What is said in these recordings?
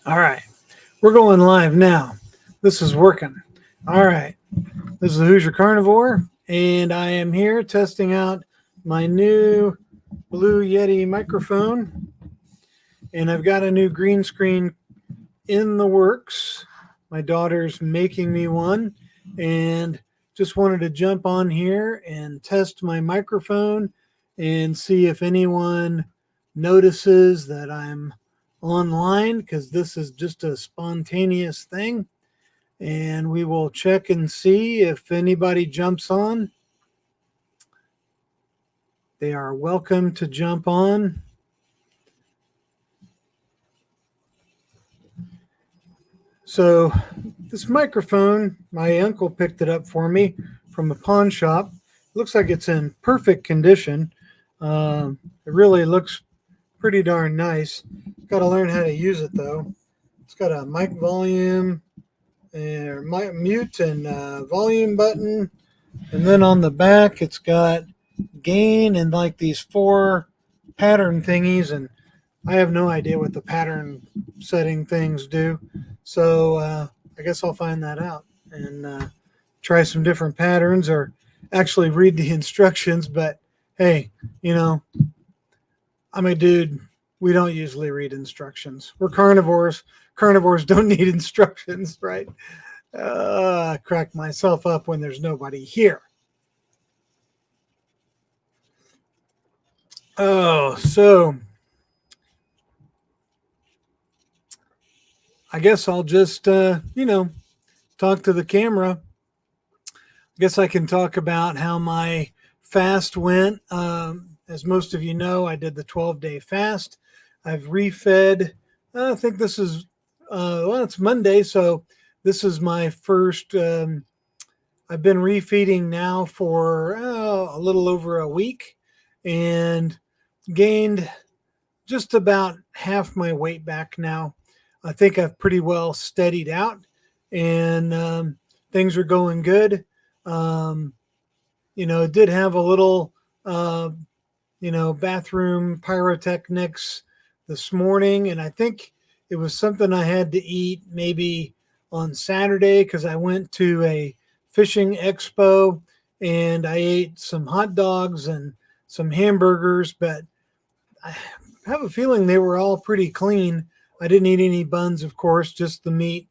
All right. We're going live now. This is working. All right. This is the Hoosier Carnivore, and I am here testing out my new Blue Yeti microphone. And I've got a new green screen in the works. My daughter's making me one, and just wanted to jump on here and test my microphone and see if anyone notices that I'm online because this is just a spontaneous thing. And we will check and see if anybody jumps on. They are welcome to jump on. So, this microphone, my uncle picked it up for me from a pawn shop. It looks like it's in perfect condition. It really looks pretty darn nice. Got to learn how to use it though. It's got a mic volume and mute and volume button, and then on the back it's got gain and like these four pattern thingies, and I have no idea what the pattern setting things do. So I guess I'll find that out and try some different patterns or actually read the instructions. But hey, you know, I'm a dude. We don't usually read instructions. We're carnivores. Carnivores don't need instructions, right? I crack myself up when there's nobody here. Oh, so I guess I'll just, talk to the camera. I guess I can talk about how my fast went. As most of you know, I did the 12-day fast. I've refed. I think this is, it's Monday, so this is my first. I've been refeeding now for a little over a week and gained just about half my weight back now. I think I've pretty well steadied out and things are going good. Um, it did have a little, bathroom pyrotechnics this morning. And I think it was something I had to eat maybe on Saturday because I went to a fishing expo and I ate some hot dogs and some hamburgers, but I have a feeling they were all pretty clean. I didn't eat any buns, of course, just the meat.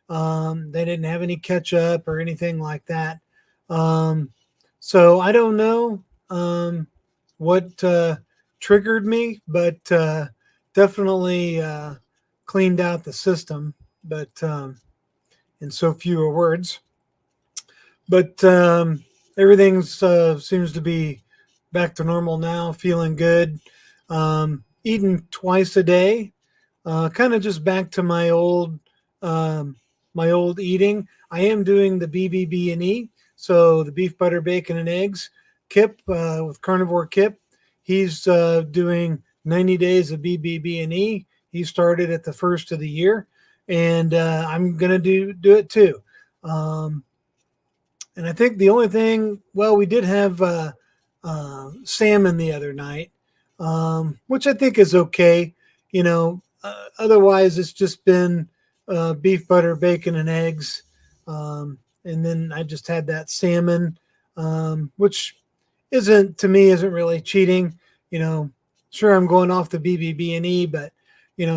They didn't have any ketchup or anything like that. Um, so I don't know what triggered me, but definitely cleaned out the system. But in so fewer words, but everything seems to be back to normal now. Feeling good. Eating twice a day. Kind of just back to um, my old eating. I am doing the BBB&E, so the beef, butter, bacon, and eggs. Kip with Carnivore Kip, he's doing 90 days of BBB&E. He started at the first of the year, and I'm gonna do it too. Um, and I think the only thing, well, we did have salmon the other night, which I think is okay. Otherwise, it's just been beef, butter, bacon, and eggs. And then I just had that salmon, which isn't, to me, isn't really cheating. Sure, I'm going off the BBB&E, but,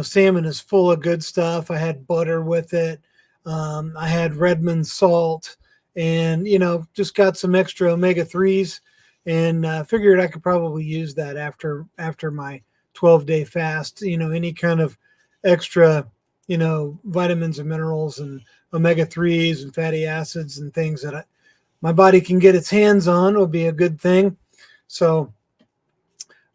salmon is full of good stuff. I had butter with it. I had Redmond salt and just got some extra omega-3s and figured I could probably use that after my 12-day fast. Any kind of extra vitamins and minerals and omega-3s and fatty acids and things that my body can get its hands on will be a good thing. So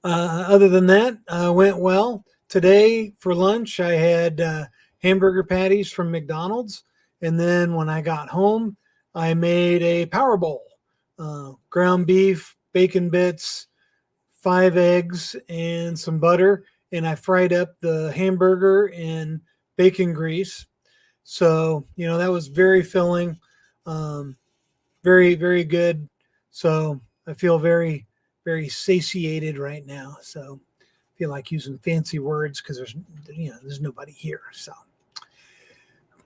other than that, went well. Today for lunch I had hamburger patties from McDonald's, and then when I got home I made a power bowl, ground beef, bacon bits, 5 eggs, and some butter. And I fried up the hamburger in bacon grease. So, that was very filling, very, very good. So I feel very, very satiated right now. So I feel like using fancy words because there's nobody here. So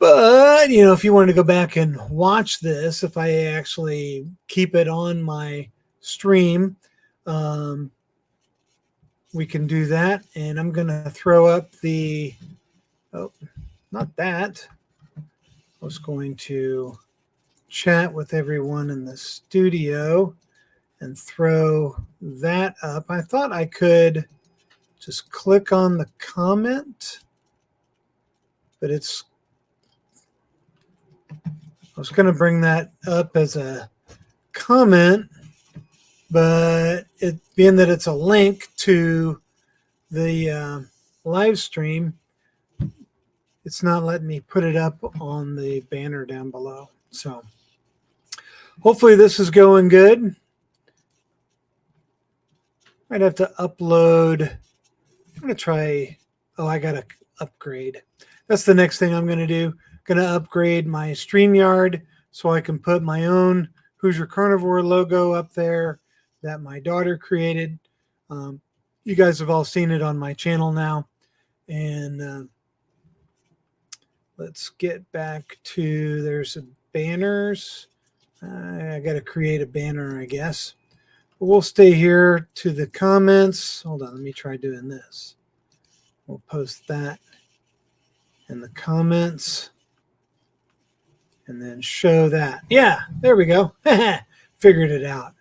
But, you know, if you want to go back and watch this, if I actually keep it on my stream, um, we can do that. And I'm going to throw up the, oh, not that. I was going to chat with everyone in the studio and throw that up. I thought I could just click on the comment, but it's, I was going to bring that up as a comment, but it being that it's a link to the live stream, it's not letting me put it up on the banner down below. So hopefully this is going good. Might have to upload. I'm going to try. Oh, I got to upgrade. That's the next thing I'm going to do. Going to upgrade my StreamYard so I can put my own Hoosier Carnivore logo up there that my daughter created. You guys have all seen it on my channel now. And let's get back to, there's a banners. I got to create a banner, I guess. But we'll stay here to the comments. Hold on, let me try doing this. We'll post that in the comments and then show that. Yeah, there we go. Figured it out.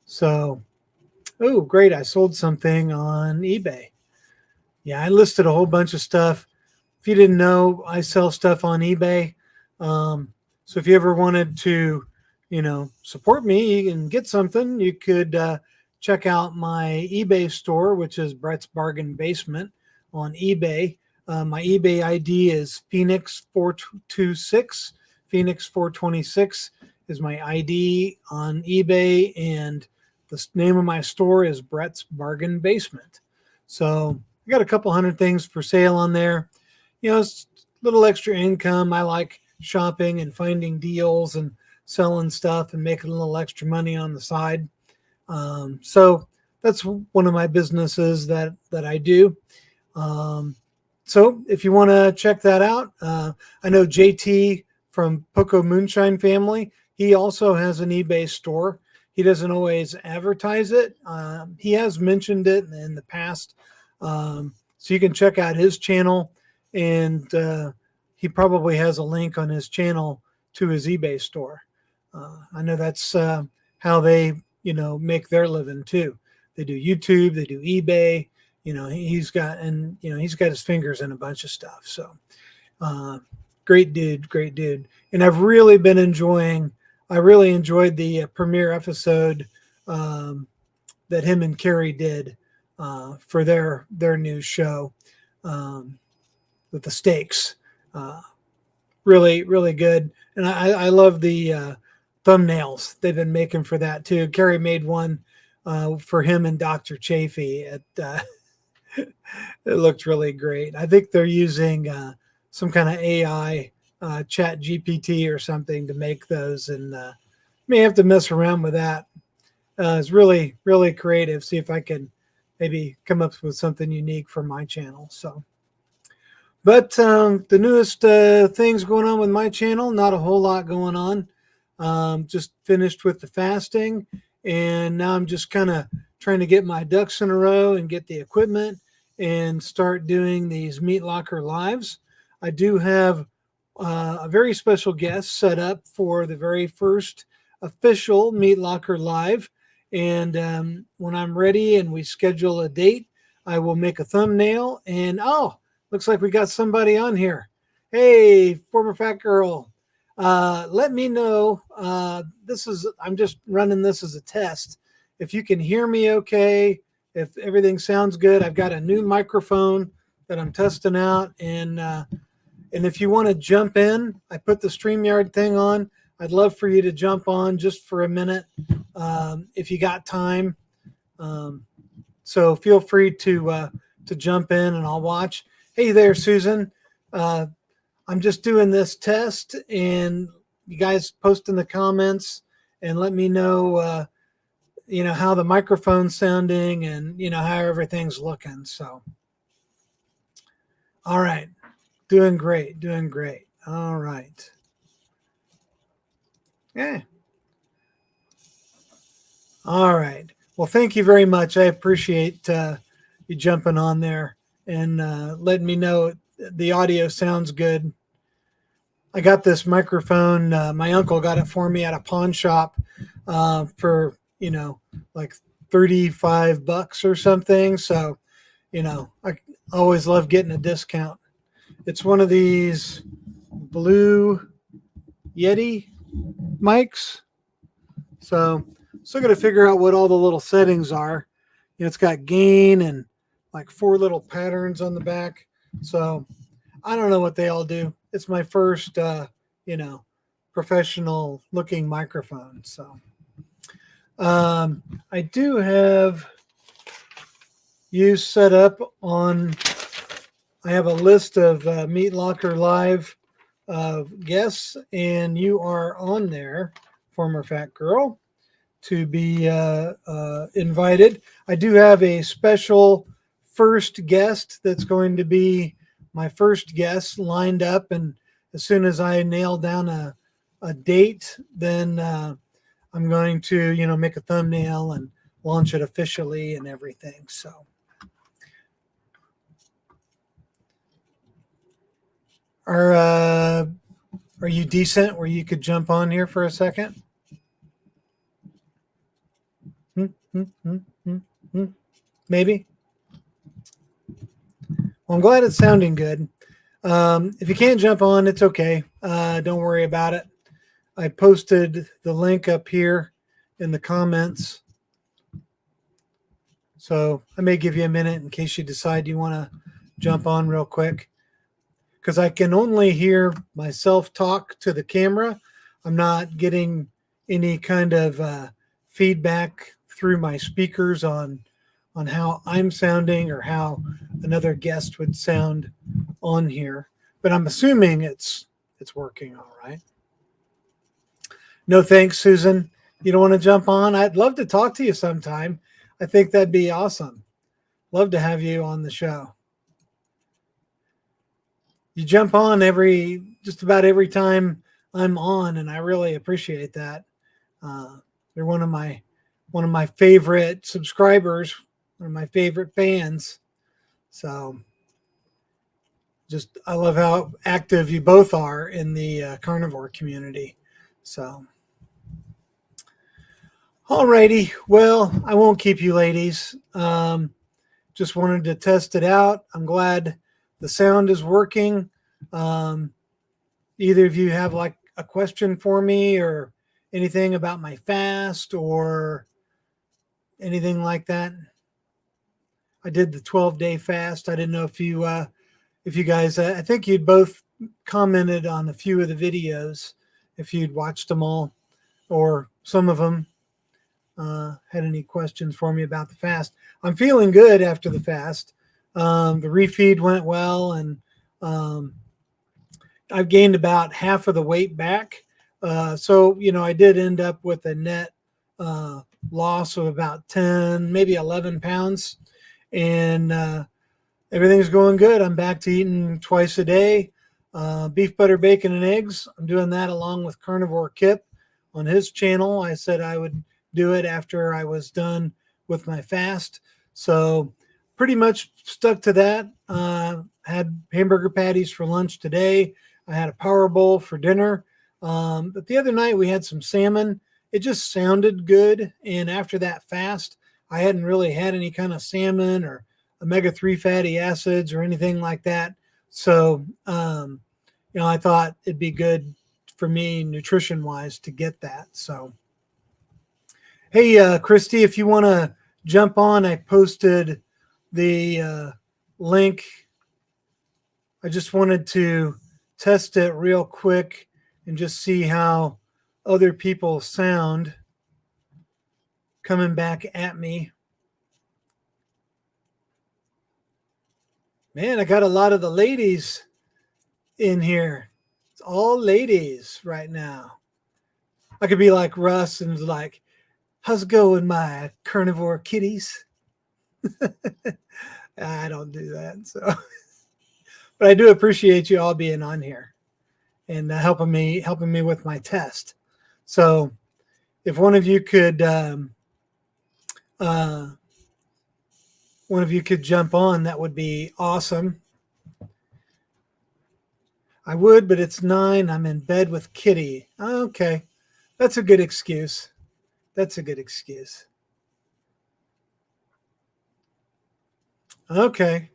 So, oh, great. I sold something on eBay. Yeah, I listed a whole bunch of stuff. If you didn't know, I sell stuff on eBay. So if you ever wanted to, you know, support me and get something, you could check out my eBay store, which is Brett's Bargain Basement on eBay. My eBay ID is Phoenix426. Phoenix426 is my ID on eBay, and the name of my store is Brett's Bargain Basement. So I got a couple hundred things for sale on there. You know, it's a little extra income. I like shopping and finding deals and selling stuff and making a little extra money on the side. So that's one of my businesses that I do. So if you want to check that out, I know JT from Poco Moonshine Family, he also has an eBay store. He doesn't always advertise it. He has mentioned it in the past. So you can check out his channel, and he probably has a link on his channel to his eBay store. I know that's how they, you know, make their living too. They do YouTube, they do eBay. You know, he's got his fingers in a bunch of stuff. So great dude. And I've really been enjoying. I really enjoyed the premiere episode that him and Carrie did for their new show with the steaks. Really, really good. And I love the thumbnails they've been making for that too. Carrie made one for him and Dr. Chafee. It looked really great. I think they're using some kind of AI chat GPT or something to make those, and may have to mess around with that. It's really, really creative. See if I can maybe come up with something unique for my channel. So, but the newest things going on with my channel, not a whole lot going on. Just finished with the fasting, and now I'm just kind of trying to get my ducks in a row and get the equipment and start doing these Meat Locker lives. I do have a very special guest set up for the very first official Meat Locker live. And when I'm ready and we schedule a date, I will make a thumbnail. And oh, looks like we got somebody on here. Hey, former fat girl. Let me know. I'm just running this as a test. If you can hear me okay, if everything sounds good, I've got a new microphone that I'm testing out. And if you want to jump in, I put the StreamYard thing on. I'd love for you to jump on just for a minute if you got time. So feel free to jump in and I'll watch. Hey there, Susan. I'm just doing this test, and you guys post in the comments and let me know, how the microphone's sounding and, how everything's looking. So, all right. Doing great. All right. Yeah. All right. Well, thank you very much. I appreciate you jumping on there and letting me know the audio sounds good. I got this microphone. My uncle got it for me at a pawn shop for, like $35 or something. So, I always love getting a discount. It's one of these Blue Yeti mics. So, still got to figure out what all the little settings are. It's got gain and like four little patterns on the back. So, I don't know what they all do. It's my first, professional looking microphone. So, I do have you set up on. I have a list of Meat Locker Live guests, and you are on there, former fat girl, to be invited. I do have a special first guest that's going to be my first guest lined up, and as soon as I nail down a date, then I'm going to make a thumbnail and launch it officially and everything. So are you decent where you could jump on here for a second? Maybe. Well, I'm glad it's sounding good. If you can't jump on, it's okay. Don't worry about it. I posted the link up here in the comments. So I may give you a minute in case you decide you want to jump on real quick. Because I can only hear myself talk to the camera. I'm not getting any kind of feedback through my speakers on how I'm sounding or how another guest would sound on here. But I'm assuming it's working all right. No thanks, Susan. You don't want to jump on? I'd love to talk to you sometime. I think that'd be awesome. Love to have you on the show. You jump on just about every time I'm on, and I really appreciate that. You're one of my favorite subscribers, one of my favorite fans. So I love how active you both are in the carnivore community. So, alrighty. Well, I won't keep you ladies. Just wanted to test it out. I'm glad the sound is working. Either of you have like a question for me or anything about my fast or anything like that? I did the 12-day fast. I didn't know if you guys, I think you'd both commented on a few of the videos if you'd watched them all, or some of them had any questions for me about the fast. I'm feeling good after the fast. The refeed went well, and I've gained about half of the weight back. So, I did end up with a net loss of about 10, maybe 11 pounds. And everything's going good. I'm back to eating twice a day. Beef, butter, bacon, and eggs. I'm doing that along with Carnivore Kip on his channel. I said I would do it after I was done with my fast. So pretty much stuck to that. Had hamburger patties for lunch today. I had a power bowl for dinner. But the other night we had some salmon. It just sounded good. And after that fast, I hadn't really had any kind of salmon or omega-3 fatty acids or anything like that. So, I thought it'd be good for me nutrition wise to get that. So, hey, Christy, if you want to jump on, I posted the link. I just wanted to test it real quick and just see how other people sound coming back at me. Man, I got a lot of the ladies in here. It's all ladies right now. I could be like Russ and like, how's it going, my carnivore kitties? I don't do that. So, but I do appreciate you all being on here. and helping me with my test. So if uh, one of you could jump on, that would be awesome. I would, but it's 9. I'm in bed with Kitty. Okay, that's a good excuse. That's a good excuse. Okay.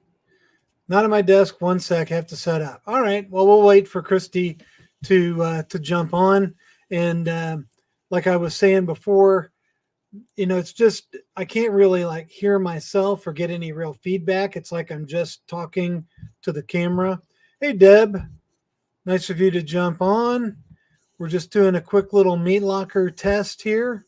Not at my desk. One sec. I have to set up. All right. Well, we'll wait for Christy to jump on. And like I was saying before, it's just I can't really like hear myself or get any real feedback. It's like I'm just talking to the camera. Hey, Deb. Nice of you to jump on. We're just doing a quick little Meat Locker test here.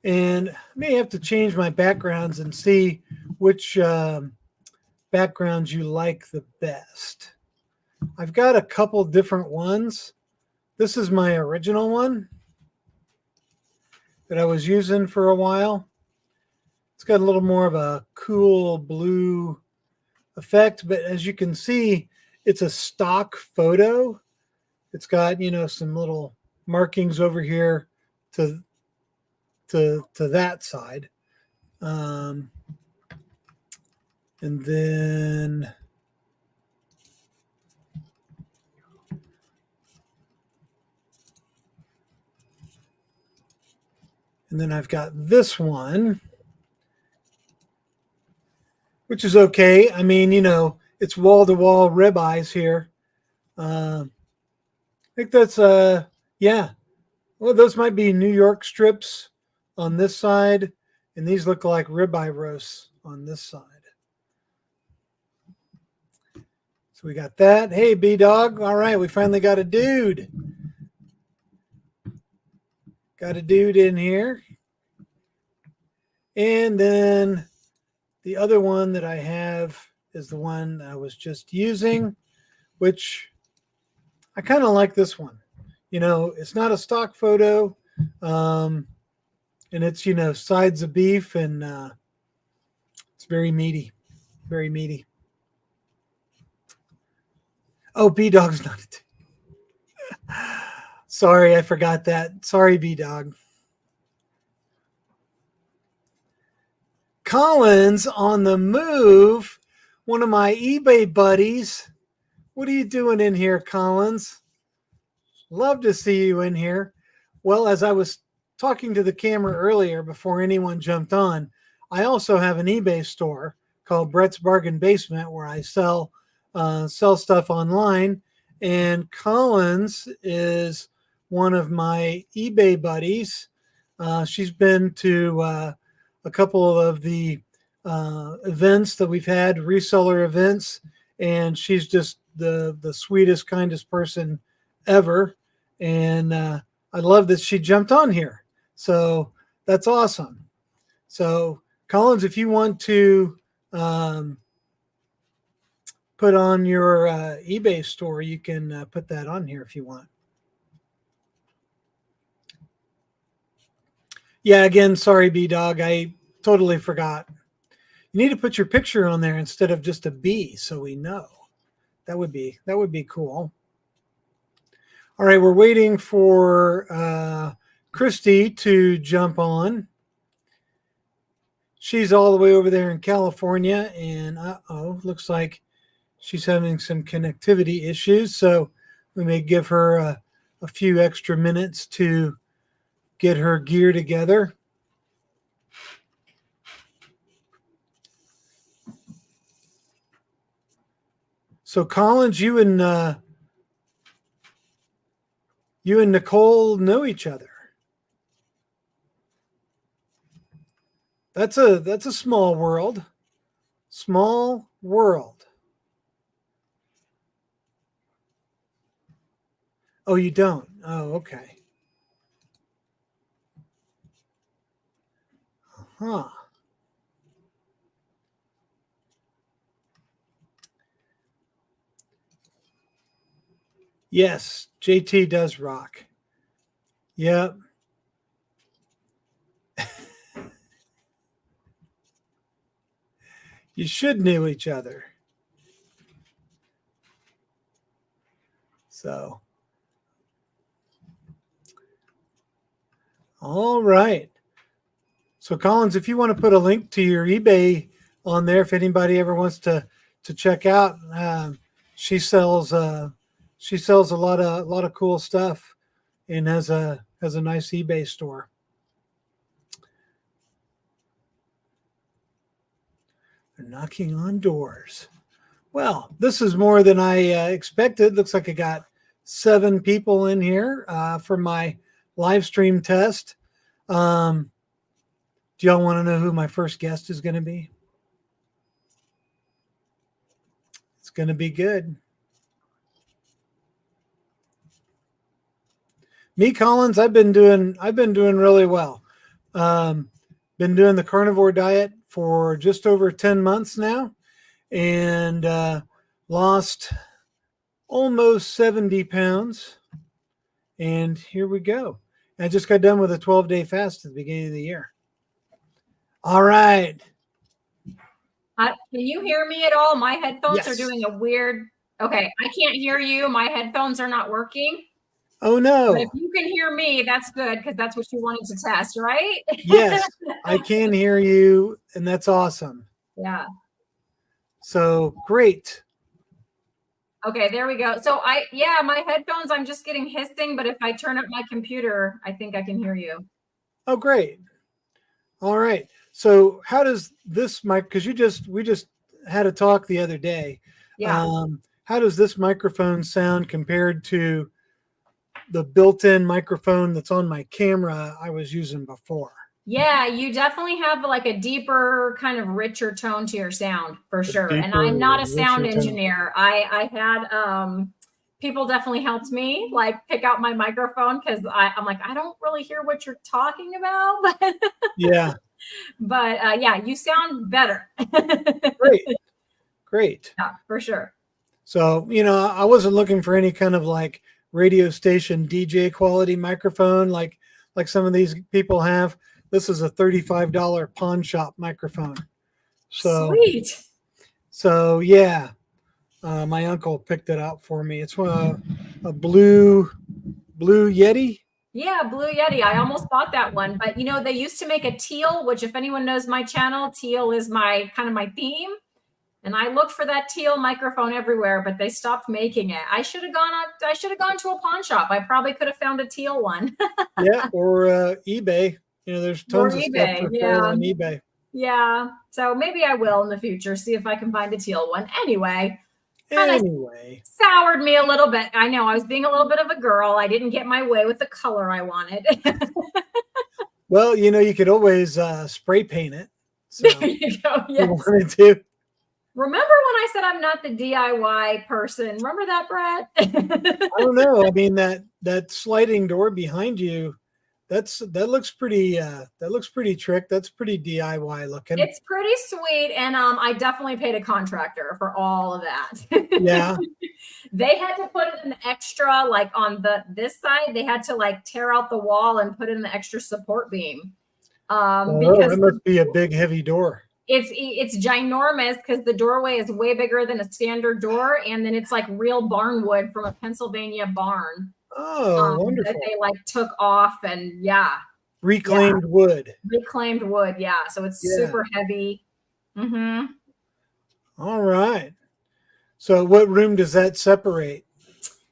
And I may have to change my backgrounds and see which backgrounds you like the best. I've got a couple different ones. This is my original one that I was using for a while. It's got a little more of a cool blue effect, but as you can see, it's a stock photo. It's got, some little markings over here to that side. And then I've got this one, which is okay. I mean, it's wall-to-wall ribeyes here. I think that's, yeah. Well, those might be New York strips on this side, and these look like ribeye roasts on this side. So we got that. Hey, B-Dog. All right, we finally got a dude. Got a dude in here. And then the other one that I have is the one I was just using, which I kind of like this one. It's not a stock photo, and it's, sides of beef, and it's very meaty, very meaty. Oh, B-Dog's not it. Sorry, I forgot that. Sorry, B-Dog. Collins on the move, one of my eBay buddies. What are you doing in here, Collins? Love to see you in here. Well, as I was talking to the camera earlier before anyone jumped on, I also have an eBay store called Brett's Bargain Basement where I sell stuff online. And Collins is one of my eBay buddies. She's been to a couple of the events that we've had, reseller events, and she's just the sweetest, kindest person ever. And I love that she jumped on here. So that's awesome. So Collins, if you want to put on your eBay store, you can put that on here if you want. Yeah, again, sorry, B-Dog. I totally forgot. You need to put your picture on there instead of just a B so we know. That would be cool. All right, we're waiting for Christy to jump on. She's all the way over there in California, and looks like she's having some connectivity issues. So we may give her a few extra minutes to get her gear together. So Collins, you and Nicole know each other. That's a small world. Small world. Oh, you don't? Oh, okay. Huh. Yes, JT does rock. Yep. You should know each other. So, all right. So Collins, if you want to put a link to your eBay on there, if anybody ever wants to check out, she sells a lot of cool stuff and has a nice eBay store. They're knocking on doors. Well, this is more than I expected. Looks like I got 7 people in here for my live stream test. Do y'all want to know who my first guest is going to be? It's going to be good. Me, Collins, I've been doing really well. Been doing the carnivore diet for just over 10 months now, and lost almost 70 pounds. And here we go. I just got done with a 12-day fast at the beginning of the year. All right. Can you hear me at all? My headphones Yes. are doing a weird. Okay, I can't hear you. My headphones are not working. Oh no! But if you can hear me, that's good because that's what you wanted to test, right? Yes, I can hear you, and that's awesome. Yeah. So great. Okay, there we go. So my headphones, I'm just getting hissing, but if I turn up my computer, I think I can hear you. Oh, great. All right. So how does this mic, because we just had a talk the other day. Yeah. How does this microphone sound compared to the built-in microphone that's on my camera I was using before? Yeah, you definitely have like a deeper, kind of richer tone to your sound for sure. And I'm not a sound engineer. I had people definitely helped me like pick out my microphone because I'm like, I don't really hear what you're talking about. Yeah. But yeah, you sound better. Great. Yeah, for sure. So, I wasn't looking for any kind of like radio station DJ quality microphone like some of these people have. This is a $35 pawn shop microphone. So sweet. So yeah, my uncle picked it out for me. It's a blue Yeti. Yeah, Blue Yeti. I almost bought that one, but they used to make a teal, which if anyone knows my channel, teal is my theme. And I looked for that teal microphone everywhere, but they stopped making it. I should have gone to a pawn shop. I probably could have found a teal one. Yeah, or eBay. There's tons of stuff for sale on eBay. Yeah. So maybe I will in the future, see if I can find a teal one. Anyway. Soured me a little bit. I know I was being a little bit of a girl. I didn't get my way with the color I wanted. Well, you could always spray paint it. So there you go. Yes. You wanted to. Remember when I said I'm not the DIY person? Remember that, Brett? I don't know. I mean, that sliding door behind you, that looks pretty trick. That's pretty DIY looking. It's pretty sweet, and I definitely paid a contractor for all of that. Yeah. They had to put it in the extra, like on this side, they had to like tear out the wall and put in the extra support beam. Because it must be a big, heavy door. It's ginormous because the doorway is way bigger than a standard door, and then it's like real barn wood from a Pennsylvania barn. Oh, wonderful! That they like took off and reclaimed wood. Reclaimed wood, yeah. So it's super heavy. Mm-hmm. All right. So, what room does that separate?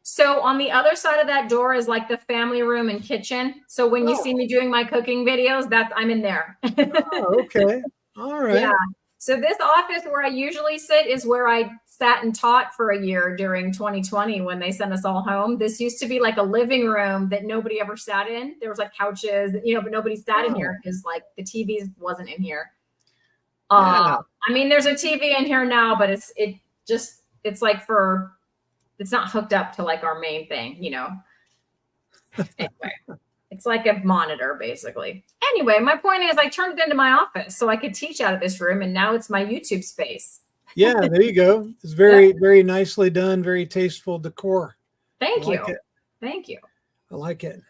So on the other side of that door is like the family room and kitchen. So when you see me doing my cooking videos, I'm in there. Oh, okay. All right. Yeah. So this office where I usually sit is where I sat and taught for a year during 2020 when they sent us all home. This used to be like a living room that nobody ever sat in. There was like couches, but nobody sat in here because like the TV wasn't in here. I mean, there's a TV in here now, but it's like it's not hooked up to like our main thing, Anyway. It's like a monitor, basically. Anyway, my point is I turned it into my office so I could teach out of this room, and now it's my YouTube space. Yeah, there you go. It's very, very nicely done. Very tasteful decor. Thank you. Thank you. I like it.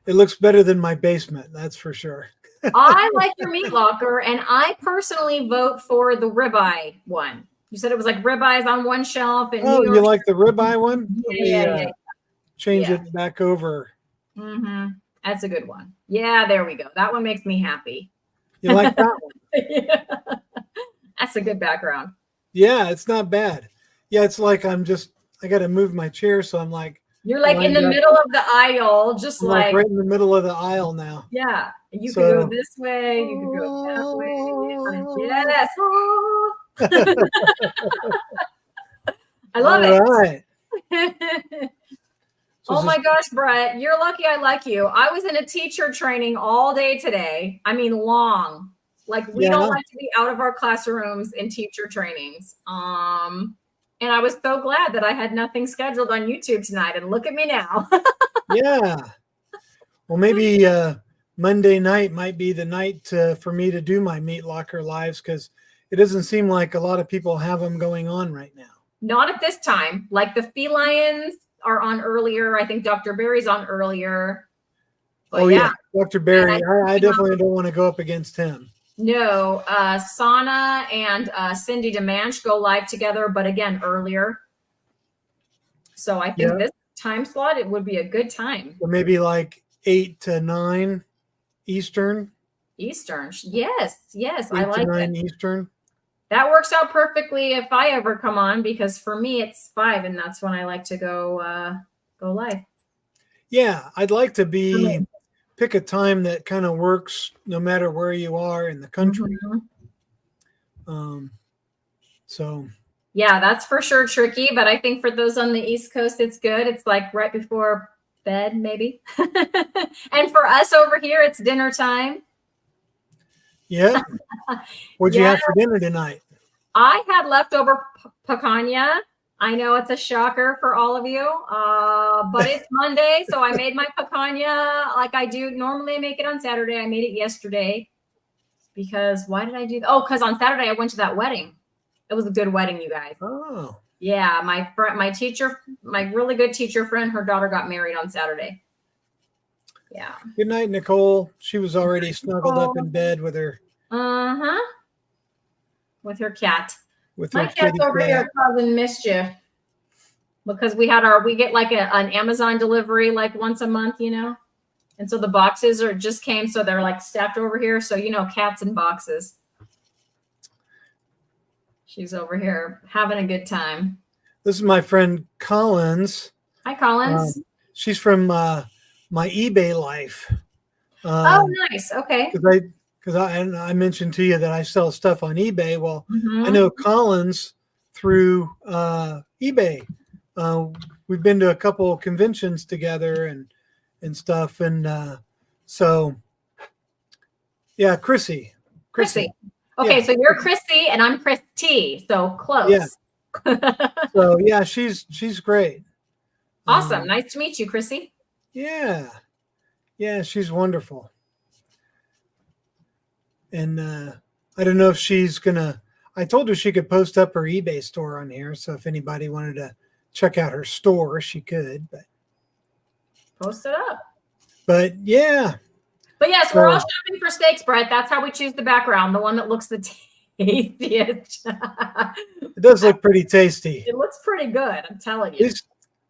It looks better than my basement, that's for sure. I like your meat locker, and I personally vote for the ribeye one. You said it was like ribeyes on one shelf. And you like the ribeye one? Yeah. change Yeah. it back over. That's a good one. Yeah, there we go. That one makes me happy. You like that one? Yeah. That's a good background. Yeah, it's not bad. Yeah, it's like I got to move my chair, so I'm like, You're like in the lined up. middle of the aisle, just I'm like like, right in the middle of the aisle now. yeah. You could So- go this way, you could go that way. Yes. I love All it. right. So Oh this- my gosh, Brett, you're lucky I like you. I was in a teacher training all day today. I mean, long. Like we Yeah. don't like to be out of our classrooms in teacher trainings. And I was so glad that I had nothing scheduled on YouTube tonight. And look at me now. yeah. Well, maybe Monday night might be the night for me to do my Meat Locker lives, because it doesn't seem like a lot of people have them going on right now. Not at this time. Like the Felines are on earlier. I think Dr. Barry's on earlier. But yeah. Dr. Barry. I definitely don't want to go up against him. No, Sana and Cindy DeManch go live together, but again, earlier. So I think this time slot, it would be a good time. Or maybe like 8 to 9 Eastern. Eastern. Yes. 8 I to like 9 it. Eastern. That works out perfectly if I ever come on, because for me it's 5 and that's when I like to go live. Yeah, I'd like to pick a time that kind of works no matter where you are in the country. So yeah, that's for sure tricky, but I think for those on the East Coast, it's good. It's like right before bed, maybe. And for us over here, it's dinner time. yeah. What'd you have for dinner tonight? I had leftover picanha. I know it's a shocker for all of you, but it's Monday, so I made my picanha like I do. Normally I make it on Saturday. I made it yesterday because why did I do that? Oh, because on Saturday I went to that wedding. It was a good wedding, you guys. Oh. Yeah, my really good teacher friend, her daughter got married on Saturday. Yeah. Good night, Nicole. She was already snuggled up in bed with her. With her cat. With My her cat's kitty over cat. here causing mischief because we get like an Amazon delivery like once a month, and so the boxes just came, so they're like stacked over here. So cats in boxes. She's over here having a good time. This is my friend Collins. Hi, Collins. She's from my eBay life. Oh, nice. Okay. Because I mentioned to you that I sell stuff on eBay. Well, I know Collins through eBay. We've been to a couple of conventions together and stuff. And so, yeah, Chrissy. Okay, so you're Chrissy and I'm Christy. So close. Yeah. So yeah, she's great. Awesome. Nice to meet you, Chrissy. Yeah. Yeah, she's wonderful. And I don't know if she's gonna. I told her she could post up her eBay store on here, so if anybody wanted to check out her store, she could. But post it up. But yeah. But yes, we're all shopping for steaks, Brett. That's how we choose the background, the one that looks the tastiest. It does look pretty tasty. It looks pretty good, I'm telling you.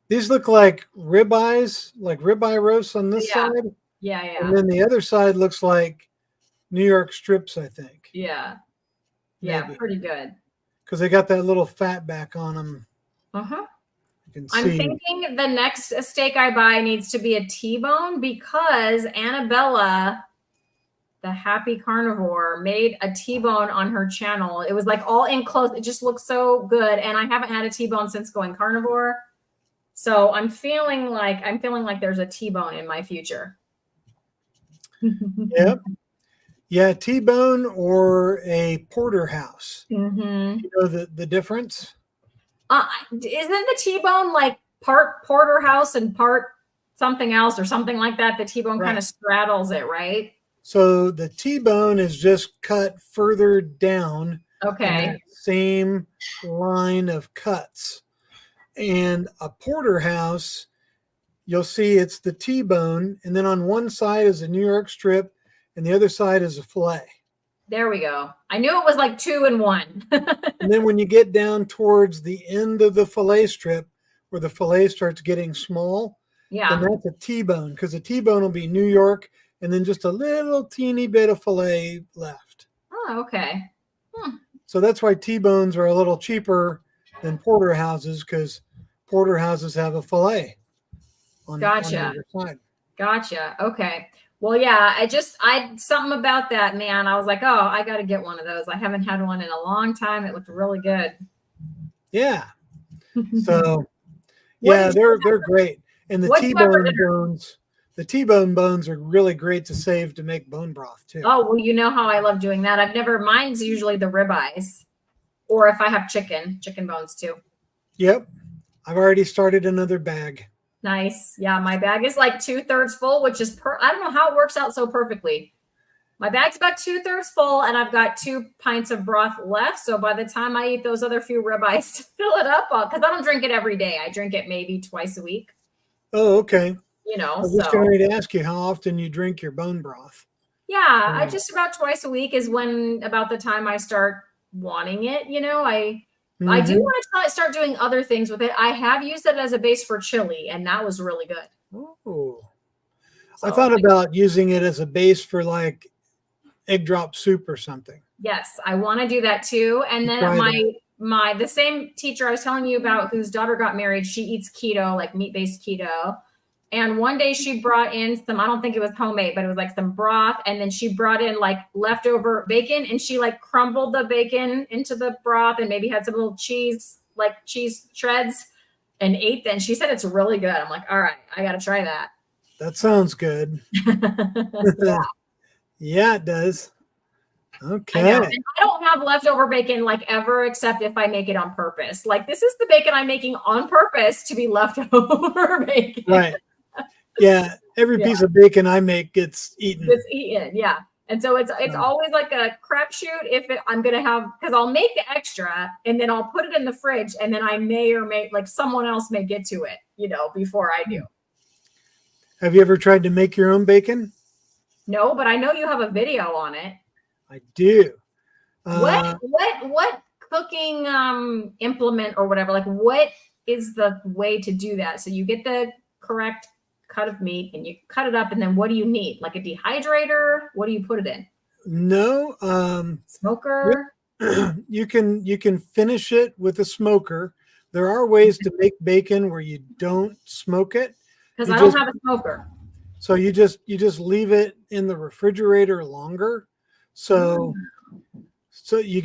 These look like ribeyes, like ribeye roasts on this side. Yeah. And then the other side looks like New York strips, I think. Yeah. Maybe. Pretty good. Because they got that little fat back on them. I'm thinking the next steak I buy needs to be a T-bone because Annabella, the happy carnivore, made a T-bone on her channel. It was like all in close. It just looks so good. And I haven't had a T-bone since going carnivore. So I'm feeling like there's a T-bone in my future. Yep. Yeah, T-bone or a porterhouse. You know the difference? Isn't the T-bone like part porterhouse and part something else or something like that? The T-bone kind of straddles it, right? So the T-bone is just cut further down. Okay. Same line of cuts. And a porterhouse, you'll see it's the T-bone, and then on one side is a New York strip, and the other side is a fillet. There we go. I knew it was like 2 in 1. And then when you get down towards the end of the fillet strip, where the fillet starts getting small, Yeah. that's a T-bone, because a T-bone will be New York and then just a little teeny bit of filet left. Oh, okay. So that's why T-bones are a little cheaper than porterhouses, because porterhouses have a filet on the Gotcha. other side. Gotcha. Okay. Well, yeah, I something about that, man. I was like, oh, I got to get one of those. I haven't had one in a long time. It looked really good. Yeah. So What yeah, did you they're great. And What do you have for dinner? the T-bone bones are really great to save to make bone broth too. Oh, well, you know how I love doing that. Mine's usually the ribeyes, or if I have chicken bones too. Yep. I've already started another bag. Nice. Yeah, my bag is like 2/3 full, which is I don't know how it works out so perfectly. My bag's about 2/3 full, and I've got 2 pints of broth left. So by the time I eat those other few ribeyes to fill it up, because I don't drink it every day. I drink it maybe twice a week. Oh, okay. I was just So going to ask you how often you drink your bone broth. yeah, I just about twice a week is about the time I start wanting it. I do want to start doing other things with it. I have used it as a base for chili, and that was really good. Oh, So, I thought about using it as a base for like egg drop soup or something. yes, I want to do that too. And then the same teacher I was telling you about, whose daughter got married, she eats keto, like meat-based keto. And one day she brought in some, I don't think it was homemade, but it was like some broth. And then she brought in like leftover bacon, and she like crumbled the bacon into the broth and maybe had some little cheese shreds, and ate that. And she said it's really good. I'm like, all right, I got to try that. That sounds good. Yeah. Yeah, it does. Okay. I don't have leftover bacon like ever, except if I make it on purpose. Like, this is the bacon I'm making on purpose to be leftover bacon. Right. Yeah. Every piece of bacon I make gets eaten. It's eaten. Yeah. And so it's always like a crapshoot I'm going to have, because I'll make the extra and then I'll put it in the fridge, and then I may like someone else may get to it, before I do. Have you ever tried to make your own bacon? No, but I know you have a video on it. I do. What cooking implement or whatever, like what is the way to do that? So you get the correct cut of meat and you cut it up, and then what do you need? Like a dehydrator? What do you put it in? No. Smoker? You can finish it with a smoker. There are ways to make bacon where you don't smoke it. Because I don't have a smoker. So you just leave it in the refrigerator longer. So you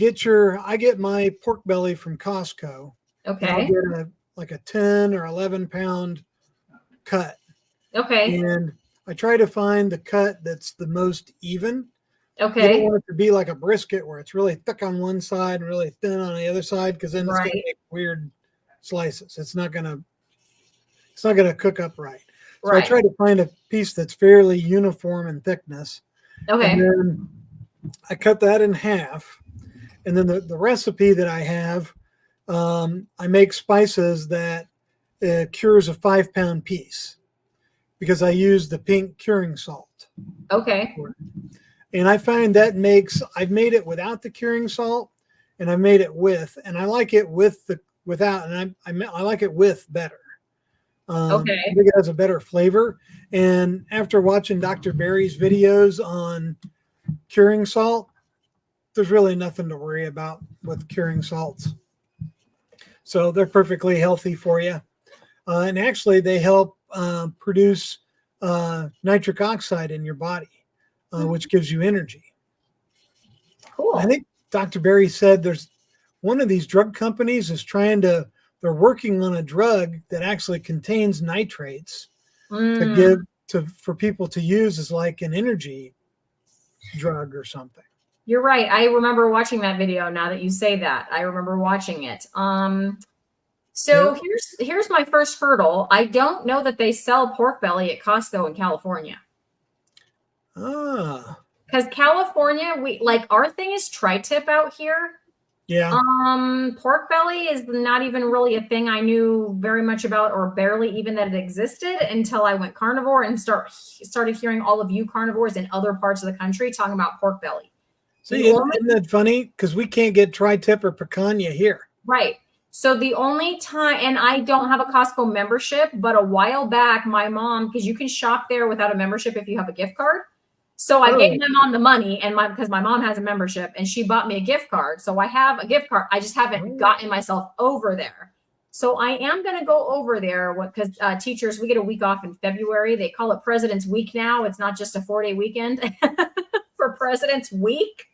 I get my pork belly from Costco. Okay. I'll get like a 10 or 11 pound cut. Okay. And I try to find the cut that's the most even. Okay. You don't want it to be like a brisket where it's really thick on one side and really thin on the other side, because then it's going to make weird slices. It's not going to cook up right. So I try to find a piece that's fairly uniform in thickness. Okay. And then I cut that in half. And then the recipe that I have, I make spices that cures a 5-pound piece, because I use the pink curing salt. Okay. And I find that I've made it without the curing salt, and I've made it with, and I like it without, and I like it with better. Okay. I think it has a better flavor. And after watching Dr. Berry's videos on curing salt, there's really nothing to worry about with curing salts. So they're perfectly healthy for you. And actually, they help produce nitric oxide in your body, which gives you energy. Cool. I think Dr. Berry said there's one of these drug companies is they're working on a drug that actually contains nitrates for people to use as like an energy drug or something. You're right. I remember watching that video. Now that you say that, I remember watching it. So here's my first hurdle. I don't know that they sell pork belly at Costco in California. Because California, our thing is tri-tip out here. Yeah. Pork belly is not even really a thing I knew very much about, or barely even that it existed, until I went carnivore and started hearing all of you carnivores in other parts of the country talking about pork belly. See, isn't that funny? Because we can't get tri-tip or picanha here. Right. So the only time, and I don't have a Costco membership, but a while back, my mom, because you can shop there without a membership if you have a gift card. So I gave my mom the money, and because my mom has a membership, and she bought me a gift card. So I have a gift card. I just haven't gotten myself over there. So I am going to go over there because teachers, we get a week off in February. They call it President's Week now. It's not just a 4-day weekend for President's Week.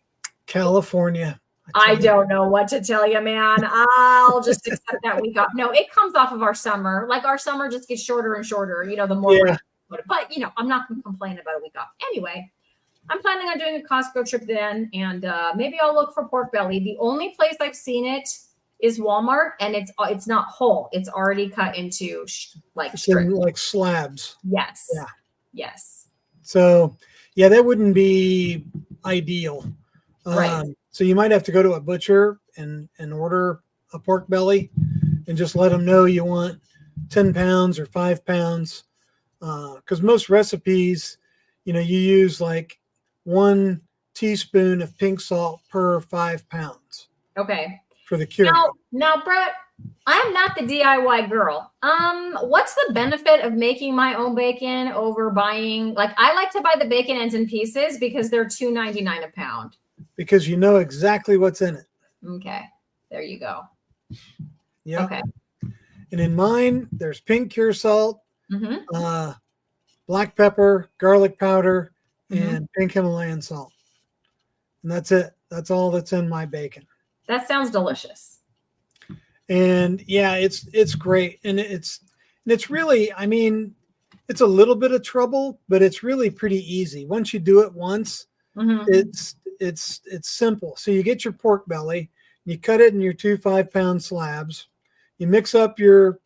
California. I don't know what to tell you, man. I'll just accept that week off. No, it comes off of our summer. Like our summer just gets shorter and shorter, the more. Yeah. But, I'm not going to complain about a week off. Anyway, I'm planning on doing a Costco trip then, and maybe I'll look for pork belly. The only place I've seen it is Walmart, and it's not whole. It's already cut into like slabs. Yes. Yeah. Yes. So, yeah, that wouldn't be ideal. Right. So you might have to go to a butcher and order a pork belly and just let them know you want 10 pounds or 5 pounds. Because most recipes, you use like 1 teaspoon of pink salt per 5 pounds. Okay. For the curing. Now, Brett, I'm not the DIY girl. What's the benefit of making my own bacon over buying? Like, I like to buy the bacon ends and pieces because they're $2.99 a pound. Because you know exactly what's in it. Okay, there you go. Yeah. Okay. And in mine, there's pink cure salt, black pepper, garlic powder, and pink Himalayan salt. And that's it. That's all that's in my bacon. That sounds delicious. And yeah, it's great. And it's really, I mean, it's a little bit of trouble, but it's really pretty easy. Once you do it once, it's simple. So you get your pork belly, you cut it in your 2 5-pound slabs, you mix up your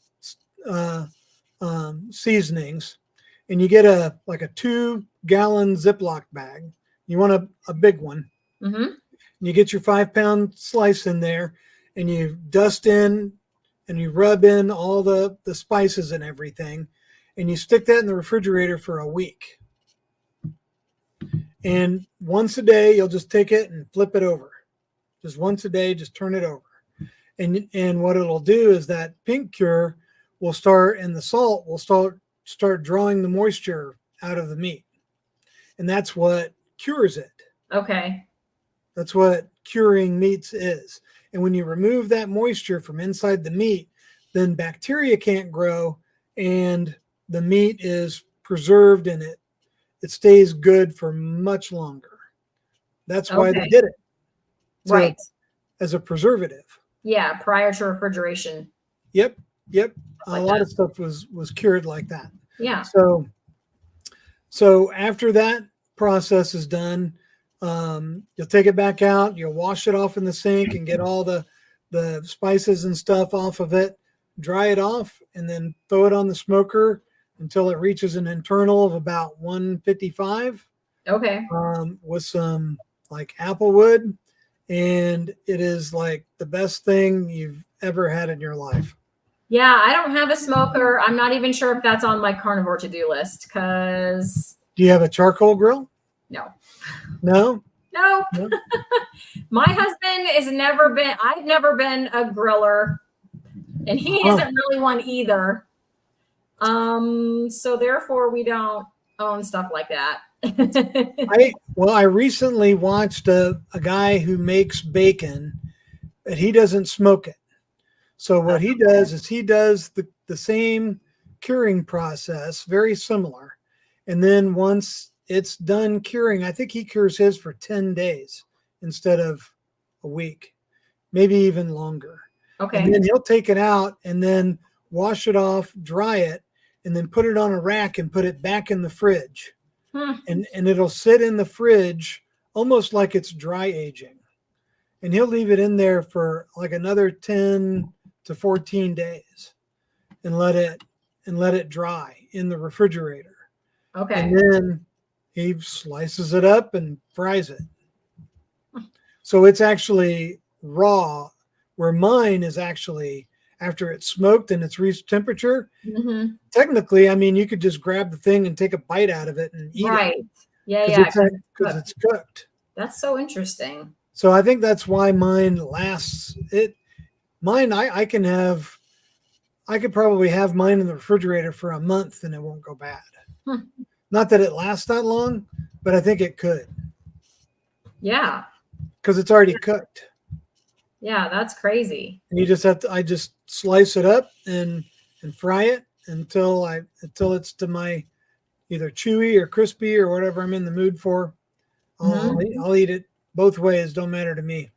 seasonings, and you get a 2-gallon Ziploc bag. You want a big one. And you get your 5-pound slice in there, and you dust in and you rub in all the spices and everything, and you stick that in the refrigerator for a week. And once a day, you'll just take it and flip it over. Just once a day, just turn it over. And what it'll do is that pink cure will start, and the salt will start drawing the moisture out of the meat. And that's what cures it. Okay. That's what curing meats is. And when you remove that moisture from inside the meat, then bacteria can't grow, and the meat is preserved, and it stays good for much longer. That's why they did it. So, right. As a preservative. Yeah, prior to refrigeration. Yep. A lot of stuff was cured like that. Yeah. So after that process is done, you'll take it back out, you'll wash it off in the sink and get all the spices and stuff off of it, dry it off, and then throw it on the smoker until it reaches an internal of about 155. Okay. With some like apple wood, and it is like the best thing you've ever had in your life. Yeah, I don't have a smoker. I'm not even sure if that's on my carnivore to-do list because... Do you have a charcoal grill? No. No? No. My husband has never been, I've never been a griller, and he isn't really one either. So therefore we don't own stuff like that. I recently watched a guy who makes bacon, but he doesn't smoke it. So what he does is he does the same curing process, very similar. And then once it's done curing, I think he cures his for 10 days instead of a week, maybe even longer. Okay. And then he'll take it out and then wash it off, dry it, and then put it on a rack and put it back in the fridge. And it'll sit in the fridge almost like it's dry aging. And he'll leave it in there for like another 10 to 14 days and let it dry in the refrigerator. Okay. And then he slices it up and fries it. So it's actually raw, where mine is actually after it's smoked and it's reached temperature. Technically, I mean, you could just grab the thing and take a bite out of it and eat it. Right. Yeah. Because it's cooked. That's so interesting. So I think that's why mine lasts. Mine, I could probably have mine in the refrigerator for a month and it won't go bad. Hmm. Not that it lasts that long, but I think it could Yeah. because it's already cooked. Yeah, that's crazy. And you just have to, I just slice it up and fry it until it's to my either chewy or crispy or whatever I'm in the mood for. I'll eat it both ways. Don't matter to me.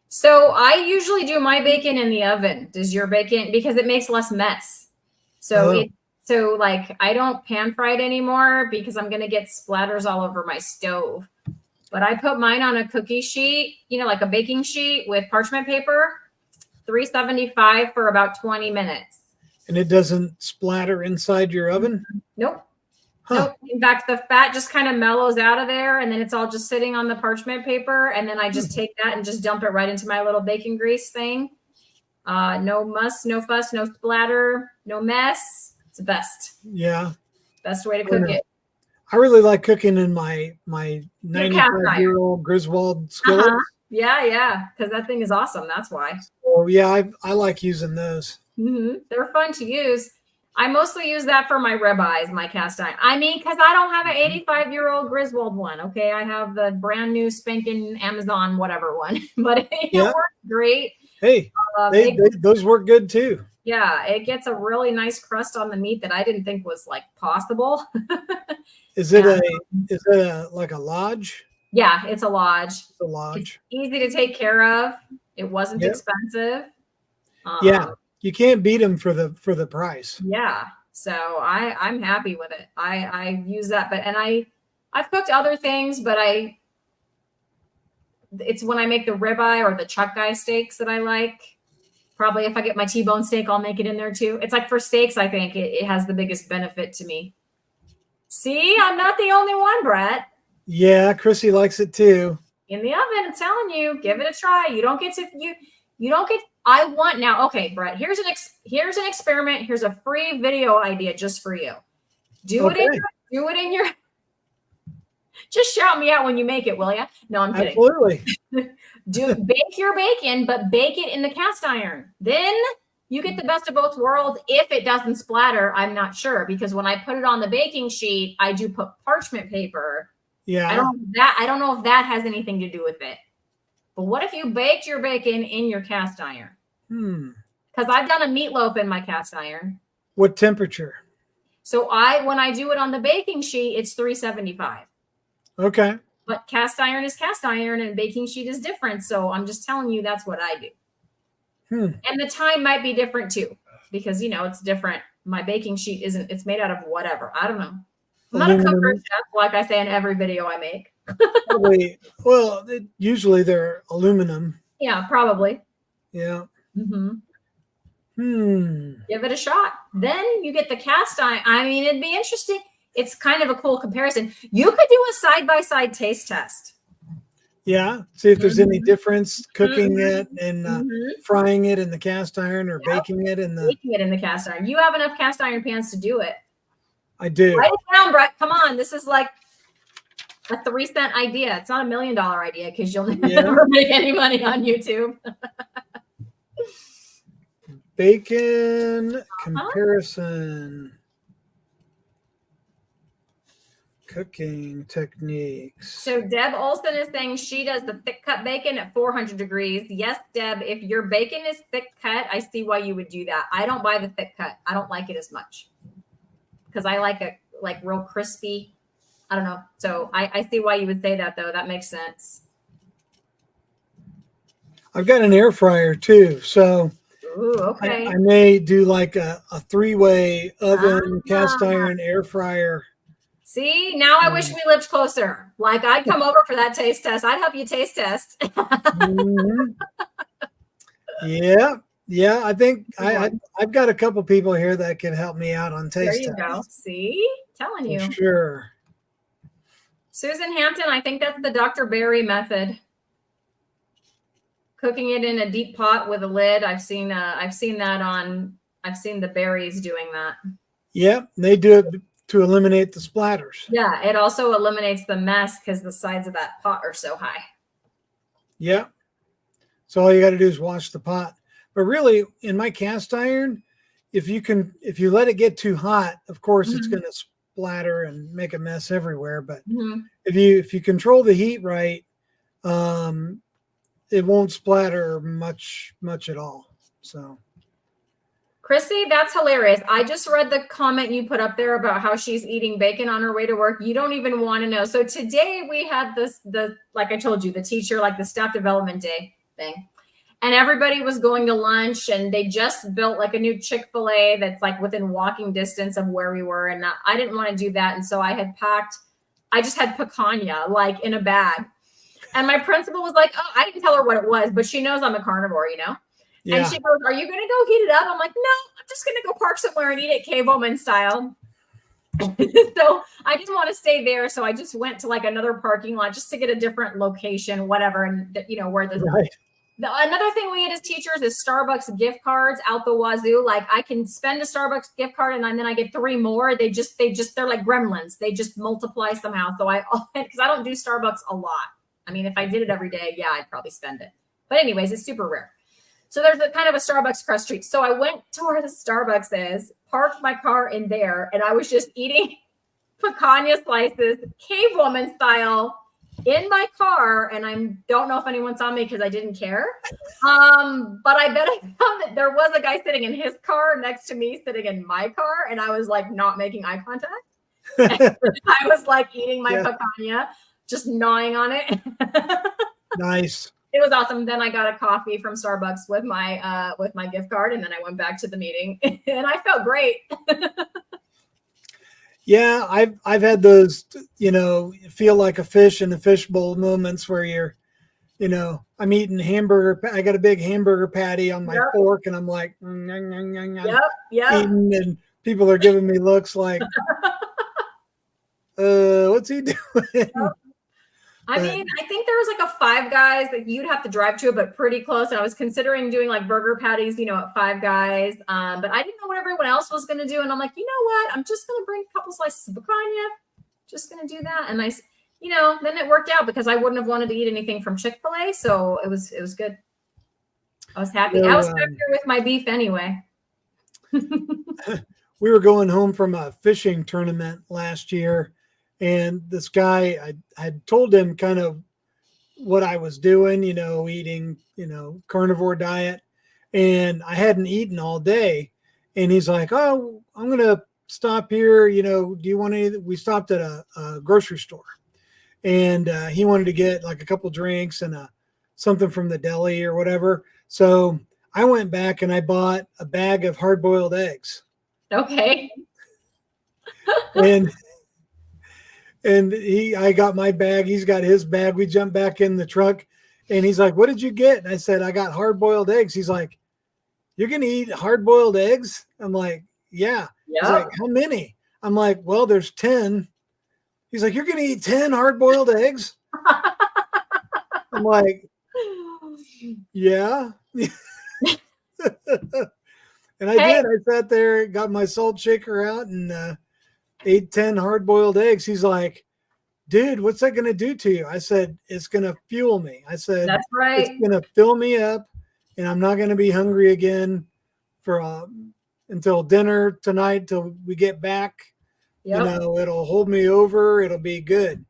So I usually do my bacon in the oven. Does your bacon, because it makes less mess. So like I don't pan fry it anymore because I'm gonna get splatters all over my stove. But I put mine on a cookie sheet, like a baking sheet with parchment paper, 375 for about 20 minutes. And it doesn't splatter inside your oven? Nope. Huh. Nope. In fact, the fat just kind of mellows out of there, and then it's all just sitting on the parchment paper. And then I just take that and just dump it right into my little bacon grease thing. No muss, no fuss, no splatter, no mess. It's the best. Yeah. Best way to cook it. I really like cooking in my 95-year-old Griswold skillet. Yeah, because that thing is awesome. That's why. Oh yeah, I like using those. They're fun to use. I mostly use that for my ribeyes, my cast iron. I mean, because I don't have an 85-year-old Griswold one. Okay, I have the brand new spanking Amazon whatever one, but it works great. Hey, those work good too. Yeah, it gets a really nice crust on the meat that I didn't think was like possible. Is it like a lodge? Yeah, it's a lodge. It's a lodge. It's easy to take care of. It wasn't expensive. Yeah, you can't beat them for the price. Yeah, so I'm happy with it. I use that, I've cooked other things, but it's when I make the ribeye or the chuck guy steaks that I like. Probably if I get my T-bone steak, I'll make it in there too. It's like for steaks, I think it has the biggest benefit to me. See, I'm not the only one, Brett. Yeah, Chrissy likes it too. In the oven, I'm telling you, give it a try. You don't get I want now. Okay, Brett, here's an experiment. Here's a free video idea just for you. Do it in your just shout me out when you make it, will you? No, I'm kidding. Absolutely. Bake your bacon, but bake it in the cast iron. Then you get the best of both worlds. If it doesn't splatter, I'm not sure, because when I put it on the baking sheet, I do put parchment paper. Yeah. I don't know if that has anything to do with it. But what if you baked your bacon in your cast iron? Because I've done a meatloaf in my cast iron. What temperature? So when I do it on the baking sheet, it's 375. Okay. But cast iron is cast iron and baking sheet is different. So I'm just telling you that's what I do. And the time might be different too, because it's different. My baking sheet it's made out of whatever. I don't know. I'm not a cook or chef, like I say in every video I make. Probably. Well, usually they're aluminum. Yeah, probably. Yeah. Give it a shot. Then you get the cast iron. I mean, it'd be interesting. It's kind of a cool comparison. You could do a side-by-side taste test. Yeah. See if there's any difference cooking it and frying it in the cast iron or baking it in the cast iron. You have enough cast iron pans to do it. I do. Write it down, Brett. Come on. This is like a 3-cent idea. It's not $1 million idea because you'll never make any money on YouTube. Bacon comparison. Cooking techniques. So Deb Olson is saying she does the thick cut bacon at 400 degrees. Yes, Deb, if your bacon is thick cut, I see why you would do that. I don't buy the thick cut. I don't like it as much because I like it like real crispy. I don't know. So I see why you would say that though. That makes sense. I've got an air fryer too. So okay. I may do like a 3-way oven, cast iron, air fryer. See, now I wish we lived closer. Like I'd come over for that taste test. I'd help you taste test. Yeah. I think I've got a couple people here that can help me out on taste test. There you go. See, telling you. Sure. Susan Hampton, I think that's the Dr. Berry method. Cooking it in a deep pot with a lid. I've seen the berries doing that. Yeah, they do it to eliminate the splatters. Yeah, it also eliminates the mess because the sides of that pot are so high. Yeah. So all you got to do is wash the pot. But really, in my cast iron, if you let it get too hot, of course it's Mhm. going to splatter and make a mess everywhere. But Mhm. if you control the heat right, um, it won't splatter much at all. So Chrissy, that's hilarious. I just read the comment you put up there about how she's eating bacon on her way to work. You don't even want to know. So today we had like I told you, the teacher, like the staff development day thing. And everybody was going to lunch and they just built like a new Chick-fil-A that's like within walking distance of where we were. And I didn't want to do that. And so I just had picanha like in a bag. And my principal was like, oh, I didn't tell her what it was, but she knows I'm a carnivore, you know? And yeah, she goes, are you going to go heat it up? I'm like, no, I'm just going to go park somewhere and eat it cave woman style. So I didn't want to stay there. So I just went to like another parking lot just to get a different location, whatever. And, you know, where right. another thing we had as teachers is Starbucks gift cards out the wazoo. Like I can spend a Starbucks gift card and then I get 3 more. They're like gremlins. They just multiply somehow. So because I don't do Starbucks a lot. I mean, if I did it every day, yeah, I'd probably spend it. But anyways, it's super rare. So there's a kind of a Starbucks across the street. So I went to where the Starbucks is, parked my car in there, and I was just eating picanha slices, cave woman style, in my car. And I don't know if anyone saw me because I didn't care. But I bet I found that there was a guy sitting in his car next to me sitting in my car. And I was like not making eye contact. I was like eating my picanha, just gnawing on it. Nice. It was awesome. Then I got a coffee from Starbucks with my gift card, and then I went back to the meeting, and I felt great. Yeah, I've had those, you know, feel like a fish in a fishbowl moments where I'm eating hamburger. I got a big hamburger patty on my fork, and I'm like, Yep. eating, and people are giving me looks like, what's he doing? I mean, I think there was like a Five Guys that you'd have to drive to, but pretty close. And I was considering doing like burger patties, at Five Guys. But I didn't know what everyone else was going to do. And I'm like, you know what? I'm just going to bring a couple slices of picanha. Just going to do that. And then it worked out because I wouldn't have wanted to eat anything from Chick-fil-A. So it was good. I was happy. I was happier with my beef anyway. We were going home from a fishing tournament last year. And this guy, I had told him kind of what I was doing, eating, carnivore diet. And I hadn't eaten all day. And he's like, oh, I'm going to stop here. Do you want anything? We stopped at a grocery store. And he wanted to get like a couple drinks and something from the deli or whatever. So I went back and I bought a bag of hard-boiled eggs. Okay. And I got my bag. He's got his bag. We jumped back in the truck and he's like, what did you get? And I said, I got hard-boiled eggs. He's like, you're going to eat hard-boiled eggs? I'm like, yeah. Yep. He's like, how many? I'm like, well, there's 10. He's like, you're going to eat 10 hard-boiled eggs? I'm like, yeah. And I did. I sat there, got my salt shaker out and ate 10 hard-boiled eggs. He's like, dude, what's that going to do to you? I said, it's going to fuel me. I said, that's right. It's going to fill me up and I'm not going to be hungry again for until dinner tonight, till we get back. Yep. It'll hold me over. It'll be good.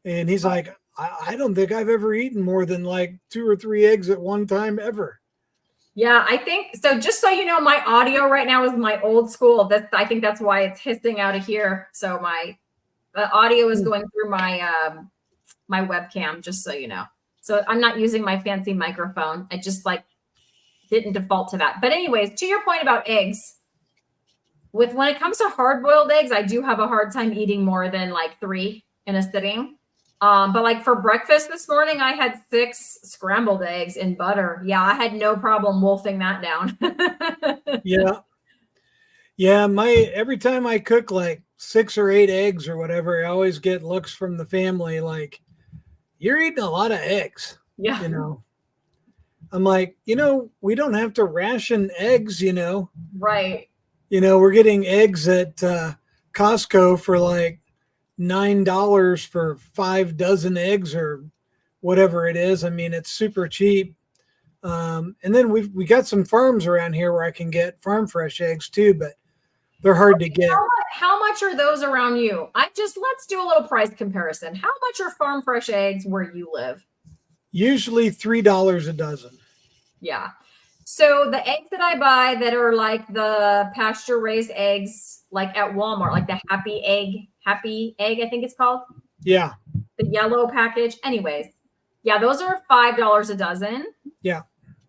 And he's like, I don't think I've ever eaten more than like 2 or 3 eggs at one time ever. Yeah, I think so. Just so you know, my audio right now is my old school. I think that's why it's hissing out of here. So my audio is going through my my webcam, just so you know. So I'm not using my fancy microphone. I just didn't default to that. But anyways, to your point about eggs, when it comes to hard-boiled eggs, I do have a hard time eating more than 3 in a sitting. But for breakfast this morning, I had 6 scrambled eggs in butter. Yeah, I had no problem wolfing that down. Yeah. Every time I cook 6 or 8 eggs or whatever, I always get looks from the family like, you're eating a lot of eggs. Yeah. I'm like, we don't have to ration eggs, Right. We're getting eggs at Costco for $9 for 5 dozen eggs or whatever it is. I mean, it's super cheap. And then we got some farms around here where I can get farm fresh eggs too, but they're hard to get. How much are those around you? Let's do a little price comparison. How much are farm fresh eggs where you live? Usually $3 a dozen. Yeah. So the eggs that I buy that are like the pasture raised eggs, like at Walmart, like the Happy Egg, I think it's called. Yeah. The yellow package. Anyways, yeah, those are $5 a dozen. Yeah.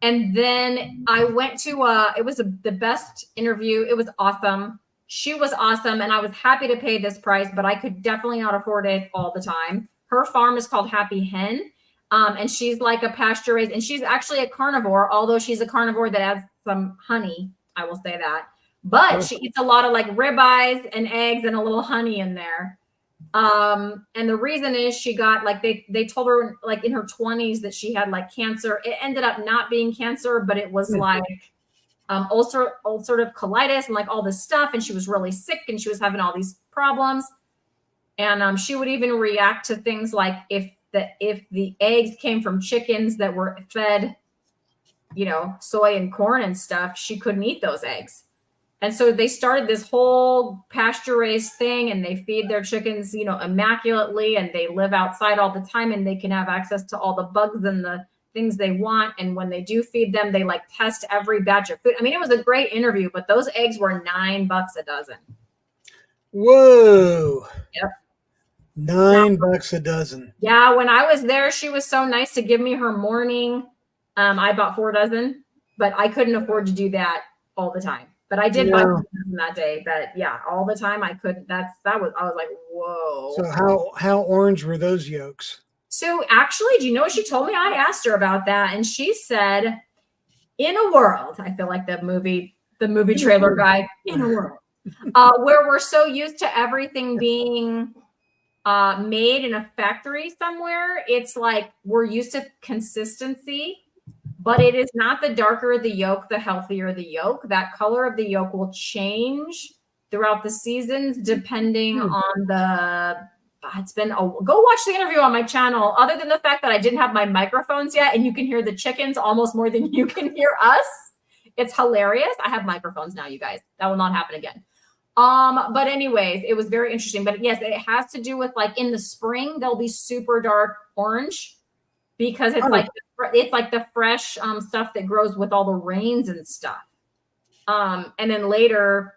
And then I went to it was the best interview. It was awesome. She was awesome, and I was happy to pay this price, but I could definitely not afford it all the time. Her farm is called Happy Hen. And she's like a pasture raised, and she's actually a carnivore, although she's a carnivore that adds some honey. I will say that. But she eats a lot of like ribeyes and eggs and a little honey in there. And the reason is she got like they told her like in her 20s that she had like cancer. It ended up not being cancer, but it was like ulcerative colitis and like all this stuff. And she was really sick and she was having all these problems. And she would even react to things like if the eggs came from chickens that were fed, soy and corn and stuff, she couldn't eat those eggs. And so they started this whole pasture raised thing, and they feed their chickens, immaculately, and they live outside all the time, and they can have access to all the bugs and the things they want. And when they do feed them, they like test every batch of food. I mean, it was a great interview, but those eggs were $9 a dozen. Whoa. Yep. $9 a dozen. Yeah, when I was there, she was so nice to give me her morning. I bought 4 dozen, but I couldn't afford to do that all the time. But I did buy 4 dozen that day. But yeah, all the time I couldn't. I was like, whoa. So how orange were those yolks? So actually, do you know what she told me? I asked her about that, and she said, "In a world," I feel like the movie trailer guy. In a world where we're so used to everything being made in a factory somewhere, it's like we're used to consistency, but it is not. The darker the yolk, the healthier the yolk. That color of the yolk will change throughout the seasons depending on the. Go watch the interview on my channel. Other than the fact that I didn't have my microphones yet, and you can hear the chickens almost more than you can hear us. It's hilarious. I have microphones now, you guys. That will not happen again. But anyways, it was very interesting. But yes, it has to do with like in the spring, they'll be super dark orange because it's like the fresh stuff that grows with all the rains and stuff. And then later,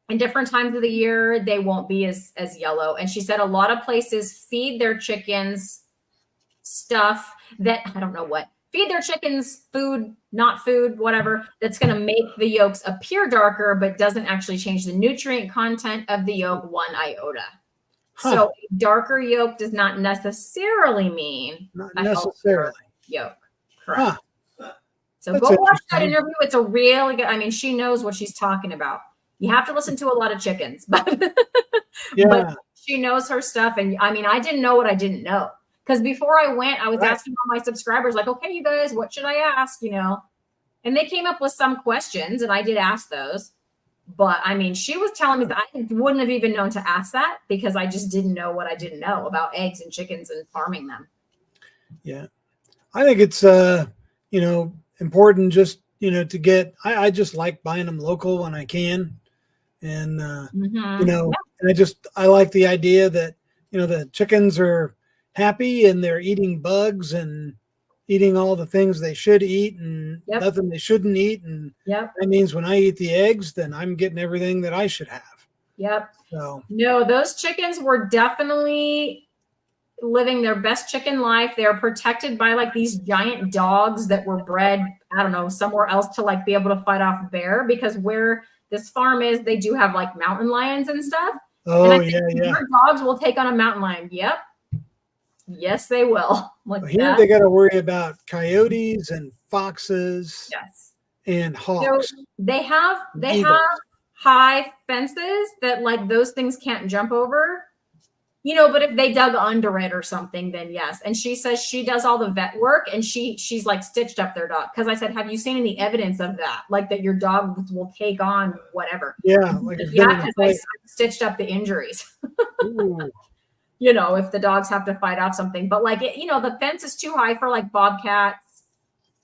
in different times of the year, they won't be as yellow. And she said a lot of places feed their chickens stuff that I don't know what. Feed their chickens food, not food, whatever, that's going to make the yolks appear darker, but doesn't actually change the nutrient content of the yolk 1 iota. Huh. So a darker yolk does not necessarily mean a healthier yolk. Correct. Huh. So that's go watch that interview. It's a really good, she knows what she's talking about. You have to listen to a lot of chickens, but, but she knows her stuff. And I didn't know what I didn't know. Because before I went, I was asking all my subscribers, like, okay, you guys, what should I ask? And they came up with some questions, and I did ask those. But she was telling me that I wouldn't have even known to ask that because I just didn't know what I didn't know about eggs and chickens and farming them. Yeah, I think it's important just to get. I just like buying them local when I can, and I like the idea that the chickens are happy and they're eating bugs and eating all the things they should eat and nothing they shouldn't eat. And that means when I eat the eggs, then I'm getting everything that I should have. Yep. So no, those chickens were definitely living their best chicken life. They're protected by like these giant dogs that were bred, I don't know, somewhere else to like be able to fight off a bear, because where this farm is, they do have like mountain lions and stuff. Oh, and your dogs will take on a mountain lion. Yep. Yes, they will. Like here they got to worry about coyotes and foxes. Yes. And hawks. So they have high fences that like those things can't jump over. But if they dug under it or something, then yes. And she says she does all the vet work, and she's like stitched up their dog. Because I said, have you seen any evidence of that? Like that your dog will take on whatever. Yeah. Like because I stitched up the injuries. If the dogs have to fight off something. But like, the fence is too high for like bobcats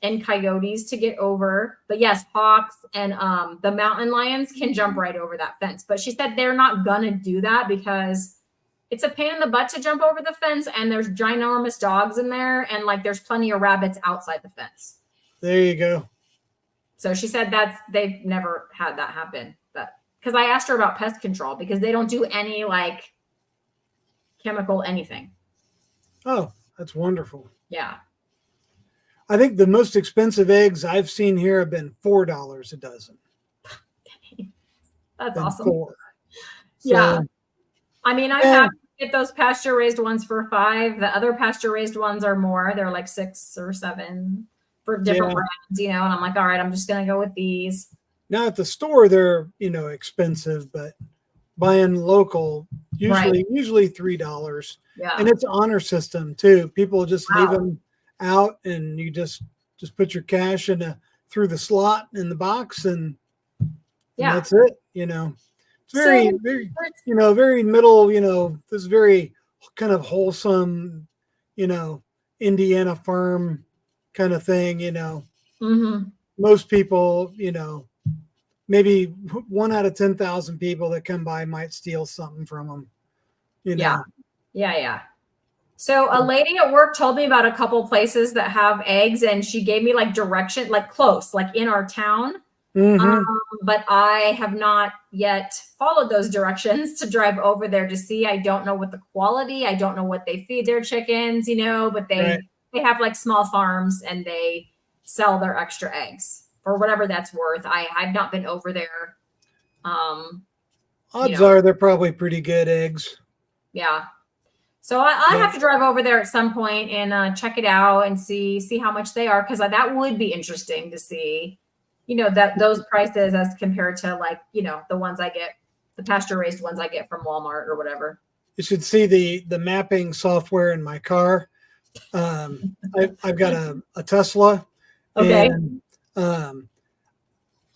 and coyotes to get over. But yes, hawks and the mountain lions can jump right over that fence. But she said they're not gonna do that because it's a pain in the butt to jump over the fence, and there's ginormous dogs in there, and like there's plenty of rabbits outside the fence. There you go. So she said that they've never had that happen. But because I asked her about pest control, because they don't do any like chemical anything. Oh, that's wonderful. Yeah. I think the most expensive eggs I've seen here have been $4 a dozen. That's Been awesome. 4. Yeah. So, I mean, I have to get those pasture raised ones for $5. The other pasture raised ones are more. They're like $6 or $7 for different brands, you know. And I'm like, all right, I'm just gonna go with these. now at the store they're, expensive, but buying local usually $3. Yeah. And it's honor system too. People just leave Wow. them out, and you just put your cash through the slot in the box, and Yeah. that's it. It's very, So- very, very middle. This very kind of wholesome, Indiana farm kind of thing. Mhm. Most people, maybe 1 out of 10,000 people that come by might steal something from them. Yeah. Yeah. So a lady at work told me about a couple places that have eggs, and she gave me like direction, like close, like in our town. Mhm. But I have not yet followed those directions to drive over there to see. I don't know what the quality, I don't know what they feed their chickens, but they have like small farms, and they sell their extra eggs for whatever that's worth. I've not been over there. Odds are they're probably pretty good eggs. Yeah. So I have to drive over there at some point and check it out and see how much they are, because that would be interesting to see, that those prices as compared to like, the ones I get, the pasture raised ones I get from Walmart or whatever. You should see the mapping software in my car. I've got a Tesla. Okay. And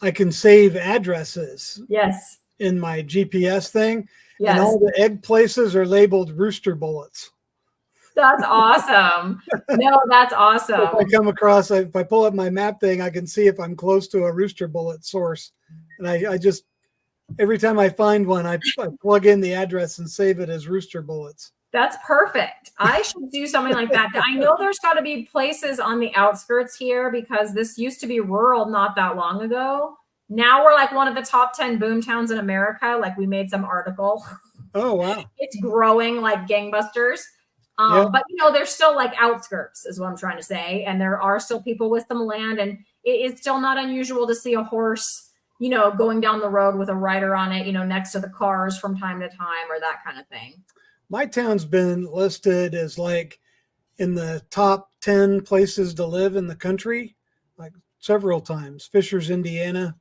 I can save addresses Yes. in my GPS thing. Yes. And all the egg places are labeled rooster bullets. That's awesome. No, that's awesome. If I come across, if I pull up my map thing, I can see if I'm close to a rooster bullet source. And I just, every time I find one, I plug in the address and save it as rooster bullets. That's perfect. I should do something like that. I know there's got to be places on the outskirts here, because this used to be rural not that long ago. Now we're like one of the top 10 boom towns in America. Like we made some article. Oh, wow. It's growing like gangbusters. But there's still like outskirts is what I'm trying to say. And there are still people with some land, and it is still not unusual to see a horse, going down the road with a rider on it, next to the cars from time to time, or that kind of thing. My town's been listed as like in the top 10 places to live in the country, like several times. Fishers, Indiana.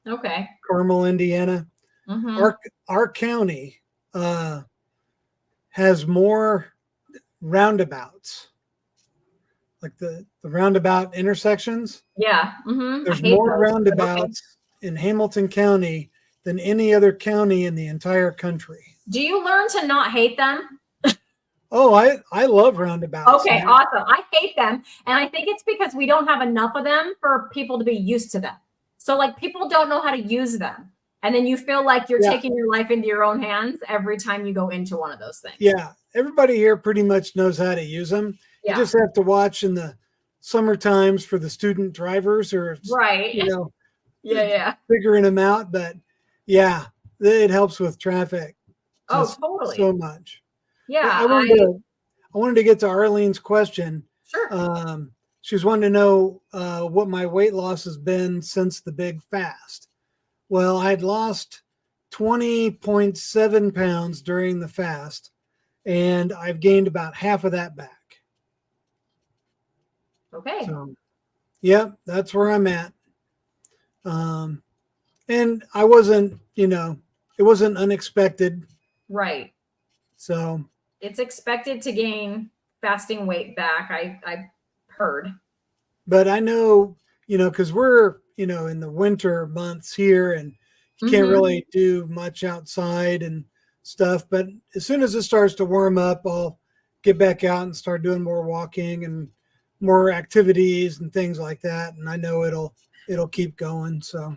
Okay. Carmel, Indiana. Mm-hmm. Our county has more roundabouts, like the roundabout intersections. Yeah. Mm-hmm. There's more roundabouts in Hamilton County than any other county in the entire country. Do you learn to not hate them? Oh, I love roundabouts. Okay, awesome. I hate them. And I think it's because we don't have enough of them for people to be used to them. So like people don't know how to use them. And then you feel like you're taking your life into your own hands every time you go into one of those things. Yeah. Everybody here pretty much knows how to use them. Yeah. You just have to watch in the summer times for the student drivers, or right. Yeah. Figuring them out. But yeah, it helps with traffic. Oh, totally. So much. Yeah. I wanted to get to Arlene's question. Sure. She was wanting to know what my weight loss has been since the big fast. Well, I'd lost 20.7 pounds during the fast, and I've gained about half of that back. Okay. So, yep, that's where I'm at. And I wasn't, it wasn't unexpected. Right. So it's expected to gain fasting weight back. I heard. But I know, because we're, in the winter months here, and you can't really do much outside and stuff. But as soon as it starts to warm up, I'll get back out and start doing more walking and more activities and things like that. And I know it'll keep going. So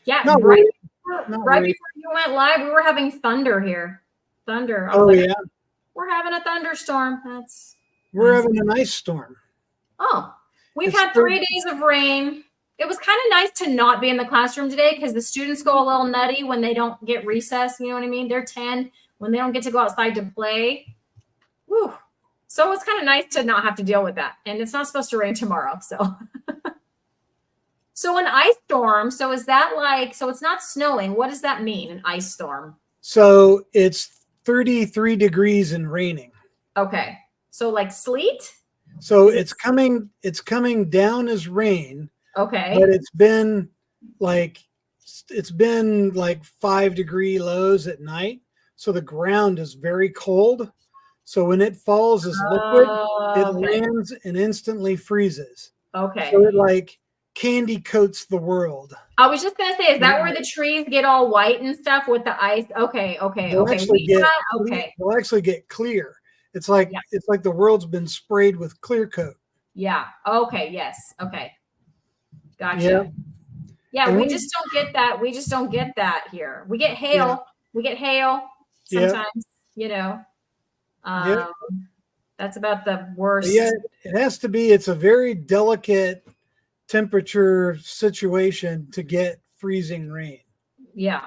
Yeah, not worried. Not right worried. before you went live, we were having thunder here. Thunder. I was Oh like, yeah, we're having a thunderstorm. That's we're nice. having a nice storm. Oh, we've It's had 3 days of rain. It was kind of nice to not be in the classroom today because the students go a little nutty when they don't get recess. You know what I mean? They're 10 when they don't get to go outside to play. Woo. So it's kind of nice to not have to deal with that. And it's not supposed to rain tomorrow. So, so an ice storm. So is that like, so it's not snowing. What does that mean? An ice storm. So it's 33 degrees and raining. Okay. So like sleet. So it's coming down as rain, Okay. but it's been like 5-degree lows at night. So the ground is very cold. So when it falls as liquid, it Okay. lands and instantly freezes. Okay. So it like candy coats the world. I was just gonna say, is that where the trees get all white and stuff with the ice? Okay. They'll actually get okay. they'll actually get clear. It's like the world's been sprayed with clear coat. Yeah. Okay. Yes. Okay. Gotcha. Yeah. Yeah, And we just don't get that. We just don't get that here. We get hail. Yeah. We get hail sometimes, you know. That's about the worst. But yeah, it has to be. It's a very delicate temperature situation to get freezing rain. Yeah.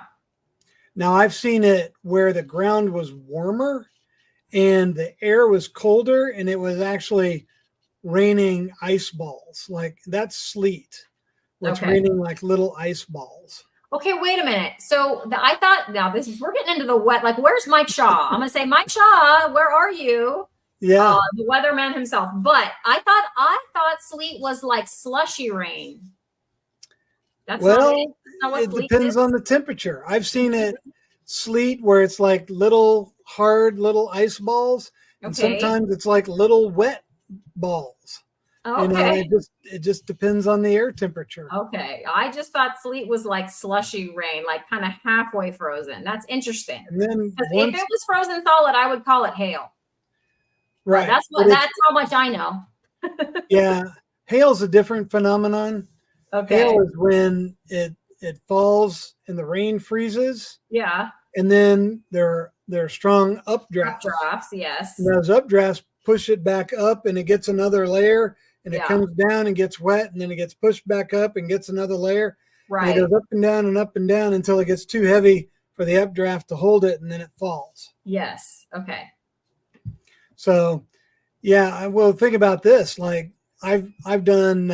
Now I've seen it where the ground was warmer and the air was colder and it was actually raining ice balls. Like that's sleet. Where it's raining like little ice balls. Okay, wait a minute. So I thought now we're getting into the wet. Like, where's Mike Shaw? I'm gonna say, Mike Shaw, where are you? Yeah, the weatherman himself. But I thought sleet was like slushy rain. That's well, not what it depends on the temperature. I've seen it sleet where it's like little hard little ice balls, and sometimes it's like little wet balls. Okay. You know, it just depends on the air temperature. Okay. I just thought sleet was like slushy rain, like kind of halfway frozen. That's interesting. And then if it was frozen solid, I would call it hail. Right. That's how much I know. Yeah. Hail's a different phenomenon. Okay. Hail is when it falls and the rain freezes. Yeah. And then there are strong updrafts. Updrafts, yes. And those updrafts push it back up and it gets another layer. And it comes down and gets wet, and then it gets pushed back up and gets another layer. Right. And it goes up and down until it gets too heavy for the updraft to hold it, and then it falls. Yes. Okay. So, yeah, well, think about this. Like I've done,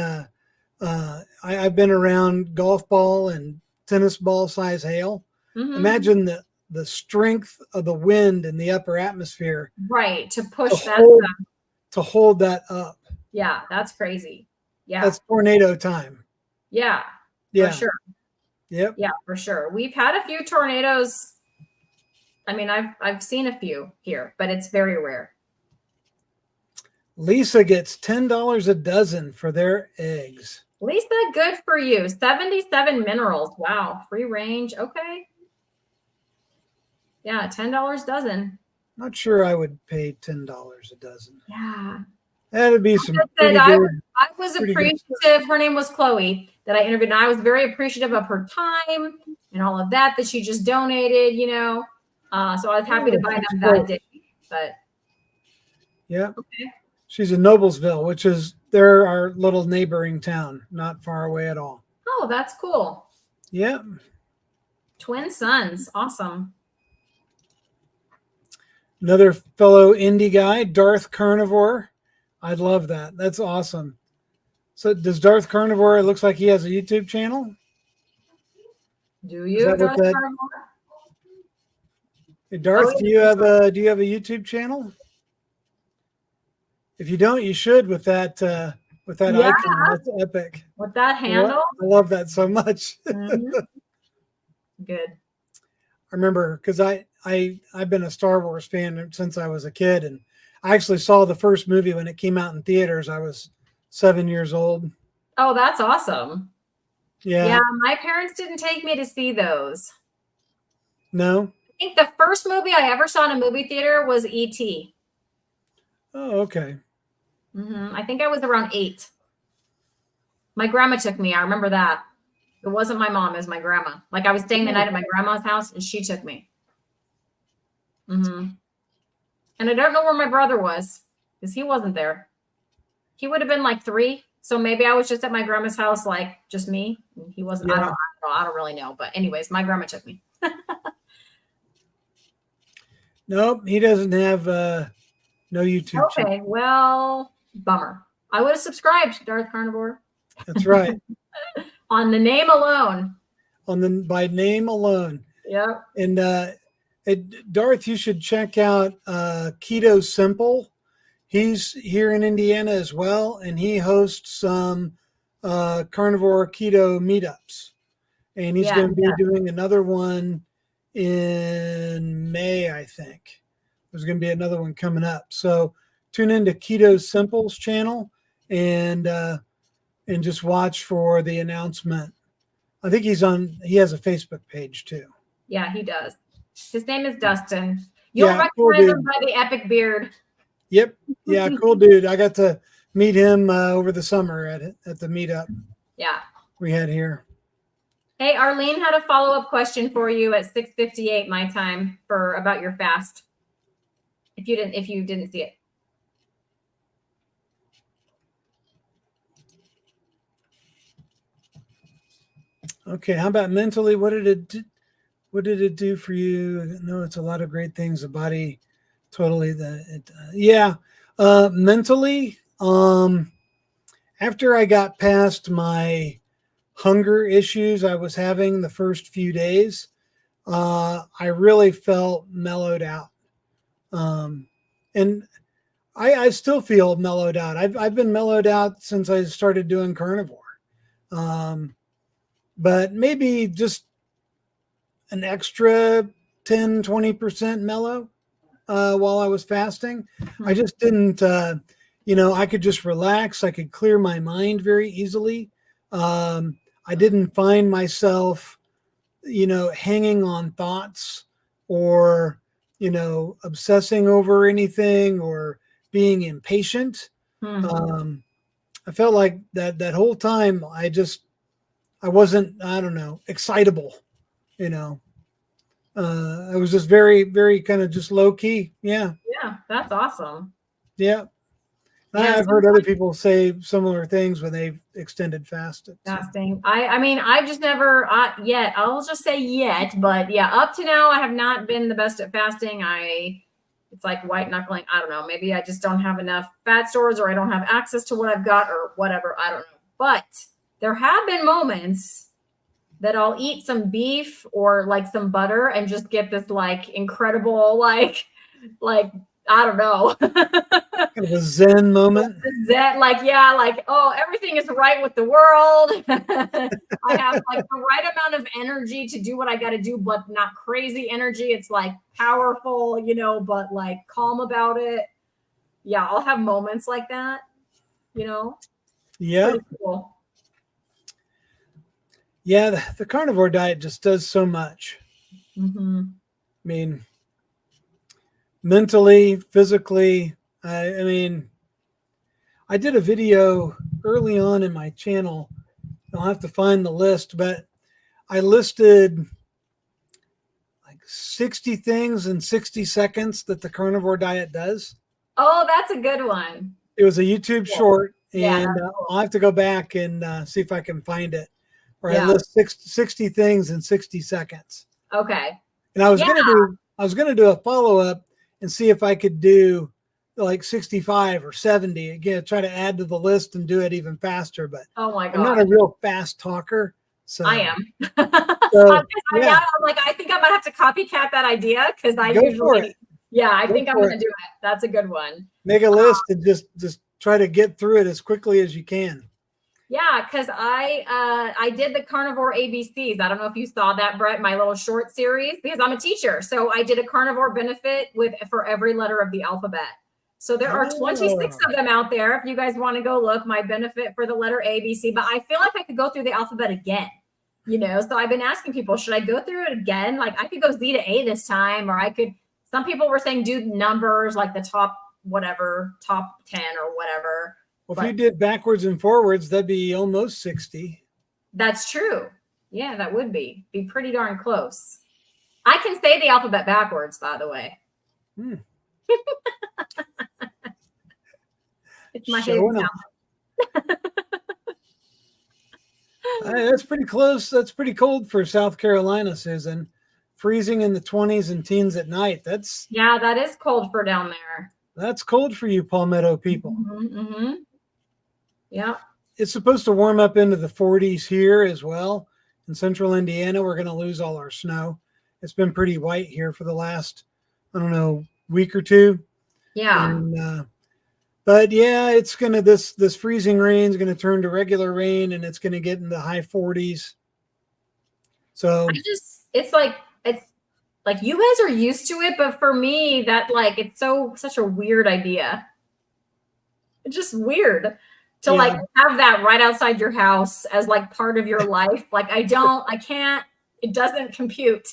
I've been around golf ball and tennis ball size hail. Mm-hmm. Imagine the strength of the wind in the upper atmosphere. Right. To push to hold that up. Yeah, that's crazy. Yeah. That's tornado time. Yeah. Yeah. For sure. Yep. Yeah, for sure. We've had a few tornadoes. I mean, I've seen a few here, but it's very rare. Lisa gets $10 a dozen for their eggs. Lisa, good for you. 77 minerals. Wow. Free range. Okay. Yeah, $10 dozen. Not sure I would pay $10 a dozen. Yeah. That'd be some I was appreciative. Her name was Chloe that I interviewed, and I was very appreciative of her time and all of that she just donated, you know. So I was happy to buy them that day. But yeah. Okay. She's in Noblesville, which is our little neighboring town, not far away at all. Oh, that's cool. Yeah. Twin sons. Awesome. Another fellow indie guy, Darth Carnivore. I love that. That's awesome. So does Darth Carnivore, it looks like he has a YouTube channel? Do you, Darth Carnivore? Hey, Darth, do you have a YouTube channel? If you don't, you should with that icon. That's epic. With that handle? I love that so much. Mm-hmm. Good. I remember because I've been a Star Wars fan since I was a kid, and I actually saw the first movie when it came out in theaters. I was 7 years old. Oh, that's awesome. Yeah. Yeah, my parents didn't take me to see those. No? I think the first movie I ever saw in a movie theater was E.T. Oh, okay. I think I was around 8. My grandma took me. I remember that. It wasn't my mom, it was my grandma. Like I was staying the night at my grandma's house and she took me. And I don't know where my brother was because he wasn't there. He would have been like 3. So maybe I was just at my grandma's house, like just me. He wasn't, Yeah. I don't really know. But anyways, my grandma took me. Nope, he doesn't have no YouTube channel. Okay, well, bummer. I would have subscribed, Darth Carnivore. That's right. On the name alone. By name alone. Yep. And Darth, you should check out Keto Simple. He's here in Indiana as well, and he hosts some carnivore keto meetups. And he's going to be doing another one in May, I think. There's going to be another one coming up. So tune into Keto Simple's channel and just watch for the announcement. I think he has a Facebook page too. Yeah, he does. His name is Dustin. You'll recognize cool him by the epic beard. Yep. Yeah, cool dude. I got to meet him over the summer at the meetup. Yeah. We had here. Hey, Arlene had a follow-up question for you at 6:58 my time about your fast. If you didn't see it. Okay, how about mentally? What did it do for you? No, it's a lot of great things. The body, totally. Mentally. After I got past my hunger issues I was having the first few days, I really felt mellowed out. And I still feel mellowed out. I've been mellowed out since I started doing carnivore. But maybe just an extra 10, 20% mellow while I was fasting. I just didn't, I could just relax. I could clear my mind very easily. I didn't find myself, hanging on thoughts or, obsessing over anything or being impatient. I felt like that whole time I wasn't, excitable, I was just very, very kind of just low key. Yeah. Yeah. That's awesome. Yeah. I've heard other people say similar things when they've extended fasting. I've just never yet. I'll just say yet, but yeah, up to now, I have not been the best at fasting. It's like white knuckling. I don't know. Maybe I just don't have enough fat stores or I don't have access to what I've got or whatever. I don't know. But there have been moments that I'll eat some beef or like some butter and just get this like incredible, like, I don't know. Kind of a Zen moment. Oh, everything is right with the world. I have like the right amount of energy to do what I got to do, but not crazy energy. It's like powerful, but like calm about it. Yeah, I'll have moments like that, Yeah. Pretty cool. Yeah, the carnivore diet just does so much. Mm-hmm. I mean, mentally, physically. I did a video early on in my channel. I'll have to find the list, but I listed like 60 things in 60 seconds that the carnivore diet does. Oh, that's a good one. It was a YouTube short, and cool. I'll have to go back and see if I can find it. Or I list 60 things in 60 seconds. Okay. And I was gonna do a follow-up and see if I could do like 65 or 70 again, try to add to the list and do it even faster. But oh my God, I'm not a real fast talker. So I am. So, I'm like, I think I might have to copycat that idea because I usually, I think I'm going to do it. That's a good one. Make a list and just try to get through it as quickly as you can. Yeah, because I did the carnivore ABCs. I don't know if you saw that, Brett, my little short series, because I'm a teacher. So I did a carnivore benefit for every letter of the alphabet. So there are 26 of them out there. If you guys want to go look, my benefit for the letter A, B, C, but I feel like I could go through the alphabet again, So I've been asking people, should I go through it again? Like I could go Z to A this time, or some people were saying do numbers, like the top, whatever, top 10 or whatever. Well, But if you did backwards and forwards, that'd be almost 60. that's true. Yeah, that would be pretty darn close. I can say the alphabet backwards, by the way. Hmm. It's my hidden Showing talent. That's pretty close. That's pretty cold for South Carolina, Susan. Freezing in the 20s and teens at night. Yeah, that is cold for down there. That's cold for you Palmetto people. Mm-hmm. Yeah. It's supposed to warm up into the 40s here as well. In central Indiana, we're going to lose all our snow. It's been pretty white here for the last, I don't know, week or two. Yeah. And, but yeah, it's going to, this freezing rain is going to turn to regular rain, and it's going to get in the high 40s. So it's like you guys are used to it, but for me, that like, it's such a weird idea. It's just weird to like have that right outside your house as like part of your life. Like I can't, it doesn't compute.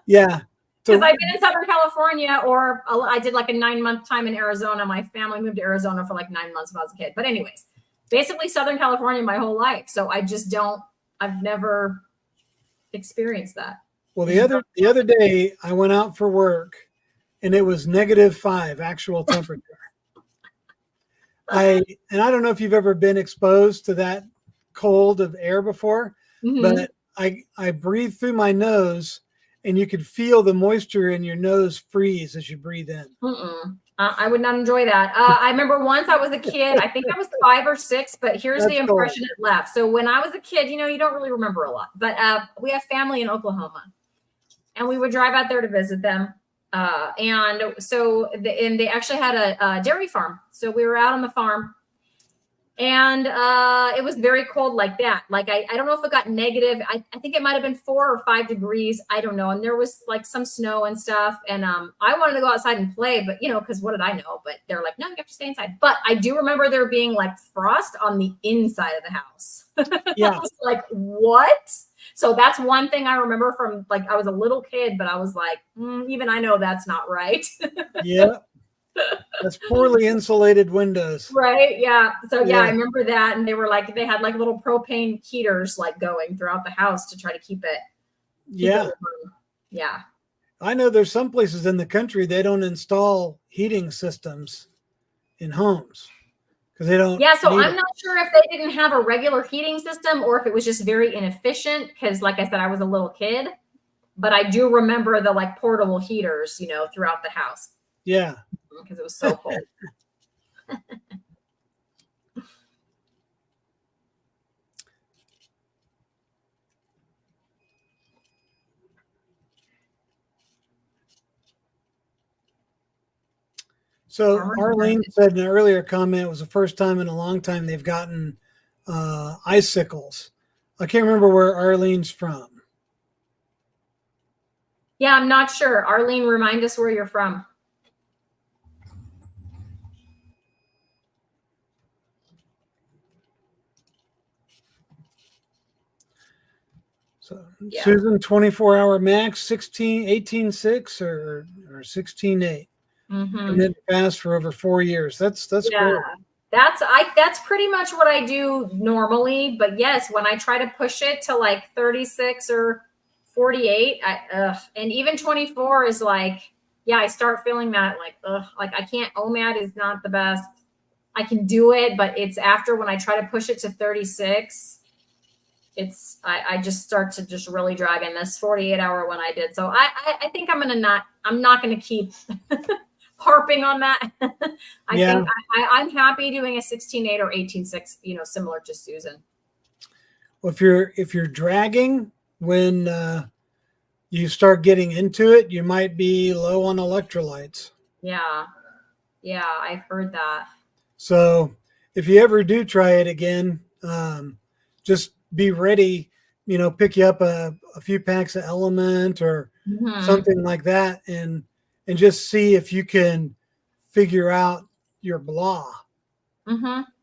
Yeah. Because I've been in Southern California, or I did like a 9-month time in Arizona. My family moved to Arizona for like 9 months when I was a kid. But anyways, basically Southern California my whole life. So I've never experienced that. Well, the other day I went out for work and it was -5 actual temperature. I don't know if you've ever been exposed to that cold of air before, but I breathed through my nose and you could feel the moisture in your nose freeze as you breathe in. I would not enjoy that. I remember once I was a kid, I think I was 5 or 6, but here's the impression it left. So when I was a kid, you don't really remember a lot, but we have family in Oklahoma and we would drive out there to visit them. And so they actually had a dairy farm. So we were out on the farm and it was very cold like that. Like, I don't know if it got negative. I think it might've been 4 or 5 degrees. I don't know. And there was like some snow and stuff. And I wanted to go outside and play, but cause what did I know? But they're like, no, you have to stay inside. But I do remember there being like frost on the inside of the house. Yeah. I was like, what? So that's one thing I remember from like, I was a little kid, but I was like, even I know that's not right. Yeah. That's poorly insulated windows. Right. Yeah. So yeah, I remember that. And they had like little propane heaters like going throughout the house to try to keep it. Yeah. Yeah. I know there's some places in the country, they don't install heating systems in homes because they don't. Yeah. So I'm not sure if they didn't have a regular heating system or if it was just very inefficient. Cause like I said, I was a little kid, but I do remember the like portable heaters, throughout the house. Yeah. Because it was so cold. So Arlene said in an earlier comment, it was the first time in a long time they've gotten icicles. I can't remember where Arlene's from. Yeah, I'm not sure. Arlene, remind us where you're from. So Susan, 24-hour max, 18.6 or 16.8. And then fast for over 4 years. That's cool. That's pretty much what I do normally. But yes, when I try to push it to like 36 or 48, and even 24 is like, I start feeling that like I can't. OMAD is not the best. I can do it, but it's after when I try to push it to 36. I just start to just really drag in this 48-hour one I did. So I think I'm not going to keep harping on that. I think I'm happy doing a 16.8 or 18.6, similar to Susan. Well, if you're dragging when you start getting into it, you might be low on electrolytes. Yeah. I've heard that. So if you ever do try it again, just be ready, pick you up a few packs of Element or something like that and just see if you can figure out your blah.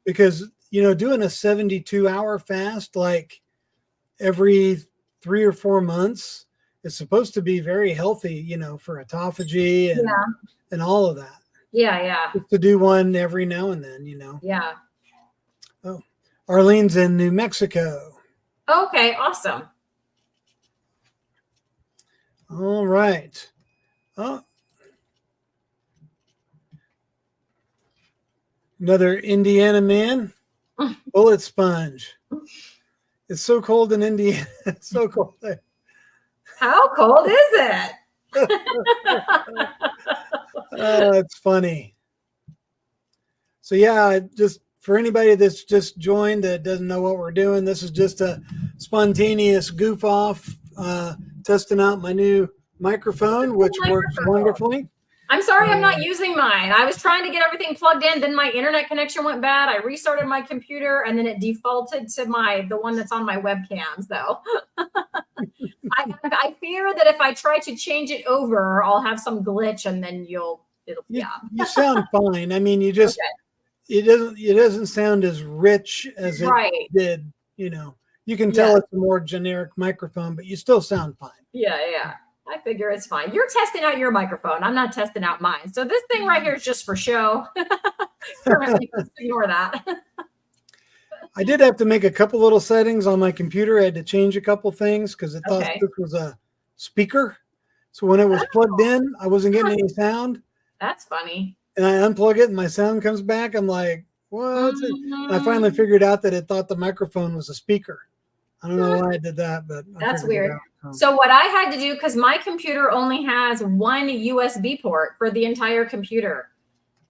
Because, doing a 72-hour fast, like every 3 or 4 months is supposed to be very healthy, for autophagy and all of that. Yeah, yeah, Just to do one every now and then, yeah. Oh, Arlene's in New Mexico. Okay, awesome. All right. Oh, another Indiana man. Bullet sponge. It's so cold in Indiana. It's so cold there. How cold is it? It's funny. So yeah, just for anybody that's just joined that doesn't know what we're doing, this is just a spontaneous goof off, testing out my new microphone, which works wonderfully. I'm sorry I'm not using mine. I was trying to get everything plugged in, then my internet connection went bad. I restarted my computer and then it defaulted to the one that's on my webcam. So I fear that if I try to change it over, I'll have some glitch and then you sound fine. I mean, you just it doesn't sound as rich as it did. You can tell it's a more generic microphone, but you still sound fine. Yeah. I figure it's fine. You're testing out your microphone. I'm not testing out mine. So this thing right here is just for show. Ignore that. I did have to make a couple little settings on my computer. I had to change a couple things because it thought this was a speaker. So when it was plugged in, I wasn't getting any sound. That's funny. And I unplug it and my sound comes back. I'm like, what? And I finally figured out that it thought the microphone was a speaker. I don't know why I did that, but that's weird. So what I had to do, because my computer only has one USB port for the entire computer.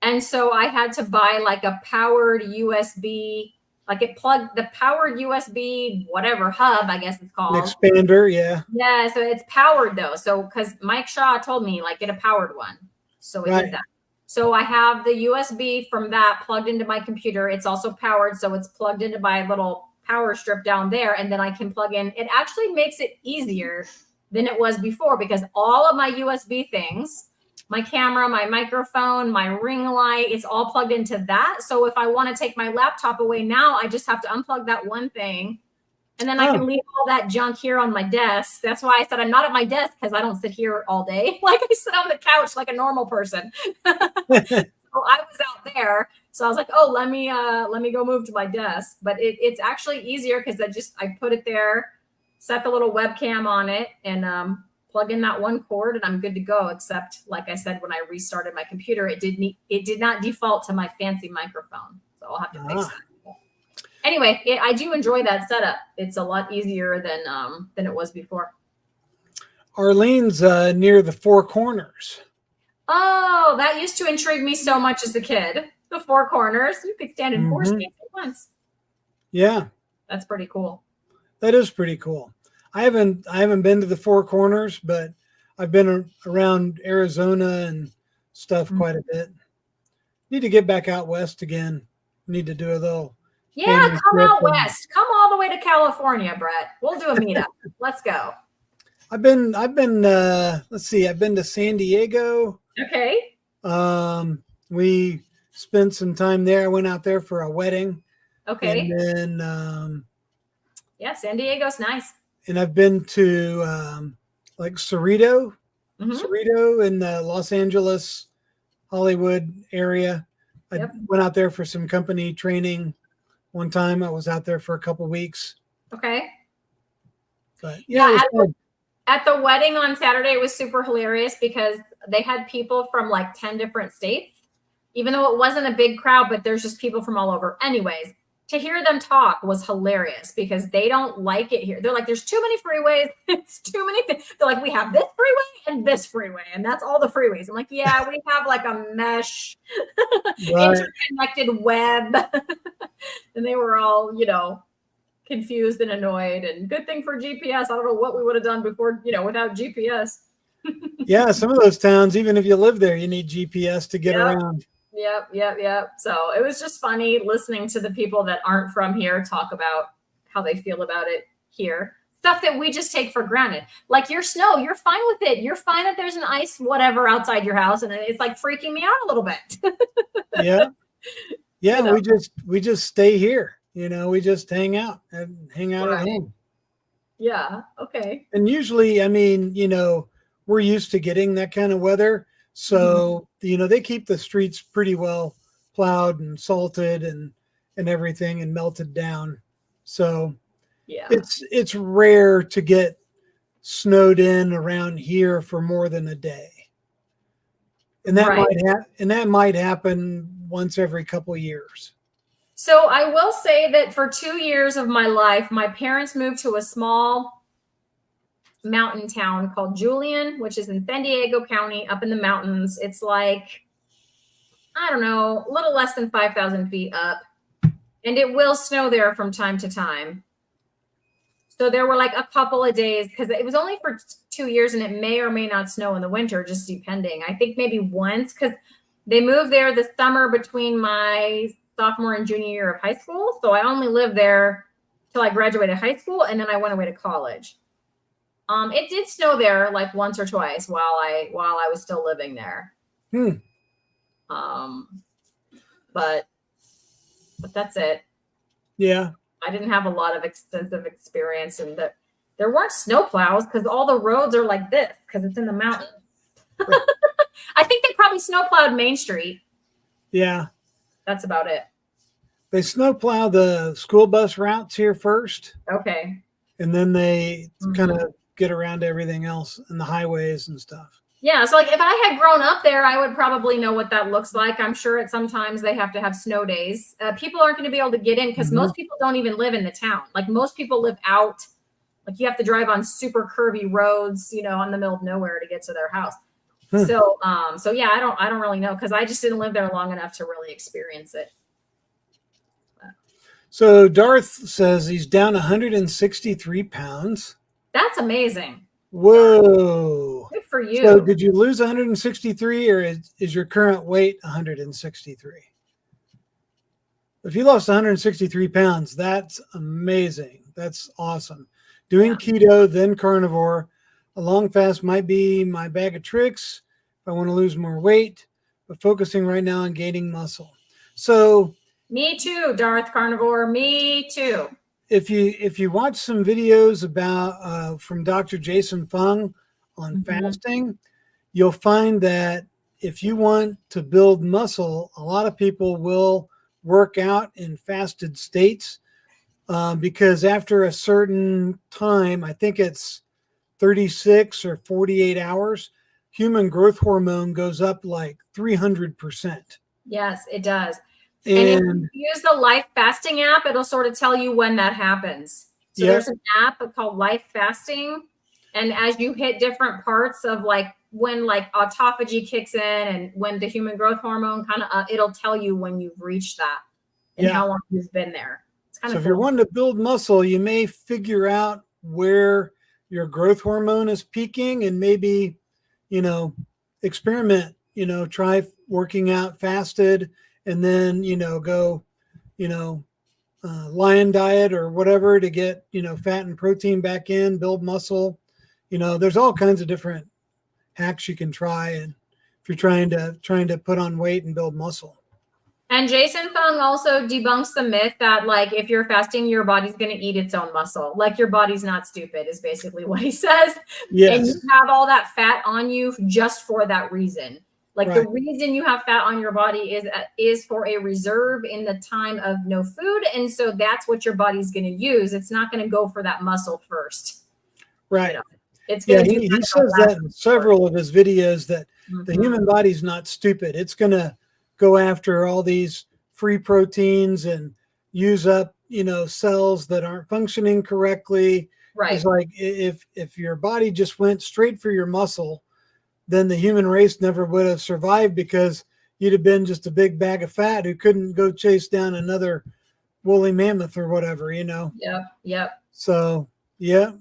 And so I had to buy like a powered USB, like the powered USB, whatever hub, I guess it's called. An expander, yeah. Yeah, so it's powered though. So because Mike Shaw told me like get a powered one. So I did that. So I have the USB from that plugged into my computer. It's also powered. So it's plugged into my little power strip down there, and then I can plug in. It actually makes it easier than it was before because all of my USB things, my camera, my microphone, my ring light, it's all plugged into that. So if I want to take my laptop away now, I just have to unplug that one thing, and then I can leave all that junk here on my desk. That's why I said I'm not at my desk, because I don't sit here all day. Like I sit on the couch like a normal person. So I was out there. So I was like, oh, let me go move to my desk. But it's actually easier because I put it there, set the little webcam on it, and plug in that one cord, and I'm good to go. Except, like I said, when I restarted my computer, it did not default to my fancy microphone. So I'll have to fix that. Anyway, I do enjoy that setup. It's a lot easier than it was before. Arlene's near the Four Corners. Oh, that used to intrigue me so much as a kid. The Four Corners. You could stand in 4 states at once. Yeah. That's pretty cool. That is pretty cool. I haven't been to the Four Corners, but I've been around Arizona and stuff quite a bit. Need to get back out west again. Need to do a little. Yeah, come out west. Come all the way to California, Brett. We'll do a meetup. Let's go. I've been let's see, I've been to San Diego. Okay. We spent some time there. I went out there for a wedding. Okay. And then yeah, San Diego's nice. And I've been to like Cerrito in the Los Angeles, Hollywood area. I went out there for some company training one time. I was out there for a couple of weeks. Okay. But at the wedding on Saturday, it was super hilarious because they had people from like 10 different states, even though it wasn't a big crowd, but there's just people from all over. Anyways, to hear them talk was hilarious because they don't like it here. They're like, there's too many freeways. It's too many things. They're like, we have this freeway and this freeway, and that's all the freeways. I'm like, yeah, we have like a mesh interconnected web. And they were all, confused and annoyed, and good thing for GPS. I don't know what we would have done before, without GPS. Yeah, some of those towns, even if you live there, you need GPS to get around. Yep. So it was just funny listening to the people that aren't from here talk about how they feel about it here. Stuff that we just take for granted. Like your snow, you're fine with it. You're fine that there's an ice whatever outside your house, and it's like freaking me out a little bit. Yeah, we just stay here. We just hang out at home. Yeah. Okay. And usually, I mean, we're used to getting that kind of weather. So, they keep the streets pretty well plowed and salted and everything and melted down. So Yeah. it's rare to get snowed in around here for more than a day. And that might happen once every couple of years. So I will say that for 2 years of my life, my parents moved to a small mountain town called Julian, which is in San Diego County up in the mountains. It's like, I don't know, a little less than 5,000 feet up. And it will snow there from time to time. So there were like a couple of days, because it was only for 2 years and it may or may not snow in the winter, just depending. I think maybe once, because they moved there the summer between my sophomore and junior year of high school. So I only lived there till I graduated high school, and then I went away to college. It did snow there like once or twice while I was still living there. But that's it. Yeah. I didn't have a lot of extensive experience, and that there weren't snow plows because all the roads are like this because it's in the mountains. Right. I think they probably snow plowed Main Street. Yeah. That's about it. They snow plow the school bus routes here first. Okay. And then they kind of get around everything else and the highways and stuff. Yeah. So like if I had grown up there, I would probably know what that looks like. I'm sure at sometimes they have to have snow days. People aren't going to be able to get in because most people don't even live in the town. Like most people live out. Like you have to drive on super curvy roads, in the middle of nowhere to get to their house. So yeah, I don't really know because I just didn't live there long enough to really experience it. So Darth says he's down 163 pounds. That's amazing. Whoa. Good for you. So did you lose 163 or is your current weight 163? If you lost 163 pounds, that's amazing. That's awesome. Doing keto, then carnivore. A long fast might be my bag of tricks if I want to lose more weight, but focusing right now on gaining muscle. So me too, Darth Carnivore. Me too. If you watch some videos about from Dr. Jason Fung on fasting, you'll find that if you want to build muscle, a lot of people will work out in fasted states because after a certain time, I think it's 36 or 48 hours, human growth hormone goes up like 300%. Yes, it does. And if you use the Life Fasting app, it'll sort of tell you when that happens. So there's an app called Life Fasting. And as you hit different parts of like when like autophagy kicks in and when the human growth hormone kind of, it'll tell you when you've reached that and how long you've been there. It's kind of so if you're wanting to build muscle, you may figure out where your growth hormone is peaking and maybe, experiment, try working out fasted and then, go, lion diet or whatever to get, fat and protein back in, build muscle. There's all kinds of different hacks you can try. And if you're trying to put on weight and build muscle. And Jason Fung also debunks the myth that like, if you're fasting, your body's going to eat its own muscle. Like your body's not stupid is basically what he says. Yes. And you have all that fat on you just for that reason. Like the reason you have fat on your body is for a reserve in the time of no food. And so that's what your body's going to use. It's not going to go for that muscle first. Right. It's he says that in several of his videos that the human body's not stupid. It's going to go after all these free proteins and use up, cells that aren't functioning correctly. Right. It's like if your body just went straight for your muscle, then the human race never would have survived because you'd have been just a big bag of fat who couldn't go chase down another woolly mammoth or whatever, Yep. So, yeah.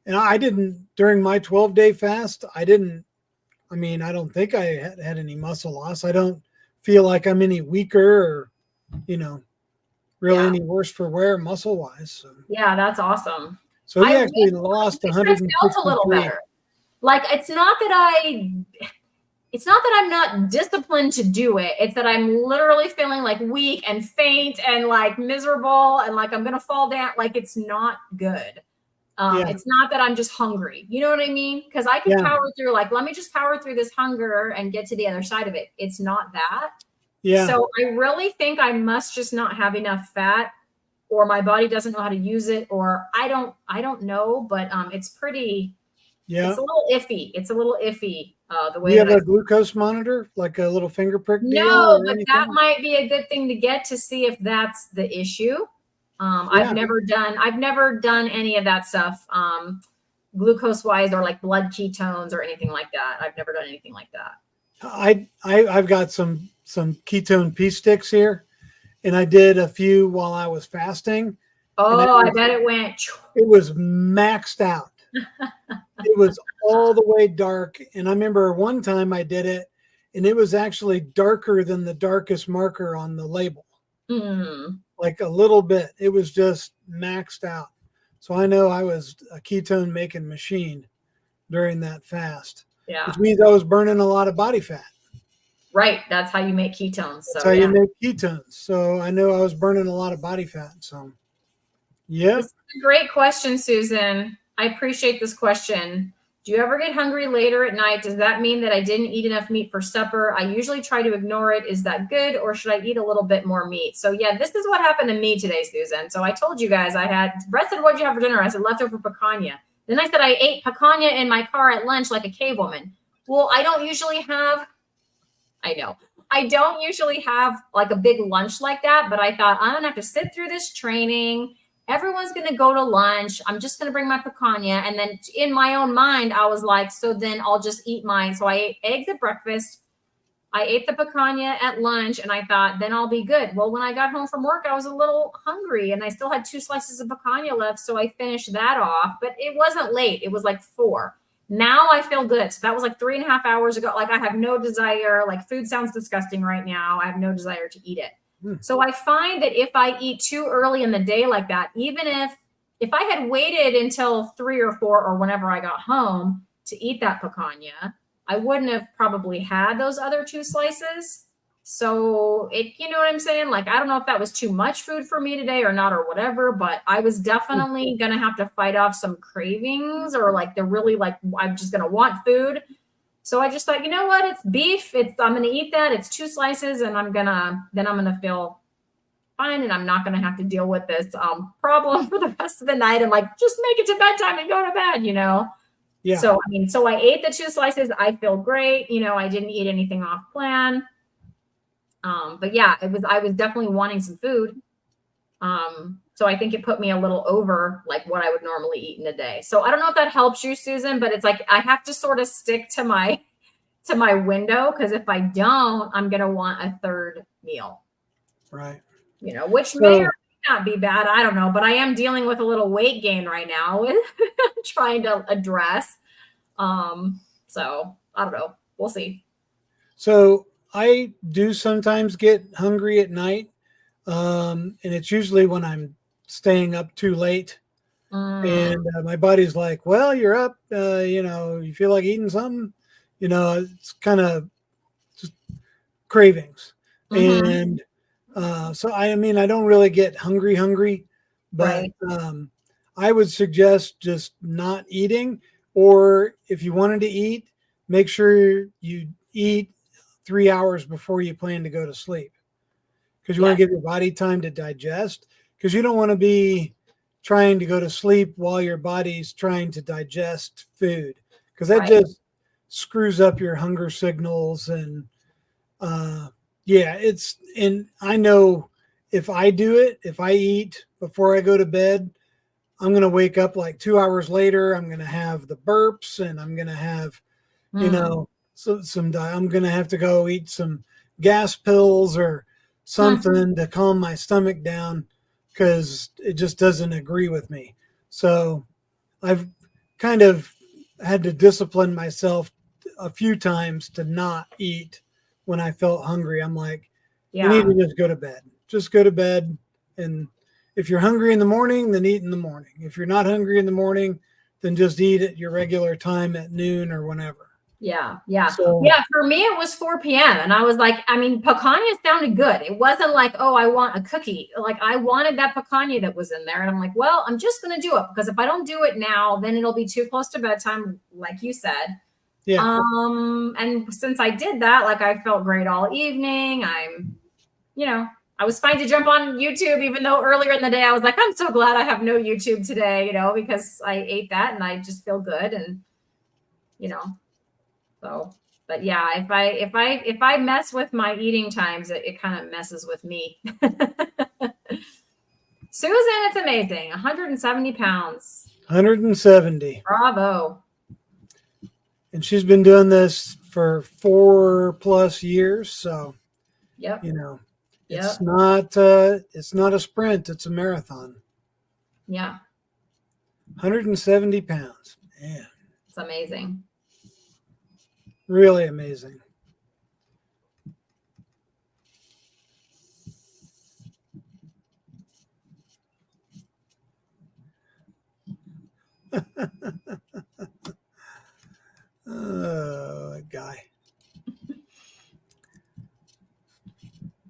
And I didn't, during my 12-day fast, I don't think I had any muscle loss. I don't feel like I'm any weaker or, really any worse for wear muscle wise. So. Yeah, that's awesome. So he actually lost 153. Felt a little better. Like it's not that I'm not disciplined to do it. It's that I'm literally feeling like weak and faint and like miserable and like I'm gonna fall down. Like it's not good. Yeah. It's not that I'm just hungry. You know what I mean? Because I can Yeah. power through, like, let me just power through this hunger and get to the other side of it. It's not that. Yeah. So I really think I must just not have enough fat, or my body doesn't know how to use it, or I don't know, but it's pretty, Yeah. it's a little iffy. It's a little iffy the Do way you that have I. a glucose monitor, like a little finger prick deal No, or but that anything? might be a good thing to get to see if that's the issue. Yeah. I've never done any of that stuff, glucose wise, or like blood ketones or anything like that. I've never done anything like that. I've got some ketone pea sticks here, and I did a few while I was fasting, and Oh, I bet it went. it was maxed out. It was all the way dark, and I remember one time I did it, and it was actually darker than the darkest marker on the label, like a little bit. It was just maxed out. So I know I was a ketone making machine during that fast, Yeah. which means I was burning a lot of body fat. Right. That's how you make ketones. That's So how yeah. you make ketones. So I know I was burning a lot of body fat. So yeah. This is a great question, Susan. I appreciate this question. Do you ever get hungry later at night? Does that mean that I didn't eat enough meat for supper? I usually try to ignore it. Is that good, or should I eat a little bit more meat? So yeah, this is what happened to me today, Susan. So I told you guys I had, Brett said, what'd you have for dinner? I said leftover picanha. Then I said I ate picanha in my car at lunch like a cave woman. Well, I don't usually have like a big lunch like that, but I thought I'm gonna have to sit through this training. Everyone's gonna go to lunch. I'm just gonna bring my picanha. And then in my own mind, I was like, so then I'll just eat mine. So I ate eggs at breakfast. I ate the picanha at lunch, and I thought, then I'll be good. Well, when I got home from work, I was a little hungry, and I still had 2 slices of picanha left. So I finished that off, but it wasn't late. It was like 4. Now I feel good. So that was like 3.5 hours ago. Like I have no desire, like food sounds disgusting right now. I have no desire to eat it. So I find that if I eat too early in the day like that, even if I had waited until 3 or 4 or whenever I got home to eat that picanha, I wouldn't have probably had those other 2 slices. So you know what I'm saying? Like, I don't know if that was too much food for me today or not, or whatever, but I was definitely going to have to fight off some cravings, or like the really, like, I'm just going to want food. So I just thought, you know what? It's beef. I'm going to eat that. It's 2 slices, and I'm going to feel fine. And I'm not going to have to deal with this problem for the rest of the night, and like, just make it to bedtime and go to bed, you know? Yeah. So, so I ate the 2 slices. I feel great. You know, I didn't eat anything off plan. But yeah, I was definitely wanting some food. So I think it put me a little over like what I would normally eat in a day. So I don't know if that helps you, Susan, but it's like I have to sort of stick to my window, because if I don't, I'm gonna want a third meal. Right. You know, which may or may not be bad. I don't know, but I am dealing with a little weight gain right now with trying to address. So I don't know. We'll see. So I do sometimes get hungry at night. And it's usually when I'm staying up too late, and my body's like, well, you're up, you know, you feel like eating something, you know, it's kind of just cravings. And so I don't really get hungry, but Right. I would suggest just not eating, or if you wanted to eat, make sure you eat 3 hours before you plan to go to sleep, because you want to give your body time to digest, because you don't want to be trying to go to sleep while your body's trying to digest food, because that just screws up your hunger signals. And and I know if I do it, if I eat before I go to bed, I'm going to wake up like 2 hours later. I'm going to have the burps, and I'm going to have, you know, I'm going to have to go eat some gas pills or something to calm my stomach down, because it just doesn't agree with me. So I've kind of had to discipline myself a few times to not eat when I felt hungry. I'm like, you need to just go to bed. Just go to bed. And if you're hungry in the morning, then eat in the morning. If you're not hungry in the morning, then just eat at your regular time at noon or whenever. Yeah, yeah. So Yeah, for me it was 4 p.m. and I was like, I mean, picanha sounded good. It wasn't like, oh, I want a cookie. Like I wanted that picanha that was in there. And I'm like, well, I'm just gonna do it because if I don't do it now, then it'll be too close to bedtime, like you said. yeah, And since I did that, like I felt great all evening. I was fine to jump on YouTube, even though earlier in the day I was like, I'm so glad I have no YouTube today, because I ate that and I just feel good. And, you know, so, but yeah, if I mess with my eating times, it kind of messes with me. Susan, it's amazing. 170 pounds. 170. Bravo. And she's been doing this for 4+ years. So, Yep. it's Yep. not a sprint, it's a marathon. Yeah. 170 pounds. Man, It's amazing. really amazing. That guy.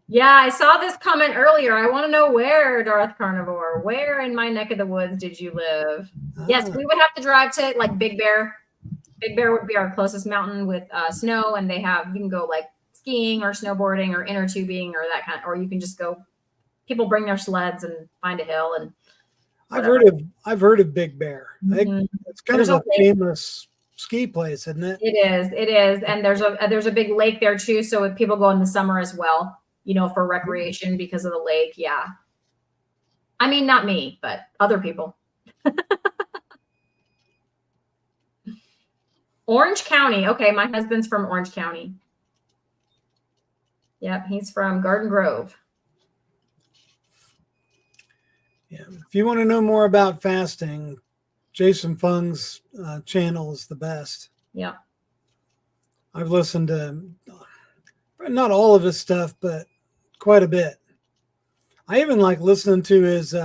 Yeah, I saw this comment earlier. I want to know where, Darth Carnivore, where in my neck of the woods did you live? Yes, we would have to drive to like Big Bear. Big Bear would be our closest mountain with snow, and you can go like skiing or snowboarding or inner tubing or that kind of, or you can just go. People bring their sleds and find a hill and. Whatever. I've heard of Big Bear. Mhm. It's kind of a famous ski place, isn't it? It is, and there's a big lake there too. So people go in the summer as well, for recreation because of the lake. Yeah, I mean not me, but other people. Orange County. Okay, my husband's from Orange County. Yep, he's from Garden Grove. Yeah. If you want to know more about fasting, Jason Fung's channel is the best. Yeah. I've listened to not all of his stuff, but quite a bit. I even like listening to his,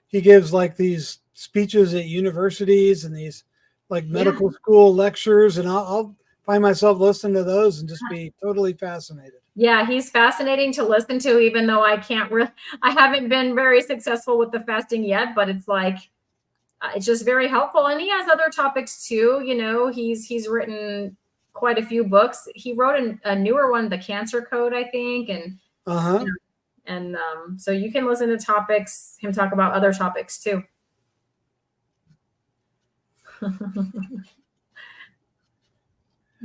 he gives like these speeches at universities and these like medical school lectures, and I'll find myself listening to those and just be totally fascinated. Yeah, he's fascinating to listen to, even though I haven't been very successful with the fasting yet, but it's like, it's just very helpful. And he has other topics too. He's written quite a few books. He wrote a newer one, The Cancer Code, I think. And, so you can listen to him talk about other topics too.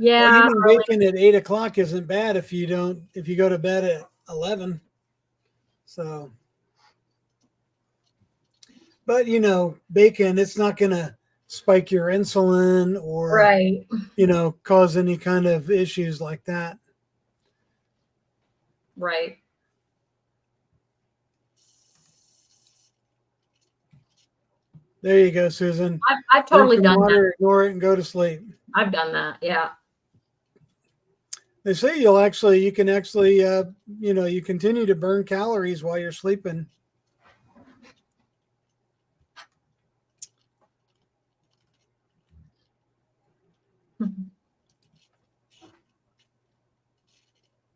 Yeah. Well, even waking at 8 o'clock isn't bad if you go to bed at 11. So, but bacon, it's not going to spike your insulin or, right. Cause any kind of issues like that. Right. There you go, Susan. I've totally done that. Ignore it and go to sleep. I've done that. Yeah. They say you can actually, you continue to burn calories while you're sleeping.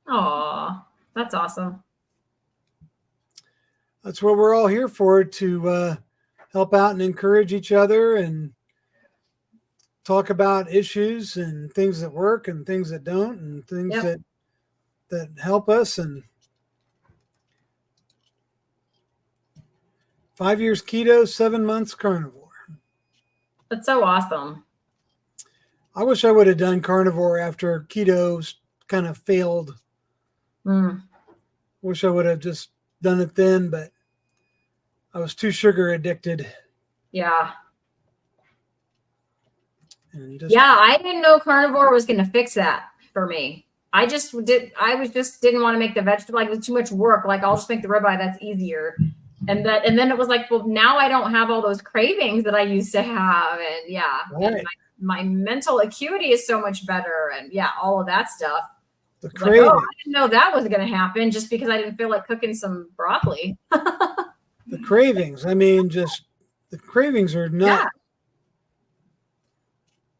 Aw, that's awesome. That's what we're all here for, to help out and encourage each other and talk about issues and things that work and things that don't and things that help us. And 5 years keto, 7 months carnivore. That's so awesome. I wish I would have done carnivore after keto kind of failed. Wish I would have just done it then, but I was too sugar addicted. Yeah. Yeah, I didn't know carnivore was going to fix that for me. I just didn't want to make the vegetable, like it was too much work. Like I'll just make the ribeye, that's easier. And then it was like, well, now I don't have all those cravings that I used to have. And right. And my mental acuity is so much better. And all of that stuff. The cravings. Like, I didn't know that was going to happen just because I didn't feel like cooking some broccoli. The cravings. I mean, just the cravings are not.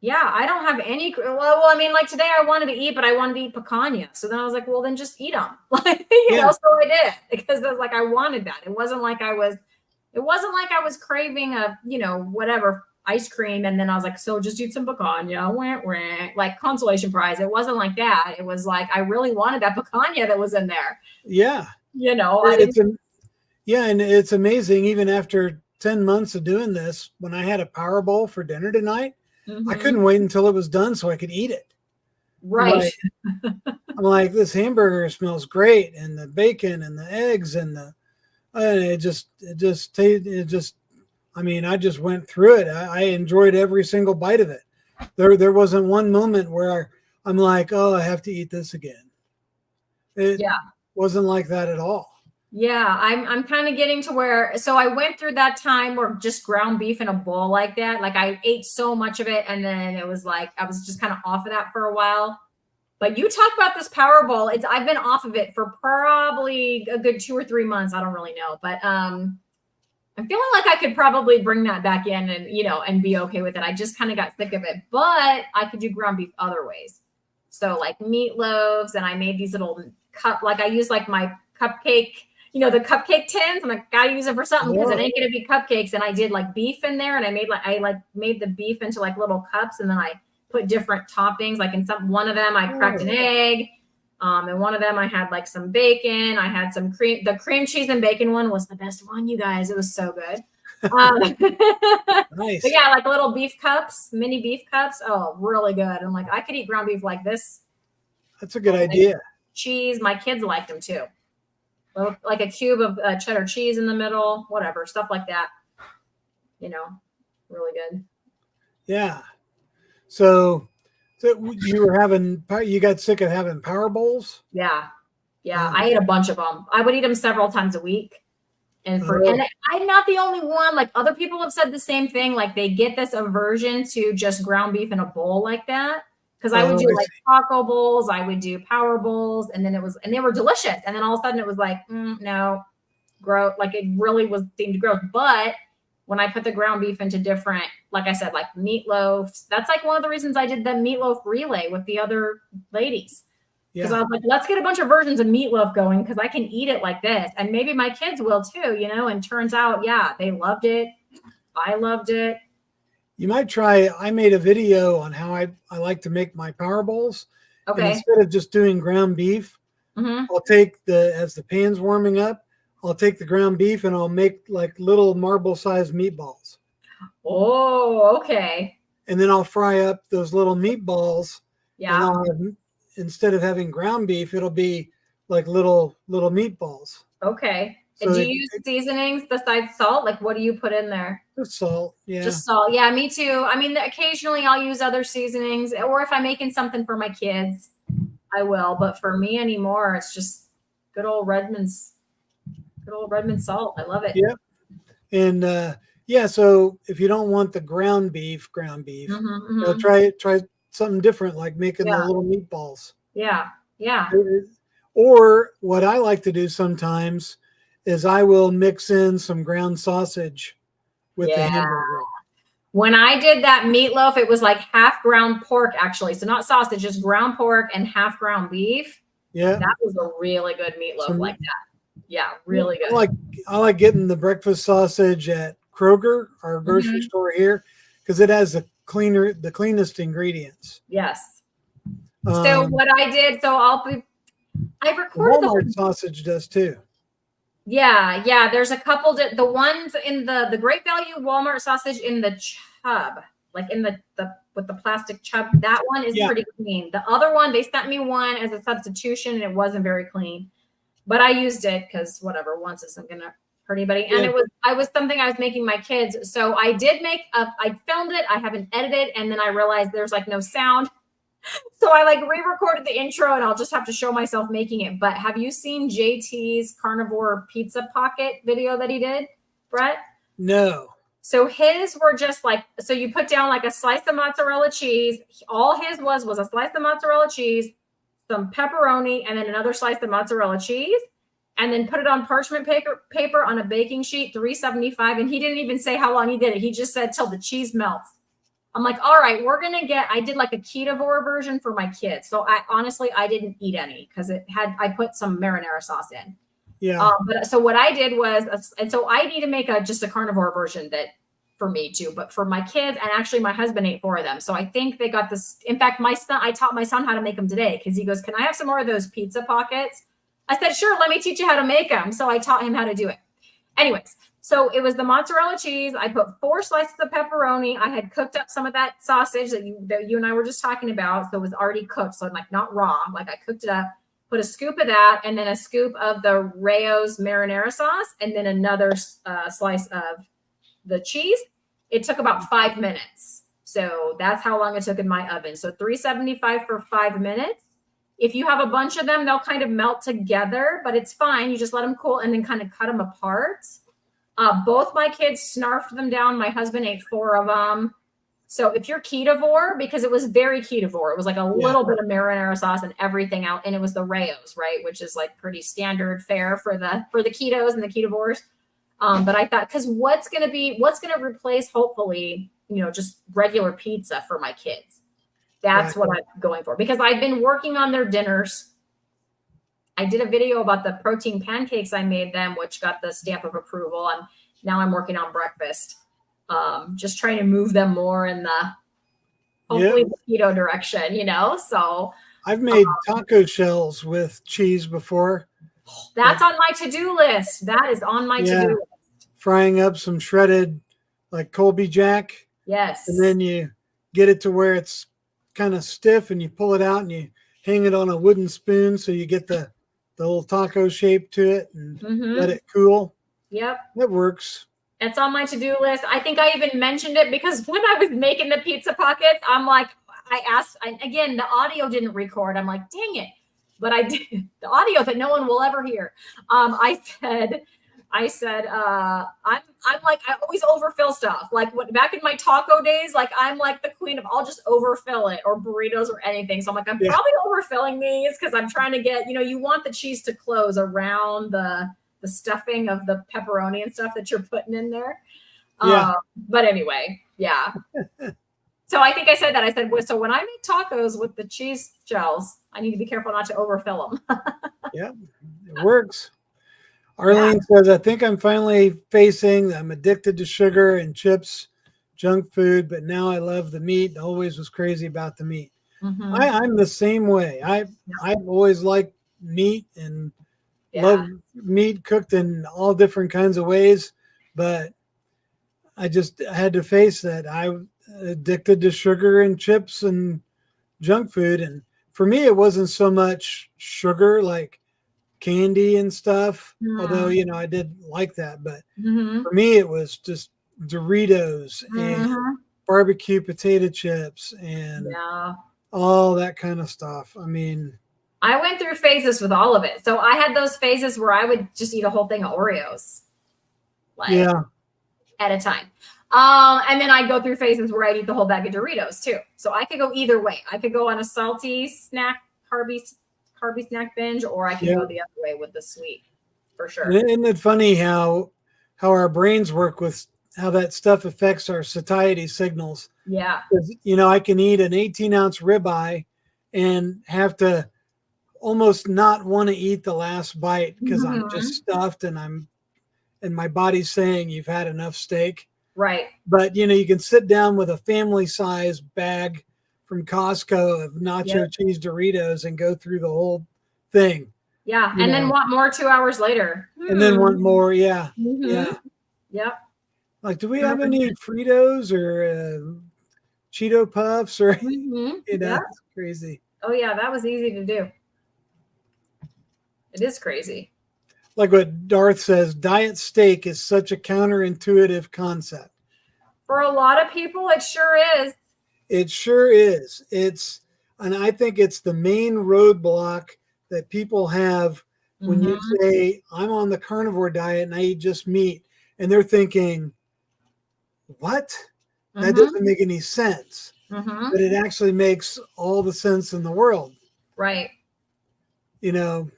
Yeah, I don't have any. I mean, like today I wanted to eat, but I wanted to eat picanha. So then I was like, well, then just eat them. Like, Yeah. so I did because I was like, I wanted that. It wasn't like I was craving a, whatever ice cream. And then I was like, so just eat some picanha, like consolation prize. It wasn't like that. It was like, I really wanted that picanha that was in there. Yeah. I didn't. Yeah. And it's amazing. Even after 10 months of doing this, when I had a Powerball for dinner tonight, I couldn't wait until it was done so I could eat it. Right. I'm like, this hamburger smells great, and the bacon and the eggs and I just went through it. I enjoyed every single bite of it. There wasn't one moment where I'm like, oh, I have to eat this again. It wasn't like that at all. Yeah, I'm kind of getting to where, so I went through that time where just ground beef in a bowl like that. Like I ate so much of it, and then it was like I was just kind of off of that for a while. But you talk about this Powerball. I've been off of it for probably a good 2 or 3 months. I don't really know, but I'm feeling like I could probably bring that back in and and be okay with it. I just kind of got sick of it, but I could do ground beef other ways. So like meatloaves, and I made these little I use like my cupcake. The cupcake tins. I'm like, gotta use it for something because it ain't gonna be cupcakes. And I did like beef in there, and I made the beef into like little cups, and then I put different toppings. Like in one of them, I cracked an egg. And one of them I had like some bacon. I had some cream. The cream cheese and bacon one was the best one, you guys. It was so good. Nice. But yeah, like little beef cups, mini beef cups. Oh, really good. And like I could eat ground beef like this. That's a good idea. Cheese. My kids liked them too. Like a cube of cheddar cheese in the middle, whatever, stuff like that. Really good. Yeah. So you got sick of having Power Bowls? Yeah. I ate a bunch of them. I would eat them several times a week. And I'm not the only one. Like other people have said the same thing. Like they get this aversion to just ground beef in a bowl like that. Because I would do like taco bowls, I would do Power Bowls, and they were delicious. And then all of a sudden it was like, no, gross. Like it really seemed gross. But when I put the ground beef into different, like I said, like meatloafs, that's like one of the reasons I did the meatloaf relay with the other ladies. Because I was like, let's get a bunch of versions of meatloaf going because I can eat it like this. And maybe my kids will too, and turns out, they loved it. I loved it. You might try. I made a video on how I like to make my Power Bowls. Okay. And instead of just doing ground beef, I'll take as the pan's warming up, I'll take the ground beef and I'll make like little marble-sized meatballs. Oh, okay. And then I'll fry up those little meatballs. Yeah. And instead of having ground beef, it'll be like little meatballs. Okay. So and do you use seasonings besides salt? Like what do you put in there? Just salt. Yeah. Just salt. Yeah, me too. I mean, occasionally I'll use other seasonings, or if I'm making something for my kids, I will. But for me anymore, it's just good old Redmond salt. I love it. Yeah. And so if you don't want the ground beef, try something different, like making the little meatballs. Yeah. Yeah. Or what I like to do sometimes is I will mix in some ground sausage with the hamburger. When I did that meatloaf, it was like half ground pork, actually. So not sausage, just ground pork and half ground beef. Yeah. That was a really good meatloaf like that. Yeah, really good. I like getting the breakfast sausage at Kroger, our grocery store here, because it has the cleanest ingredients. Yes. So what I did, I recorded the Walmart sausage does too. Yeah. There's a couple. The ones in the Great Value Walmart sausage in the chub, like in the with the plastic chub, that one is pretty clean. The other one, they sent me one as a substitution, and it wasn't very clean. But I used it because whatever, once isn't gonna hurt anybody. And it was something I was making my kids. So I did I filmed it. I haven't edited, and then I realized there's like no sound. So I like re-recorded the intro, and I'll just have to show myself making it. But have you seen JT's carnivore pizza pocket video that he did, Brett? No. So his were just like, so you put down like a slice of mozzarella cheese. All his was a slice of mozzarella cheese, some pepperoni, and then another slice of mozzarella cheese, and then put it on parchment paper on a baking sheet, 375. And he didn't even say how long he did it. He just said till the cheese melts. I'm like, all right, I did like a ketovore version for my kids. So I didn't eat any because I put some marinara sauce in. Yeah. But so what I did was, and so I need to make just a carnivore version that for me too, but for my kids, and actually my husband ate 4 of them. So I think they got this. In fact, I taught my son how to make them today because he goes, "Can I have some more of those pizza pockets?" I said, "Sure, let me teach you how to make them." So I taught him how to do it. Anyways, so it was the mozzarella cheese. I put 4 slices of pepperoni. I had cooked up some of that sausage that you and I were just talking about. So it was already cooked. So like not raw, like I cooked it up, put a scoop of that, and then a scoop of the Rao's marinara sauce, and then another slice of the cheese. It took about 5 minutes. So that's how long it took in my oven. So 375 for 5 minutes. If you have a bunch of them, they'll kind of melt together, but it's fine. You just let them cool and then kind of cut them apart. Both my kids snarfed them down. My husband ate 4 of them. So if you're ketovore, because it was very ketovore, it was like a little bit of marinara sauce and everything out, and it was the Rao's, right, which is like pretty standard fare for the ketos and the ketovores. But I thought, because what's going to replace, hopefully, just regular pizza for my kids. That's what I'm going for, because I've been working on their dinners. I did a video about the protein pancakes I made them, which got the stamp of approval. And now I'm working on breakfast. Just trying to move them more in the hopefully the keto direction, So I've made taco shells with cheese before. That's on my to-do list. That is on my to-do list. Frying up some shredded like Colby Jack. Yes. And then you get it to where it's kind of stiff and you pull it out and you hang it on a wooden spoon so you get the little taco shape to it and let it cool. Yep. It works. It's on my to-do list. I think I even mentioned it because when I was making the pizza pockets, I'm like, again, the audio didn't record. I'm like, dang it. But I did the audio that no one will ever hear. I said, I'm like, I always overfill stuff. Like back in my taco days, like I'm like the queen of, I'll just overfill it, or burritos or anything. So I'm like, I'm probably overfilling these because I'm trying to get, you want the cheese to close around the stuffing of the pepperoni and stuff that you're putting in there. But anyway, So I think I said that. I said, so when I make tacos with the cheese shells, I need to be careful not to overfill them. It works. Arlene says, I think I'm finally I'm addicted to sugar and chips, junk food, but now I love the meat. Always was crazy about the meat. I'm the same way. I've always liked meat and love meat cooked in all different kinds of ways, but I just had to face that I'm addicted to sugar and chips and junk food. And for me, it wasn't so much sugar, like candy and stuff, although I did like that, but for me it was just Doritos and barbecue potato chips and all that kind of stuff. I mean, I went through phases with all of it. So I had those phases where I would just eat a whole thing of Oreos at a time. And then I'd go through phases where I'd eat the whole bag of Doritos too. So I could go either way. I could go on a salty snack, carby snack binge, or I can go the other way with the sweet, for sure. Isn't it funny how our brains work with how that stuff affects our satiety signals? Yeah. I can eat an 18-ounce ribeye and have to almost not want to eat the last bite because I'm just stuffed and my body's saying you've had enough steak. Right. But you can sit down with a family size bag from Costco of nacho cheese Doritos and go through the whole thing. Yeah. And then want more 2 hours later. And then want more. Yeah. Yep. Like, do we have any Fritos or Cheeto Puffs or, it's crazy. Oh yeah. That was easy to do. It is crazy. Like what Darth says, diet steak is such a counterintuitive concept. For a lot of people, it sure is. It sure is. And I think it's the main roadblock that people have when you say, I'm on the carnivore diet and I eat just meat. And they're thinking, what? That doesn't make any sense. But it actually makes all the sense in the world. Right. And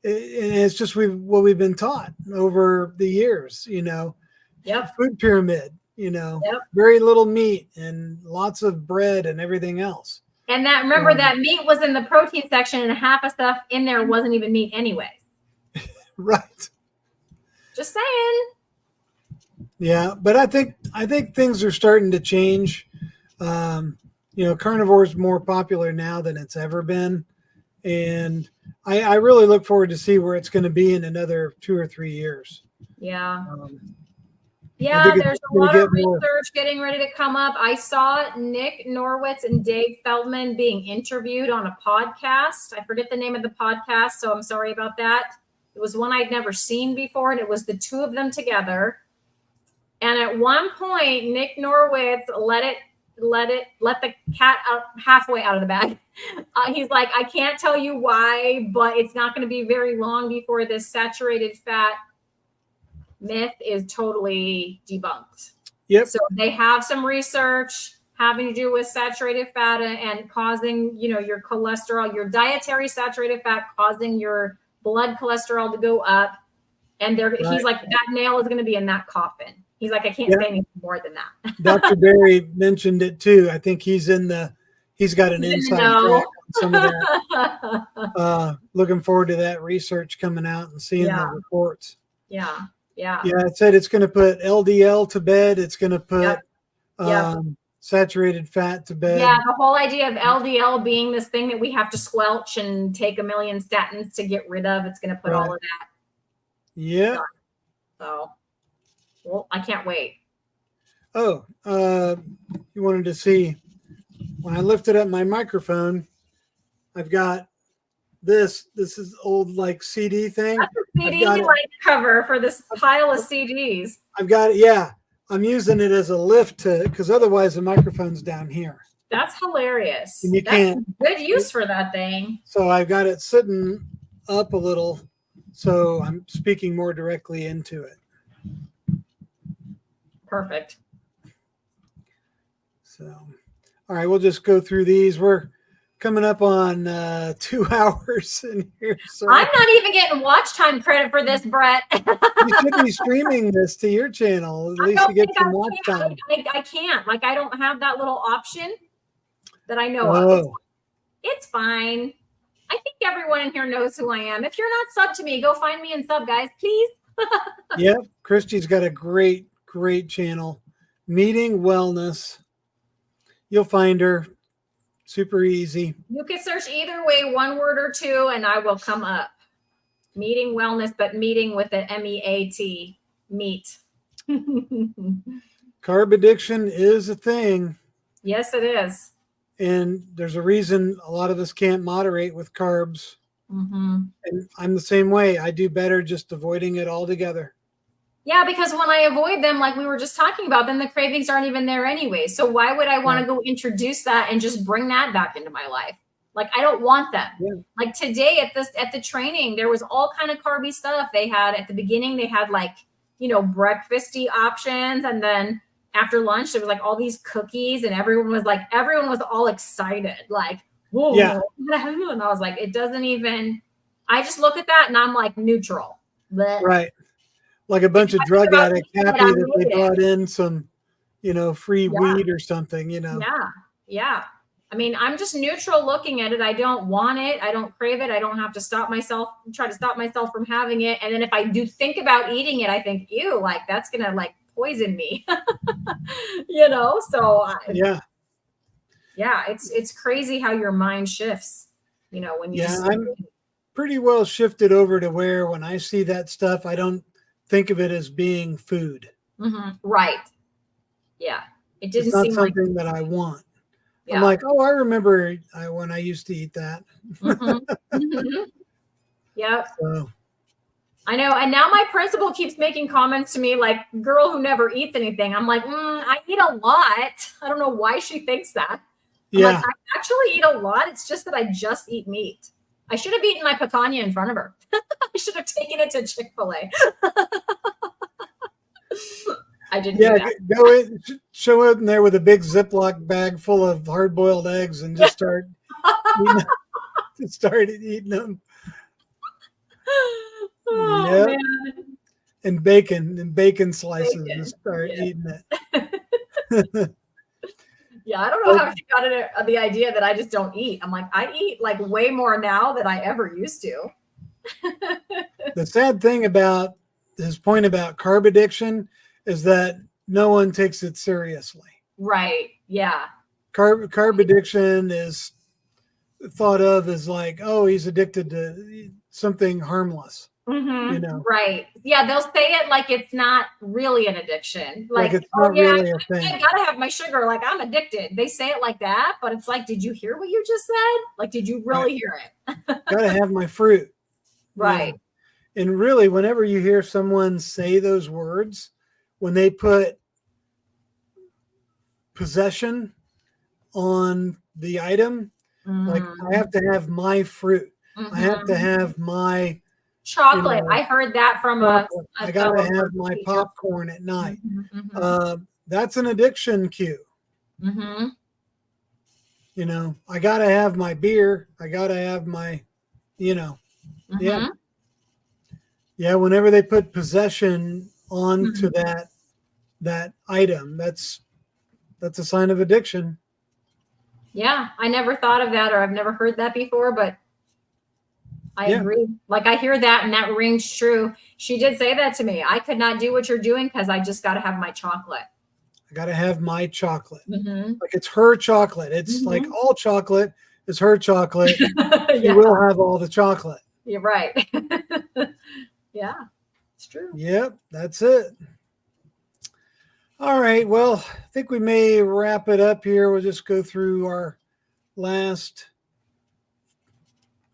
it's just what we've been taught over the years, Yep. Food pyramid. Yep. very little meat and lots of bread and everything else. And remember that meat was in the protein section, and half of stuff in there wasn't even meat anyway. Right. Just saying. Yeah, but I think things are starting to change. Carnivore is more popular now than it's ever been, and I really look forward to see where it's going to be in another 2 or 3 years. Yeah. I think There's a lot of research getting ready to come up. I saw Nick Norwitz and Dave Feldman being interviewed on a podcast. I forget the name of the podcast, so I'm sorry about that. It was one I'd never seen before, and it was the two of them together. And at one point, Nick Norwitz let the cat out halfway out of the bag. He's like, I can't tell you why, but it's not going to be very long before this saturated fat myth is totally debunked. Yep. So they have some research having to do with saturated fat and causing, your cholesterol, your dietary saturated fat causing your blood cholesterol to go up. And he's like, that nail is going to be in that coffin. He's like, I can't say anything more than that. Dr. Berry mentioned it too. I think he's got an inside track on some of that. Looking forward to that research coming out and seeing the reports. Yeah. It said it's going to put LDL to bed. It's going to put saturated fat to bed. Yeah, the whole idea of LDL being this thing that we have to squelch and take a million statins to get rid of. It's going to put all of that. Yeah. So, well, I can't wait. Oh, you wanted to see when I lifted up my microphone, I've got this is old like CD thing. That's a CD like cover for this pile of CDs. I've got it. Yeah. I'm using it as a lift because otherwise the microphone's down here. That's hilarious. And That's good use for that thing. So I've got it sitting up a little, so I'm speaking more directly into it. Perfect. So, all right, we'll just go through these. We're coming up on 2 hours in here. So I'm not even getting watch time credit for this, Brett. You should be streaming this to your channel. At least you get some watch time. I can't. Like, I don't have that little option that I know of. It's fine. I think everyone in here knows who I am. If you're not sub to me, go find me and sub, guys, please. Yep. Christy's got a great channel. Meeting Wellness. You'll find her. Super easy. You can search either way, one word or two, and I will come up. Meeting Wellness, but meeting with an MEAT. Meet. Carb addiction is a thing. Yes, it is. And there's a reason a lot of us can't moderate with carbs. Mm-hmm. And I'm the same way. I do better just avoiding it altogether. Yeah, because when I avoid them, like we were just talking about, then the cravings aren't even there anyway. So why would I want to go introduce that and just bring that back into my life? Like, I don't want them. Yeah. Like today at the training, there was all kind of carby stuff. They had at the beginning, they had like, breakfasty options. And then after lunch, there was like all these cookies and everyone was all excited. Like, whoa. Yeah. And I was like, it doesn't even, I just look at that and I'm like neutral. Right. Like a bunch of drug addicts happy that they brought in some, free weed or something, Yeah. I mean, I'm just neutral looking at it. I don't want it. I don't crave it. I don't have to try to stop myself from having it. And then if I do think about eating it, I think, ew, like that's going to like poison me, So it's crazy how your mind shifts, when you I'm pretty well shifted over to where when I see that stuff, I don't think of it as being food. Mm-hmm. Right. Yeah. It didn't seem seem something that I want. Yeah. I'm like, oh, I remember when I used to eat that. Mm-hmm. Mm-hmm. Yep. So. I know. And now my principal keeps making comments to me like, girl who never eats anything. I'm like, I eat a lot. I don't know why she thinks that. Yeah. Like, I actually eat a lot. It's just that I just eat meat. I should have eaten my picanha in front of her. I should have taken it to Chick-fil-A. I didn't do that. Go in, show up in there with a big Ziploc bag full of hard-boiled eggs and just start eating them. Oh, man. and bacon slices Bacon, and start yeah. eating it. Yeah, I don't know how she got it, the idea that I just don't eat. I'm like, I eat like way more now than I ever used to. The sad thing about his point about carb addiction is that no one takes it seriously. Right. Yeah. Carb addiction is thought of as like, oh, he's addicted to something harmless, you know, Right. Yeah, they'll say it like it's not really an addiction. like Like, it's oh not yeah, really a I thing. gotta have my sugar. Like I'm addicted. They say it like that, but it's like, did you hear what you just said? Like, did you really hear it? Gotta have my fruit. you Right. know. And really, whenever you hear someone say those words, when they put possession on the item, like I have to have my fruit. I have to have my chocolate. you know, I heard that from chocolate. a I gotta fellow have my teacher. popcorn at night. Mhm. That's an addiction cue. Mhm. You know, I gotta have my beer. I gotta have my, yeah, Mhm. yeah. Whenever they put possession onto Mhm. that item, that's a sign of addiction. Yeah, I never thought of that, or I've never heard that before, but I Yeah, agree. Like I hear that and that rings true. She did say that to me. I could not do what you're doing because I just got to have my chocolate. I gotta have my chocolate. Mm-hmm. Like it's her chocolate. It's like Mm-hmm. all chocolate is her chocolate. She Yeah, will have all the chocolate. you're right. Yeah, it's true. Yep, that's it. All right. Well, I think we may wrap it up here. We'll just go through our last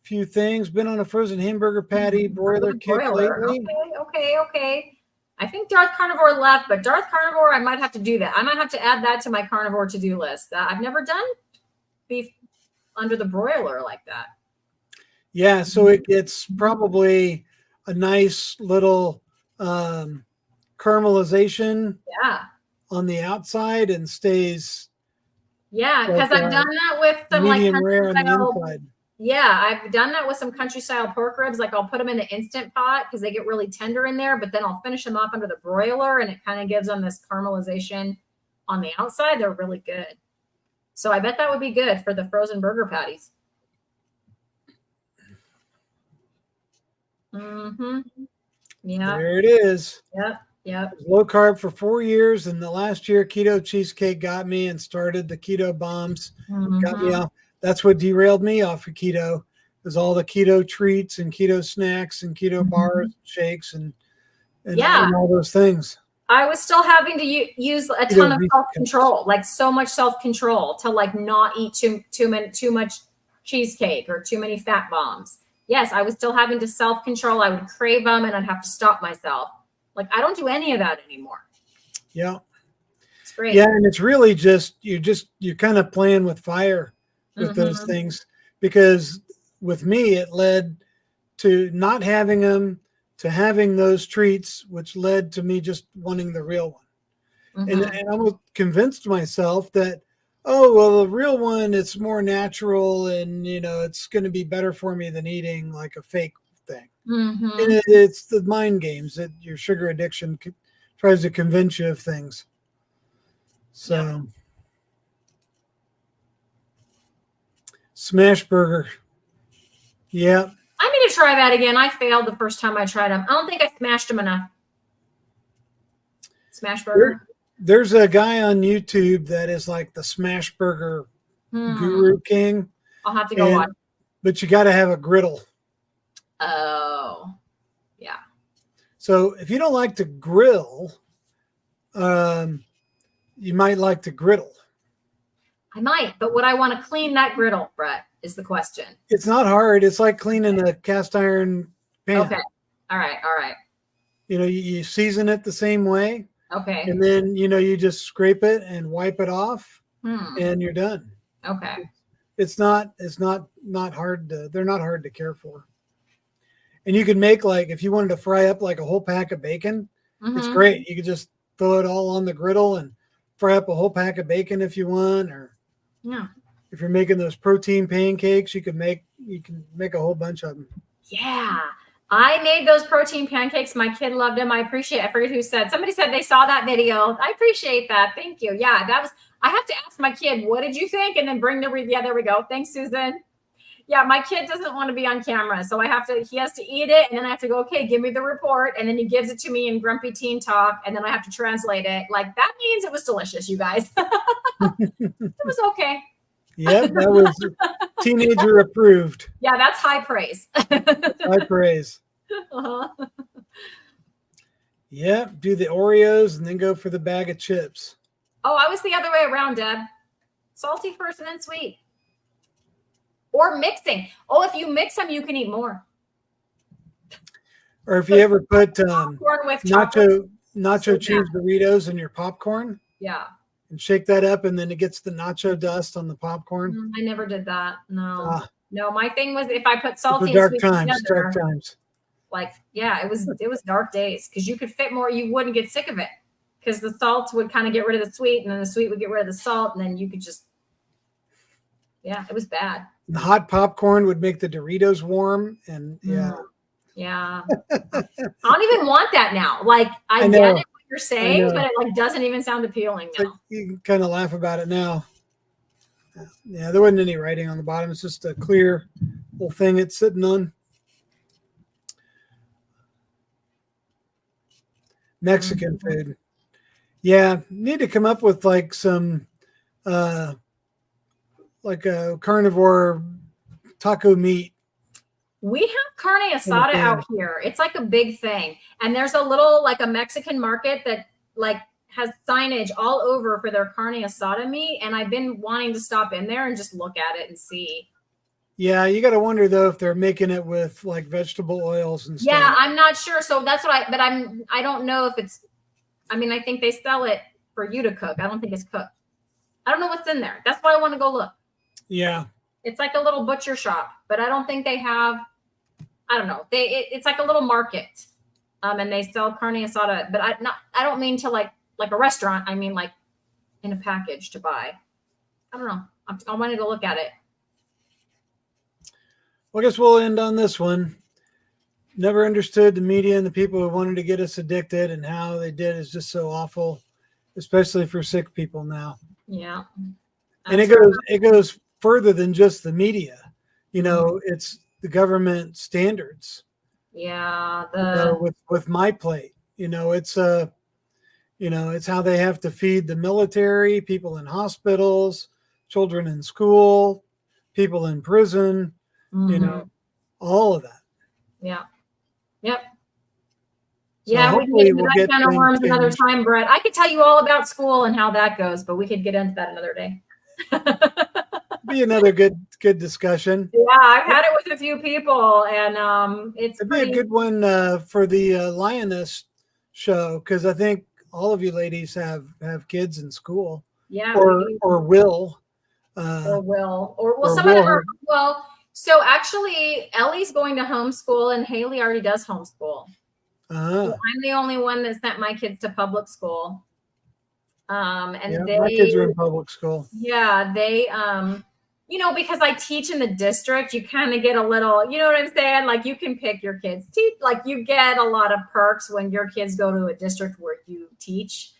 few things. Been on a frozen hamburger patty broiler kick Broiler. lately. Okay. I think Darth Carnivore left, but Darth Carnivore, I might have to do that. I might have to add that to my carnivore to-do list. I've never done beef under the broiler like that. Yeah, so it gets probably a nice little caramelization Yeah. on the outside and stays Yeah, because like I've done that with some like medium country rare on the style. inside. Yeah, I've done that with some country style pork ribs. Like I'll put them in the instant pot because they get really tender in there, but then I'll finish them off under the broiler and it kind of gives them this caramelization on the outside. They're really good. So I bet that would be good for the frozen burger patties. Mm-hmm. Yeah. There it is. Yep. Low carb for 4 years, and the last year keto cheesecake got me and started the keto bombs. Got me Mm-hmm. off. That's what derailed me off of keto. Was all the keto treats and keto snacks and keto bars, shakes, and Yeah. all those things. I was still having to use a ton of self-control, like so much self-control to like not eat too much cheesecake or too many fat bombs. Yes, I was still having to self-control. I would crave them and I'd have to stop myself. Like I don't do any of that anymore. Yeah. It's great. Yeah, and it's really you're kind of playing with fire with those things, because with me it led to not having them, to having those treats, which led to me just wanting the real one. And I almost convinced myself that, oh, well, the real one, it's more natural and, it's going to be better for me than eating like a fake thing. And it's the mind games that your sugar addiction tries to convince you of things. So, Smash Burger. Yeah. I need to try that again. I failed the first time I tried them. I don't think I smashed them enough. Smash Burger. There's a guy on YouTube that is like the Smash Burger guru king. I'll have to go watch. But you got to have a griddle. Oh, yeah. So if you don't like to grill, you might like to griddle. I might, but would I want to clean that griddle, Brett, is the question. It's not hard. It's like cleaning a cast iron pan. Okay. All right. You season it the same way. Okay. And then, you just scrape it and wipe it off and you're done. Okay. It's not hard they're not hard to care for. And you can make, like, if you wanted to fry up like a whole pack of bacon, it's great. You could just throw it all on the griddle and fry up a whole pack of bacon if you want, or if you're making those protein pancakes, you can make a whole bunch of them. Yeah. I made those protein pancakes. My kid loved them. I appreciate it. I forget who said. Somebody said they saw that video. I appreciate that. Thank you. Yeah, that was. I have to ask my kid, what did you think? And then bring the. Yeah, there we go. Thanks, Susan. Yeah, my kid doesn't want to be on camera, so he has to eat it, and then I have to go, okay, give me the report, and then he gives it to me in grumpy teen talk, and then I have to translate it. Like, that means it was delicious, you guys. It was okay. Yep, that was teenager approved. Yeah, that's high praise. High praise. Uh-huh. Yep, do the Oreos and then go for the bag of chips. Oh, I was the other way around, Deb. Salty first and then sweet. Or mixing. Oh, if you mix them, you can eat more. Or if you ever put Corn with chocolate. nacho cheese Doritos in your popcorn. Yeah. And shake that up, and then it gets the nacho dust on the popcorn. I never did that. No. No, my thing was if I put salty and dark sweet times, together, dark times. like, yeah, it was dark days because you could fit more. You wouldn't get sick of it because the salt would kind of get rid of the sweet, and then the sweet would get rid of the salt, and then you could just, yeah, it was bad. The hot popcorn would make the Doritos warm, and yeah. Yeah. I don't even want that now. Like, I get it what you're saying, but it like doesn't even sound appealing now. Like, you can kind of laugh about it now. Yeah, there wasn't any writing on the bottom. It's just a clear little thing it's sitting on. Mexican food. Yeah, need to come up with like some like a carnivore taco meat. We have carne asada out here. It's like a big thing. And there's a little like a Mexican market that like has signage all over for their carne asada meat. And I've been wanting to stop in there and just look at it and see. Yeah, you got to wonder though if they're making it with like vegetable oils and stuff. Yeah, I'm not sure. So that's what I don't know if it's, I mean, I think they sell it for you to cook. I don't think it's cooked. I don't know what's in there. That's why I want to go look. Yeah. It's like a little butcher shop, but I don't think they have, I don't know. It's like a little market. And they sell carne asada, but I don't mean to like a restaurant. I mean like in a package to buy. I don't know. I wanted to look at it. Well, I guess we'll end on this one. Never understood the media and the people who wanted to get us addicted, and how they did is just so awful, especially for sick people now. Yeah. And it goes further than just the media. You know, it's the government standards. Yeah. With My Plate, it's it's how they have to feed the military, people in hospitals, children in school, people in prison, all of that. Yeah. Yep. So yeah, we can get that kind of worms another changed. time, Brett. I could tell you all about school and how that goes, but we could get into that another day. Be another good discussion. Yeah, I've had it with a few people, and it'd be a good one for the Lioness show, because I think all of you ladies have kids in school. Yeah, or will. Or some of them are well. So actually, Ellie's going to homeschool, and Haley already does homeschool. So I'm the only one that sent my kids to public school. My kids are in public school. Yeah, they because I teach in the district, you kind of get a little, you know what I'm saying? Like, you can pick your kids. Like, you get a lot of perks when your kids go to a district where you teach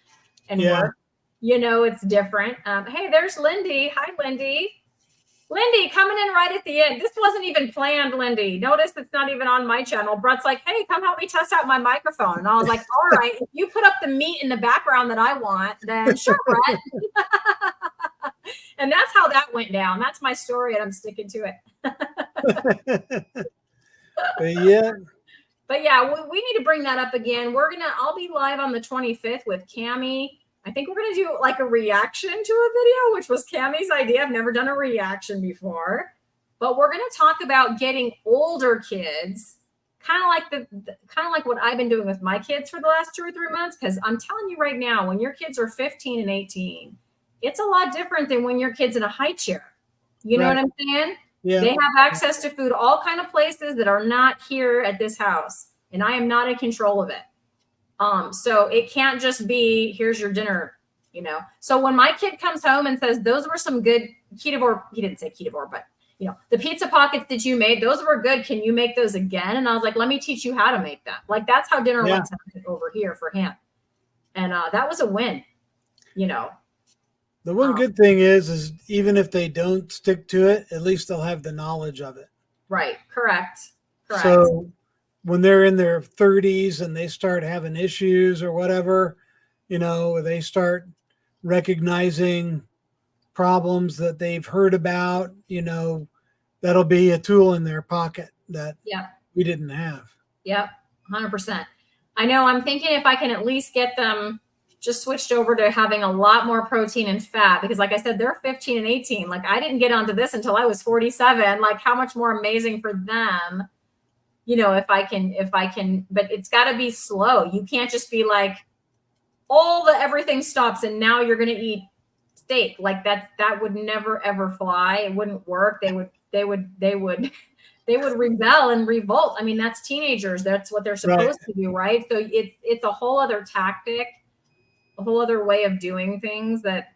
and work. It's different. Hey, there's Lindy. Hi, Lindy. Lindy, coming in right at the end. This wasn't even planned, Lindy. Notice it's not even on my channel. Brett's like, hey, come help me test out my microphone. And I was like, all right, if you put up the meat in the background that I want, then sure, Brett. And that's how that went down. That's my story, and I'm sticking to it. But yeah, we need to bring that up again. I'll be live on the 25th with Cammie. I think we're going to do like a reaction to a video, which was Cammie's idea. I've never done a reaction before, but we're going to talk about getting older kids, kind of like what I've been doing with my kids for the last 2 or 3 months. Cause I'm telling you right now, when your kids are 15 and 18, it's a lot different than when your kid's in a high chair. You know what I'm saying? Yeah. They have access to food, all kind of places that are not here at this house. And I am not in control of it. So it can't just be, here's your dinner, So when my kid comes home and says, those were some good ketovore, he didn't say ketovore, but the pizza pockets that you made, those were good. Can you make those again? And I was like, let me teach you how to make them. Like, that's how dinner went over here for him. And that was a win, The one good thing is even if they don't stick to it, at least they'll have the knowledge of it. Right. Correct. So when they're in their 30s and they start having issues or whatever, they start recognizing problems that they've heard about, that'll be a tool in their pocket that we didn't have. Yep. 100%. I know. I'm thinking if I can at least get them just switched over to having a lot more protein and fat, because like I said, they're 15 and 18. Like, I didn't get onto this until I was 47. Like, how much more amazing for them, if I can, but it's got to be slow. You can't just be like, everything stops and now you're going to eat steak. Like, that would never ever fly. It wouldn't work. They would rebel and revolt. I mean, that's teenagers. That's what they're supposed to do, right? So it's a whole other tactic, a whole other way of doing things that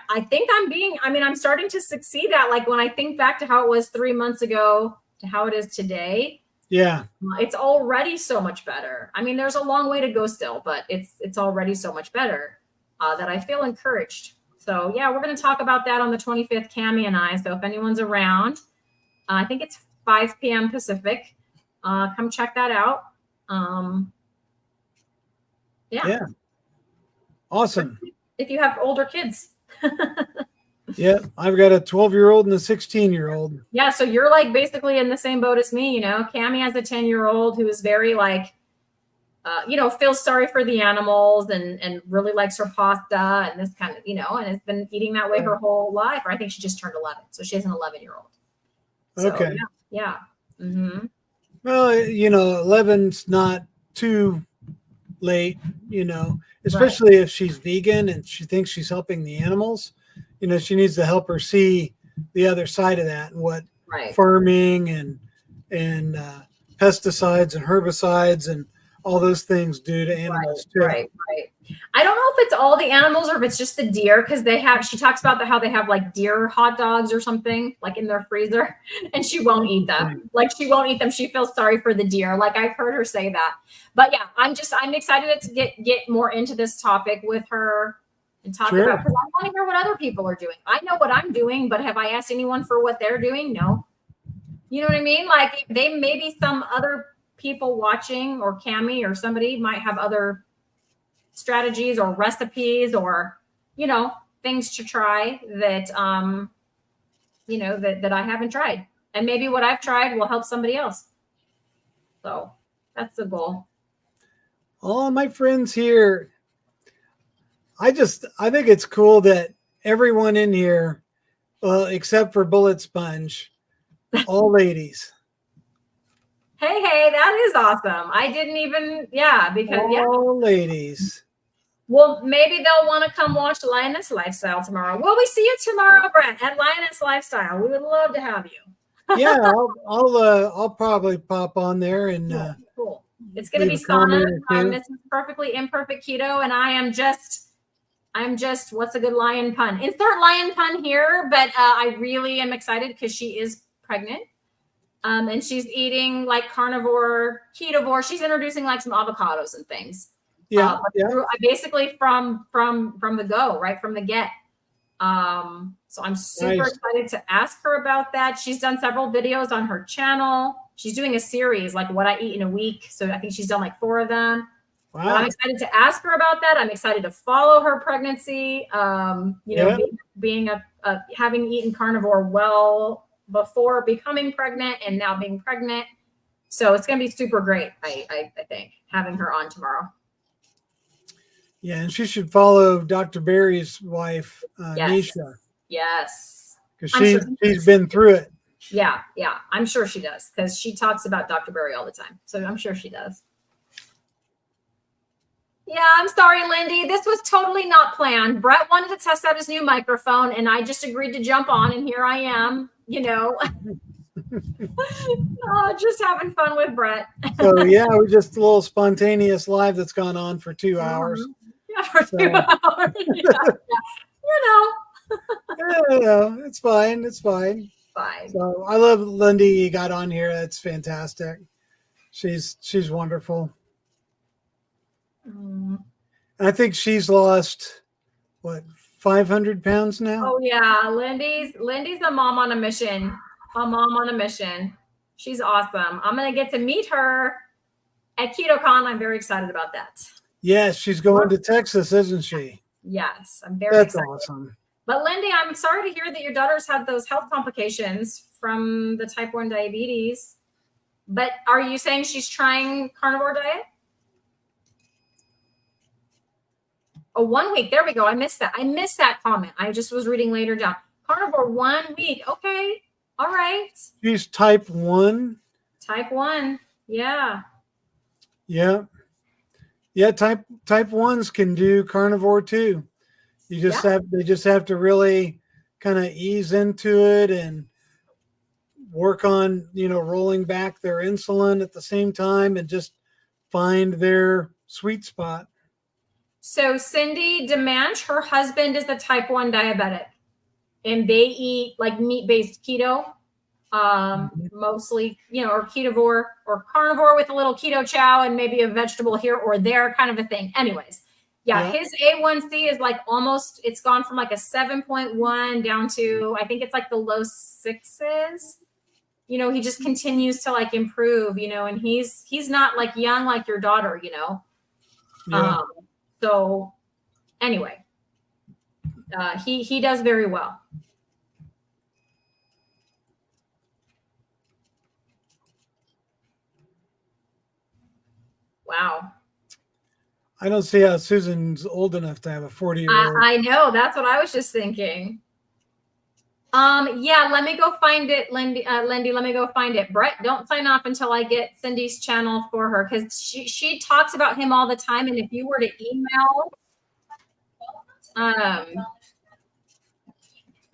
I think I'm starting to succeed at. Like, when I think back to how it was 3 months ago to how it is today, it's already so much better. I mean, there's a long way to go still, but it's already so much better that I feel encouraged. So yeah, we're going to talk about that on the 25th, Cammie and I. So if anyone's around, I think it's 5 p.m. Pacific. Come check that out. Yeah. Awesome. If you have older kids. Yeah, I've got a 12-year-old and a 16-year-old. Yeah, so you're like basically in the same boat as me. Cammie has a 10-year-old who is very like, feels sorry for the animals and really likes her pasta and this kind of, and has been eating that way her whole life. Or I think she just turned 11, so she has an 11-year-old. So, okay. Yeah. Mm-hmm. Well, 11's not too late, especially if she's vegan and she thinks she's helping the animals. She needs to help her see the other side of that and what farming and pesticides and herbicides and all those things do to animals too. Right. I don't know if it's all the animals or if it's just the deer, because she talks about how they have like deer hot dogs or something like in their freezer, and she won't eat them. Right. Like, she won't eat them. She feels sorry for the deer. Like, I've heard her say that. But yeah, I'm excited to get more into this topic with her and talk about, because I want to hear what other people are doing. I know what I'm doing, but have I asked anyone for what they're doing? No. You know what I mean? Like, maybe some other people watching, or Cammie or somebody might have other strategies or recipes or, things to try that, that I haven't tried. And maybe what I've tried will help somebody else. So that's the goal. All my friends here, I think it's cool that everyone in here, well, except for Bullet Sponge, all ladies. Hey, that is awesome. I didn't even, because all ladies. Well, maybe they'll want to come watch Lioness Lifestyle tomorrow. Will we see you tomorrow, Brett, at Lioness Lifestyle? We would love to have you. Yeah, I'll probably pop on there and cool. It's going to be Sana. This is Perfectly Imperfect Keto, and I'm just what's a good lion pun? Insert lion pun here, but I really am excited because she is pregnant. And she's eating like carnivore, ketovore. She's introducing like some avocados and things. Yeah. Basically from the go, right from the get. So I'm super excited to ask her about that. She's done several videos on her channel. She's doing a series like what I eat in a week. So I think she's done like 4 of them. Wow. But I'm excited to ask her about that. I'm excited to follow her pregnancy. Being having eaten carnivore well before becoming pregnant and now being pregnant. So it's going to be super great. I think having her on tomorrow. Yeah. And she should follow Dr. Barry's wife, Nisha. Yes. Because she's been through it. Yeah. I'm sure she does, because she talks about Dr. Barry all the time. So I'm sure she does. Yeah, I'm sorry, Lindy. This was totally not planned. Brett wanted to test out his new microphone, and I just agreed to jump on, and here I am, just having fun with Brett. So, yeah, we just a little spontaneous live that's gone on for 2 hours. Yeah, for 2 hours. Yeah. It's fine. It's fine. fine. So I love Lindy. You got on here. That's fantastic. She's wonderful. Mm. And I think she's lost what 500 pounds now. Oh yeah, Lindy's a mom on a mission. A mom on a mission. She's awesome. I'm gonna get to meet her at KetoCon. I'm very excited about that. Yes, she's going to Texas, isn't she? Yes, I'm very That's excited. awesome. But Lindy, I'm sorry to hear that your daughter's had those health complications from the type 1 diabetes. But are you saying she's trying carnivore diet? Oh, 1 week. There we go. I missed that comment. I just was reading later down. Carnivore 1 week. Okay. All right. She's type 1. Type 1. Yeah. Yeah. Yeah, type 1s can do carnivore too. You just they just have to really kind of ease into it and work on, rolling back their insulin at the same time and just find their sweet spot. So Cindy DeManch, her husband is a type 1 diabetic, and they eat like meat-based keto, mostly, or ketovore or carnivore with a little keto chow and maybe a vegetable here or there kind of a thing. Anyways, his A1C is like it's gone from like a 7.1 down to, I think it's like the low 6s. He just continues to like improve, and he's not like young like your daughter, Yeah. So anyway, he does very well. Wow. I don't see how Susan's old enough to have a 40-year-old. I know. That's what I was just thinking. Yeah, let me go find it, Lindy, let me go find it. Brett, don't sign off until I get Cindy's channel for her, because she talks about him all the time. And if you were to email,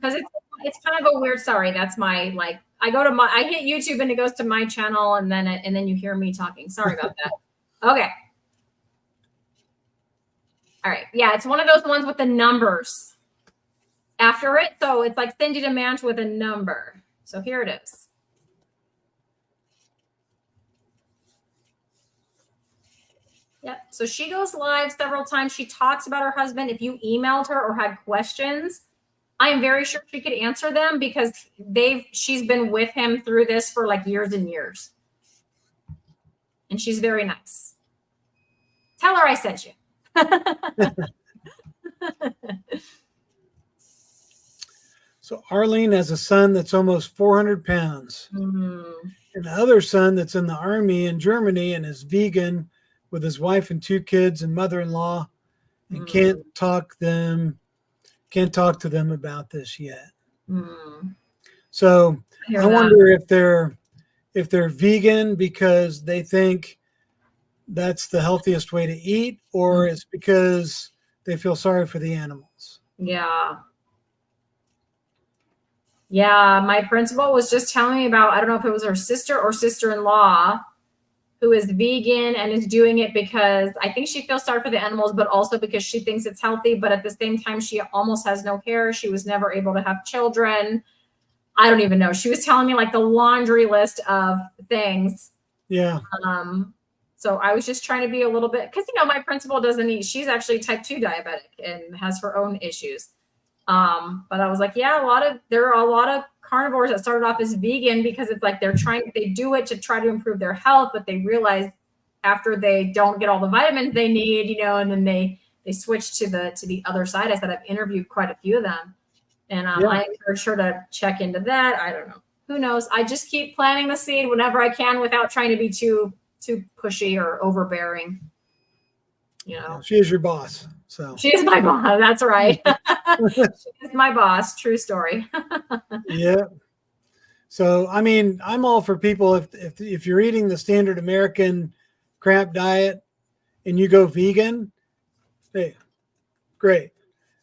because it's kind of a weird, sorry, that's my, like, I hit YouTube and it goes to my channel, and then you hear me talking. Sorry about that. Okay. All right. Yeah, it's one of those ones with the numbers after it. So it's like Cindy DeManch with a number. So here it is. Yep. So she goes live several times. She talks about her husband. If you emailed her or had questions, I am very sure she could answer them, because she's been with him through this for like years and years. And she's very nice. Tell her I sent you. So Arlene has a son that's almost 400 pounds. Mm. And the other son that's in the army in Germany and is vegan with his wife and 2 kids and mother-in-law, and can't talk to them about this yet. So I wonder if they're vegan because they think that's the healthiest way to eat, or it's because they feel sorry for the animals. Yeah. Yeah, my principal was just telling me about, I don't know if it was her sister or sister-in-law who is vegan and is doing it because I think she feels sorry for the animals, but also because she thinks it's healthy. But at the same time, she almost has no hair. She was never able to have children. I don't even know. She was telling me like the laundry list of things. Yeah. So I was just trying to be a little bit, because, my principal doesn't eat. She's actually type 2 diabetic and has her own issues. But I was like, yeah, there are a lot of carnivores that started off as vegan because it's like they do it to try to improve their health, but they realize after they don't get all the vitamins they need, and then they switch to the other side. I said, I've interviewed quite a few of them, and I encourage her to check into that. I don't know. Who knows? I just keep planting the seed whenever I can without trying to be too pushy or overbearing. She is your boss. So she is my boss. That's right. She is my boss. True story. Yeah. So, I mean, I'm all for people. If you're eating the standard American crap diet and you go vegan, hey, great.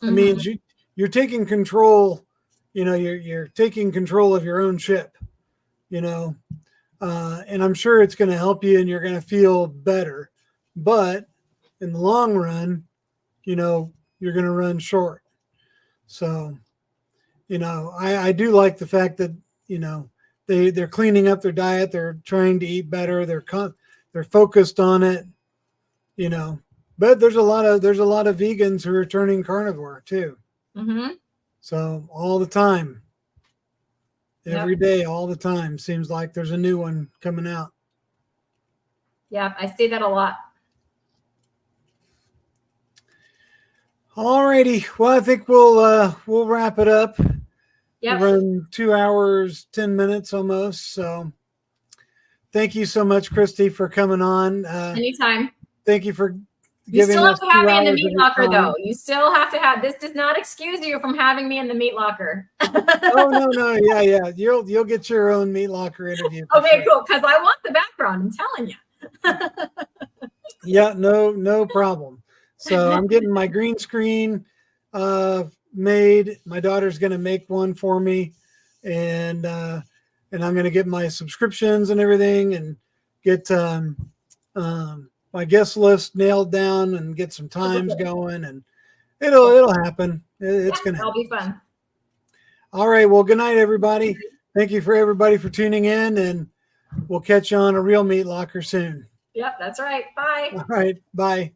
That means you're taking control, you're taking control of your own ship, and I'm sure it's going to help you and you're going to feel better. But in the long run, you're going to run short. So, I do like the fact that, they're cleaning up their diet. They're trying to eat better. They're focused on it, but there's a lot of vegans who are turning carnivore too. Mm-hmm. So all the time, every Yep. day, all the time, seems like there's a new one coming out. Yeah, I see that a lot. All righty. Well, I think we'll wrap it up. Yep. We're in 2 hours, 10 minutes almost. So thank you so much, Christy, for coming on. Anytime. Thank you for You giving still have us to have 2 me in the hours meat of your locker, time. though. You still have to have this. Does not excuse you from having me in the meat locker. Oh no, yeah. You'll get your own meat locker interview. for Okay, sure. cool. Because I want the background. I'm telling you. Yeah, no problem. So I'm getting my green screen made. My daughter's going to make one for me, and I'm going to get my subscriptions and everything, and get my guest list nailed down, and get some times going, and it'll happen. It's going to That'll happen. be fun. All right. Well, good night, everybody. Thank you for everybody for tuning in, and we'll catch you on a real meat locker soon. Yep, that's right. Bye. All right. Bye.